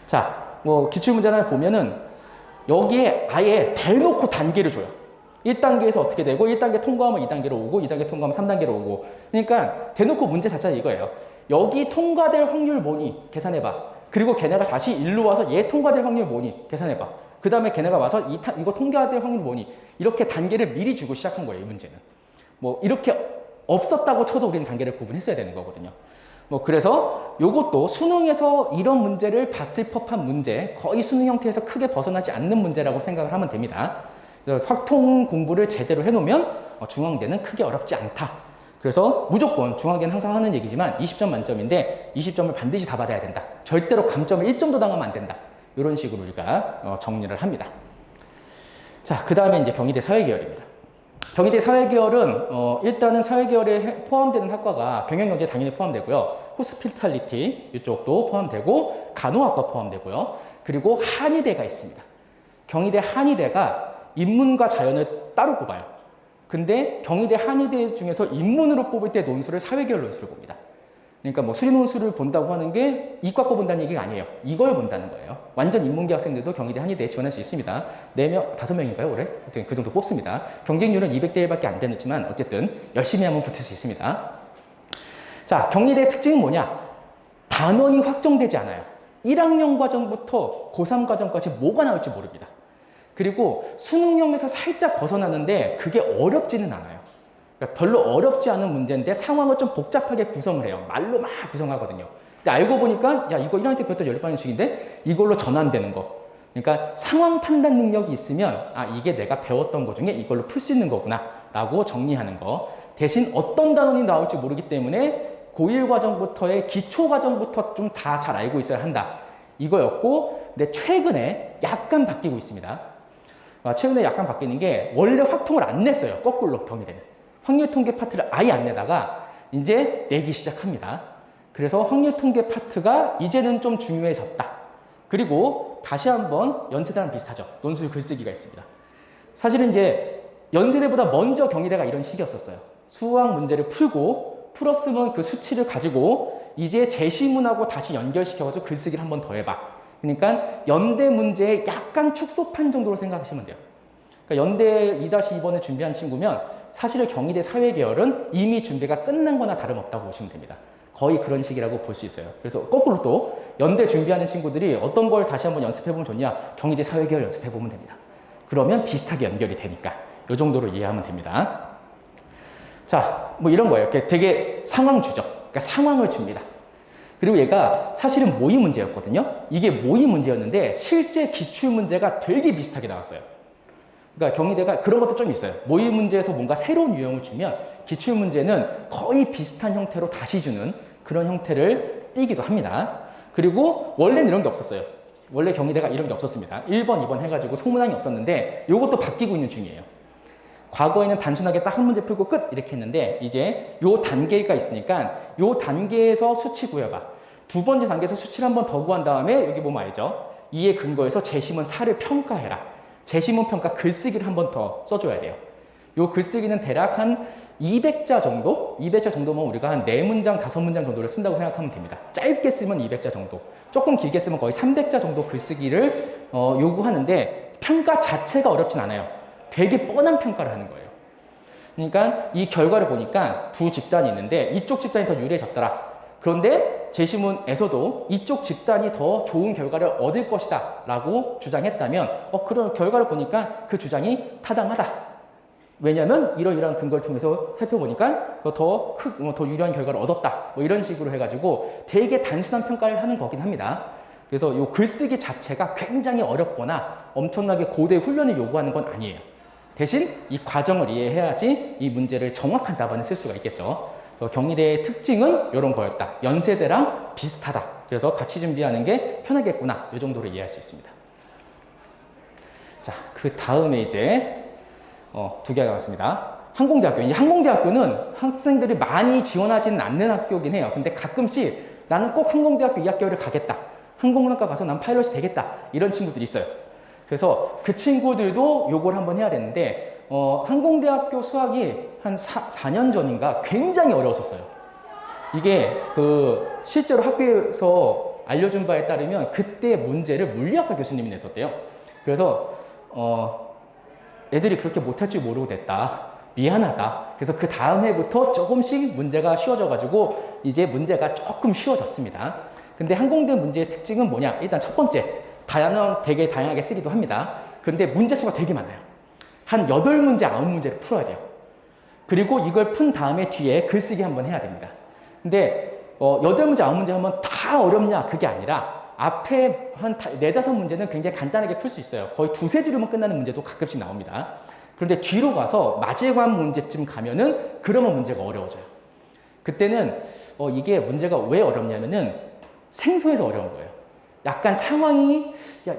자, 뭐 기출문제를 보면은 여기에 아예 대놓고 단계를 줘요. 1단계에서 어떻게 되고 1단계 통과하면 2단계로 오고 2단계 통과하면 3단계로 오고 그러니까 대놓고 문제 자체가 이거예요. 여기 통과될 확률 뭐니? 계산해봐. 그리고 걔네가 다시 일로 와서 얘 통과될 확률 뭐니? 계산해봐. 그 다음에 걔네가 와서 이거 통과될 확률 뭐니? 이렇게 단계를 미리 주고 시작한 거예요. 이 문제는. 뭐 이렇게 없었다고 쳐도 우리는 단계를 구분했어야 되는 거거든요. 뭐 그래서 요것도 수능에서 이런 문제를 봤을 법한 문제, 거의 수능 형태에서 크게 벗어나지 않는 문제라고 생각을 하면 됩니다. 그래서 확통 공부를 제대로 해놓으면 중앙대는 크게 어렵지 않다. 그래서 무조건 중앙대는 항상 하는 얘기지만 20점 만점인데 20점을 반드시 다 받아야 된다. 절대로 감점을 1점도 당하면 안 된다. 이런 식으로 우리가 정리를 합니다. 자, 그 다음에 이제 경희대 사회계열입니다. 경희대 사회계열은 일단은 사회계열에 포함되는 학과가 경영경제 당연히 포함되고요. 호스피탈리티 이쪽도 포함되고 간호학과 포함되고요. 그리고 한의대가 있습니다. 경희대 한의대가 인문과 자연을 따로 뽑아요. 근데 경희대 한의대 중에서 인문으로 뽑을 때 논술을 사회계열 논술을 봅니다. 그러니까 뭐 수리 논술을 본다고 하는 게 이과 거 본다는 얘기가 아니에요. 이걸 본다는 거예요. 완전 인문계 학생들도 경희대 한의대에 지원할 수 있습니다. 4명, 5명인가요 올해? 그 정도 뽑습니다. 경쟁률은 200대 1밖에 안 되지만 어쨌든 열심히 하면 붙을 수 있습니다. 자, 경희대의 특징은 뭐냐? 단원이 확정되지 않아요. 1학년 과정부터 고3 과정까지 뭐가 나올지 모릅니다. 그리고 수능형에서 살짝 벗어나는데 그게 어렵지는 않아요. 그러니까 별로 어렵지 않은 문제인데 상황을 좀 복잡하게 구성을 해요. 말로 막 구성하거든요. 근데 알고 보니까 야 이거 1학년 때 배웠던 연립방정식인데 이걸로 전환되는 거. 그러니까 상황 판단 능력이 있으면 이게 내가 배웠던 것 중에 이걸로 풀 수 있는 거구나 라고 정리하는 거. 대신 어떤 단원이 나올지 모르기 때문에 고1 과정부터의 기초 과정부터 좀 다 잘 알고 있어야 한다. 이거였고 근데 최근에 약간 바뀌고 있습니다. 최근에 약간 바뀌는 게 원래 확통을 안 냈어요. 거꾸로 경희대는. 확률 통계 파트를 아예 안 내다가 이제 내기 시작합니다. 그래서 확률 통계 파트가 이제는 좀 중요해졌다. 그리고 다시 한번 연세대랑 비슷하죠. 논술 글쓰기가 있습니다. 사실은 이제 연세대보다 먼저 경희대가 이런 식이었었어요. 수학 문제를 풀었으면 그 수치를 가지고 이제 제시문하고 다시 연결시켜가지고 글쓰기를 한 번 더 해봐. 그러니까 연대 문제의 약간 축소판 정도로 생각하시면 돼요. 그러니까 연대 2-2번을 준비한 친구면 사실은 경희대 사회계열은 이미 준비가 끝난 거나 다름없다고 보시면 됩니다. 거의 그런 식이라고 볼 수 있어요. 그래서 거꾸로 또 연대 준비하는 친구들이 어떤 걸 다시 한번 연습해보면 좋냐? 경희대 사회계열 연습해보면 됩니다. 그러면 비슷하게 연결이 되니까 이 정도로 이해하면 됩니다. 자, 뭐 이런 거예요. 되게 상황 주죠. 그러니까 상황을 줍니다. 그리고 얘가 사실은 모의 문제였거든요. 이게 모의 문제였는데 실제 기출 문제가 되게 비슷하게 나왔어요. 그러니까 경희대가 그런 것도 좀 있어요. 모의 문제에서 뭔가 새로운 유형을 주면 기출 문제는 거의 비슷한 형태로 다시 주는 그런 형태를 띄기도 합니다. 그리고 원래는 이런 게 없었어요. 원래 경희대가 이런 게 없었습니다. 1번, 2번 해가지고 소문항이 없었는데 이것도 바뀌고 있는 중이에요. 과거에는 단순하게 딱 한 문제 풀고 끝 이렇게 했는데 이제 요 단계가 있으니까 요 단계에서 수치 구해봐. 두 번째 단계에서 수치를 한 번 더 구한 다음에 여기 보면 알죠? 이에 근거해서 제시문 4를 평가해라. 제시문 평가 글쓰기를 한 번 더 써줘야 돼요. 요 글쓰기는 대략 한 200자 정도? 200자 정도면 우리가 한 4문장, 5문장 정도를 쓴다고 생각하면 됩니다. 짧게 쓰면 200자 정도. 조금 길게 쓰면 거의 300자 정도 글쓰기를 요구하는데 평가 자체가 어렵진 않아요. 되게 뻔한 평가를 하는 거예요. 그러니까 이 결과를 보니까 두 집단이 있는데 이쪽 집단이 더 유리해졌더라. 그런데 제시문에서도 이쪽 집단이 더 좋은 결과를 얻을 것이다 라고 주장했다면 그런 결과를 보니까 그 주장이 타당하다. 왜냐면 이러이러한 근거를 통해서 살펴보니까 더 유리한 결과를 얻었다. 뭐 이런 식으로 해가지고 되게 단순한 평가를 하는 거긴 합니다. 그래서 이 글쓰기 자체가 굉장히 어렵거나 엄청나게 고대 훈련을 요구하는 건 아니에요. 대신 이 과정을 이해해야지 이 문제를 정확한 답안을 쓸 수가 있겠죠. 그래서 경희대의 특징은 이런 거였다. 연세대랑 비슷하다. 그래서 같이 준비하는 게 편하겠구나. 이 정도로 이해할 수 있습니다. 자, 그 다음에 이제 두 개가 나왔습니다. 항공대학교. 이 항공대학교는 학생들이 많이 지원하지는 않는 학교긴 해요. 근데 가끔씩 나는 꼭 항공대학교 이 학교를 가겠다. 항공학과 가서 난 파일럿이 되겠다. 이런 친구들이 있어요. 그래서 그 친구들도 요걸 한번 해야 되는데 항공대학교 수학이 한 4년 전인가 굉장히 어려웠었어요. 이게 실제로 학교에서 알려준 바에 따르면 그때 문제를 물리학과 교수님이 냈었대요. 그래서 애들이 그렇게 못할 줄 모르고 됐다. 미안하다. 그래서 그 다음 해부터 조금씩 문제가 쉬워져가지고 이제 문제가 조금 쉬워졌습니다. 근데 항공대 문제의 특징은 뭐냐? 일단 첫 번째, 되게 다양하게 쓰기도 합니다. 그런데 문제 수가 되게 많아요. 한 8문제, 9문제를 풀어야 돼요. 그리고 이걸 푼 다음에 뒤에 글쓰기 한번 해야 됩니다. 근데 8문제, 9문제 하면 다 어렵냐? 그게 아니라 앞에 한 4, 5문제는 굉장히 간단하게 풀 수 있어요. 거의 2, 3줄로만 끝나는 문제도 가끔씩 나옵니다. 그런데 뒤로 가서 마지막 문제쯤 가면은 그러면 문제가 어려워져요. 그때는 이게 문제가 왜 어렵냐면은 생소해서 어려운 거예요. 약간 상황이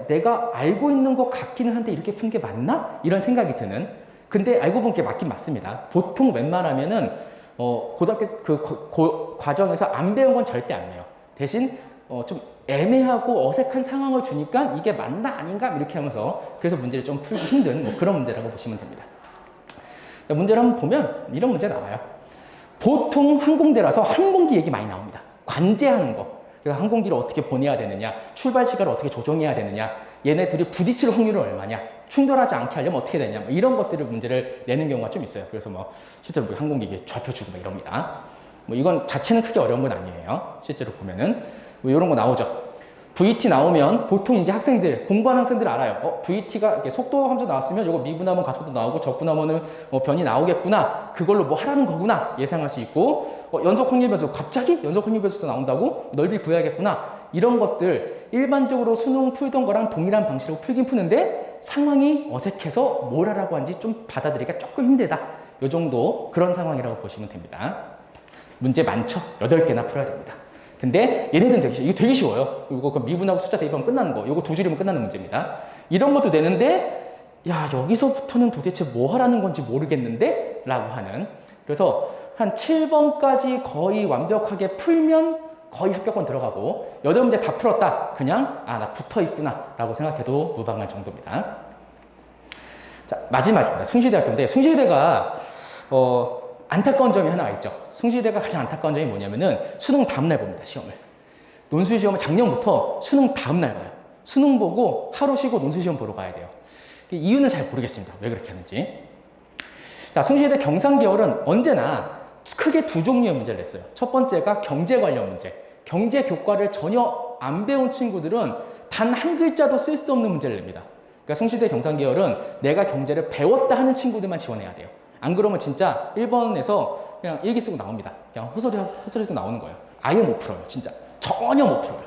내가 알고 있는 것 같기는 한데 이렇게 푸는 게 맞나? 이런 생각이 드는. 근데 알고 보면 게 맞긴 맞습니다. 보통 웬만하면은 고등학교 과정에서 안 배운 건 절대 안 해요. 대신 좀 애매하고 어색한 상황을 주니까 이게 맞나 아닌가 이렇게 하면서 그래서 문제를 좀 풀기 힘든 뭐 그런 문제라고 보시면 됩니다. 문제를 한번 보면 이런 문제 나와요. 보통 항공대라서 항공기 얘기 많이 나옵니다. 관제하는 거. 그래서 항공기를 어떻게 보내야 되느냐, 출발 시간을 어떻게 조정해야 되느냐, 얘네들이 부딪힐 확률은 얼마냐, 충돌하지 않게 하려면 어떻게 되냐, 뭐 이런 것들을 문제를 내는 경우가 좀 있어요. 그래서 실제로 항공기에 좌표 주고 막 이럽니다. 이건 자체는 크게 어려운 건 아니에요. 실제로 보면은 이런 거 나오죠. VT 나오면 보통 이제 학생들, 공부하는 학생들 알아요. VT가 이렇게 속도 함수 나왔으면 이거 미분하면 가속도 나오고 적분하면은 변이 나오겠구나. 그걸로 뭐 하라는 거구나 예상할 수 있고 연속 확률 변수 갑자기 연속 확률 변수도 나온다고 넓이 구해야겠구나. 이런 것들 일반적으로 수능 풀던 거랑 동일한 방식으로 풀긴 푸는데 상황이 어색해서 뭘 하라고 하는지 좀 받아들이기가 조금 힘들다. 이 정도 그런 상황이라고 보시면 됩니다. 문제 많죠? 8개나 풀어야 됩니다. 근데 얘네들은 이거 되게 쉬워요. 이거 미분하고 숫자 대입하면 끝나는 거. 이거 2줄이면 끝나는 문제입니다. 이런 것도 되는데 여기서부터는 도대체 뭐 하라는 건지 모르겠는데? 라고 하는. 그래서 한 7번까지 거의 완벽하게 풀면 거의 합격권 들어가고 8문제 다 풀었다. 그냥 나 붙어있구나 라고 생각해도 무방할 정도입니다. 자, 마지막입니다. 숭실대학교인데 숭실대가 안타까운 점이 하나 있죠. 숭실대가 가장 안타까운 점이 뭐냐면은 수능 다음날 봅니다. 시험을. 논술 시험은 작년부터 수능 다음날 봐요. 수능 보고 하루 쉬고 논술 시험 보러 가야 돼요. 이유는 잘 모르겠습니다. 왜 그렇게 하는지. 자, 숭실대 경상계열은 언제나 크게 2종류의 문제를 냈어요. 첫 번째가 경제 관련 문제. 경제 교과를 전혀 안 배운 친구들은 단 한 글자도 쓸 수 없는 문제를 냅니다. 그러니까 숭실대 경상계열은 내가 경제를 배웠다 하는 친구들만 지원해야 돼요. 안 그러면 진짜 1번에서 그냥 일기 쓰고 나옵니다. 그냥 허설해서 나오는 거예요. 아예 못 풀어요. 진짜. 전혀 못 풀어요.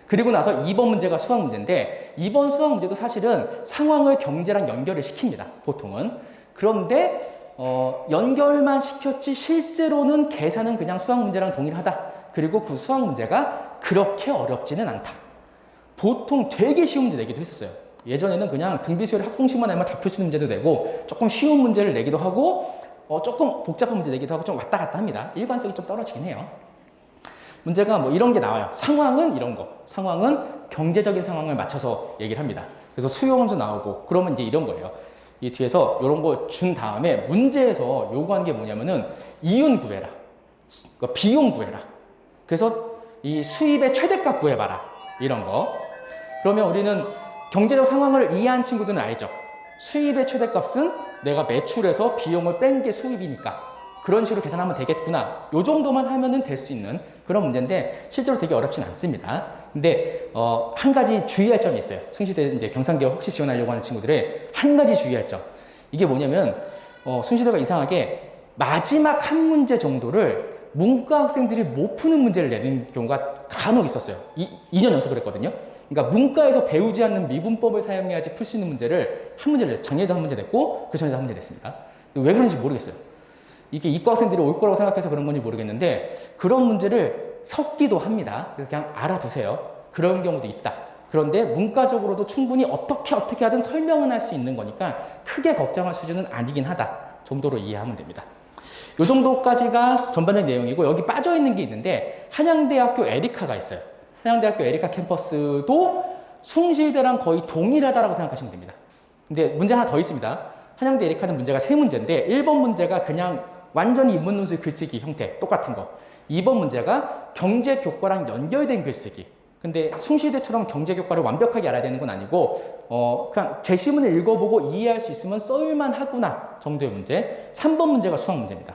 그리고 나서 2번 문제가 수학 문제인데 2번 수학 문제도 사실은 상황을 경제랑 연결을 시킵니다. 보통은. 그런데 연결만 시켰지 실제로는 계산은 그냥 수학 문제랑 동일하다. 그리고 그 수학 문제가 그렇게 어렵지는 않다. 보통 되게 쉬운 문제 내기도 했었어요. 예전에는 그냥 등비수열 합공식만 하면 다 풀 수 있는 문제도 내고 조금 쉬운 문제를 내기도 하고 조금 복잡한 문제 내기도 하고 좀 왔다 갔다 합니다. 일관성이 좀 떨어지긴 해요. 문제가 이런 게 나와요. 상황은 이런 거. 상황은 경제적인 상황을 맞춰서 얘기를 합니다. 그래서 수요함수 나오고 그러면 이제 이런 거예요. 이 뒤에서 이런 거 준 다음에 문제에서 요구하는 게 뭐냐면은 이윤 구해라. 그러니까 비용 구해라. 그래서 이 수입의 최대값 구해봐라. 이런 거. 그러면 우리는 경제적 상황을 이해한 친구들은 알죠. 수입의 최대값은 내가 매출에서 비용을 뺀 게 수입이니까 그런 식으로 계산하면 되겠구나. 요 정도만 하면은 될 수 있는 그런 문제인데 실제로 되게 어렵진 않습니다. 근데 한 가지 주의할 점이 있어요. 숭실대 이제 경상계열 혹시 지원하려고 하는 친구들의 한 가지 주의할 점. 이게 뭐냐면 순시대가 이상하게 마지막 한 문제 정도를 문과 학생들이 못 푸는 문제를 내는 경우가 간혹 있었어요. 2년 연속을 했거든요. 그러니까 문과에서 배우지 않는 미분법을 사용해야지 풀 수 있는 문제를 한 문제를 냈어요. 작년에도 한 문제 냈고 그 전에도 한 문제 냈습니다. 왜 그런지 모르겠어요. 이게 이과 학생들이 올 거라고 생각해서 그런 건지 모르겠는데 그런 문제를 섞기도 합니다. 그래서 그냥 알아두세요. 그런 경우도 있다. 그런데 문과적으로도 충분히 어떻게 하든 설명은 할 수 있는 거니까 크게 걱정할 수준은 아니긴 하다 정도로 이해하면 됩니다. 이 정도까지가 전반적인 내용이고 여기 빠져있는 게 있는데 한양대학교 에리카가 있어요. 한양대학교 에리카 캠퍼스도 숭실대랑 거의 동일하다고 생각하시면 됩니다. 근데 문제 하나 더 있습니다. 한양대 에리카는 문제가 3문제인데 1번 문제가 그냥 완전히 인문논술 글쓰기 형태 똑같은 거. 2번 문제가 경제교과랑 연결된 글쓰기. 근데 숭실대처럼 경제교과를 완벽하게 알아야 되는 건 아니고 그냥 제시문을 읽어보고 이해할 수 있으면 써일만 하구나 정도의 문제. 3번 문제가 수학 문제입니다.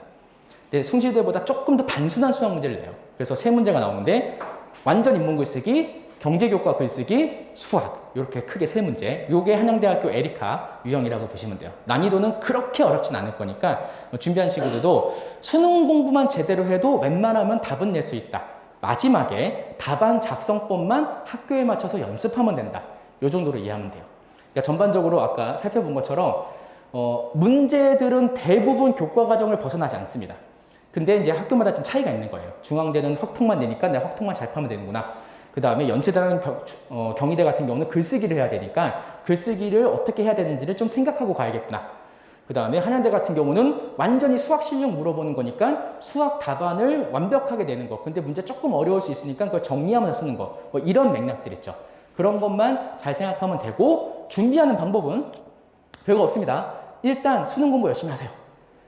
근데 숭실대보다 조금 더 단순한 수학 문제를 내요. 그래서 3문제가 나오는데 완전 인문 글쓰기, 경제교과 글쓰기, 수학 이렇게 크게 3문제. 요게 한양대학교 에리카 유형이라고 보시면 돼요. 난이도는 그렇게 어렵진 않을 거니까 준비한 친구들도 수능 공부만 제대로 해도 웬만하면 답은 낼 수 있다. 마지막에 답안 작성법만 학교에 맞춰서 연습하면 된다. 요 정도로 이해하면 돼요. 그러니까 전반적으로 아까 살펴본 것처럼 문제들은 대부분 교과 과정을 벗어나지 않습니다. 근데 이제 학교마다 좀 차이가 있는 거예요. 중앙대는 확통만 내니까 내가 확통만 잘 파면 되는구나. 그 다음에 연세대랑 경희대 같은 경우는 글쓰기를 해야 되니까 글쓰기를 어떻게 해야 되는지를 좀 생각하고 가야겠구나. 그 다음에 한양대 같은 경우는 완전히 수학 실력 물어보는 거니까 수학 답안을 완벽하게 내는 거. 근데 문제 조금 어려울 수 있으니까 그걸 정리하면서 쓰는 거. 뭐 이런 맥락들 있죠. 그런 것만 잘 생각하면 되고 준비하는 방법은 별거 없습니다. 일단 수능 공부 열심히 하세요.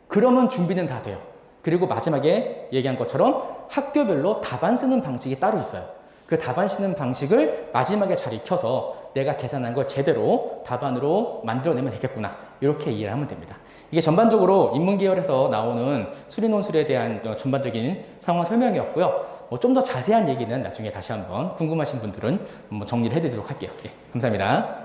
그러면 준비는 다 돼요. 그리고 마지막에 얘기한 것처럼 학교별로 답안 쓰는 방식이 따로 있어요. 그 답안 쓰는 방식을 마지막에 잘 익혀서 내가 계산한 걸 제대로 답안으로 만들어내면 되겠구나. 이렇게 이해를 하면 됩니다. 이게 전반적으로 인문계열에서 나오는 수리논술에 대한 전반적인 상황 설명이었고요. 좀 더 자세한 얘기는 나중에 다시 한번 궁금하신 분들은 정리를 해드리도록 할게요. 예, 감사합니다.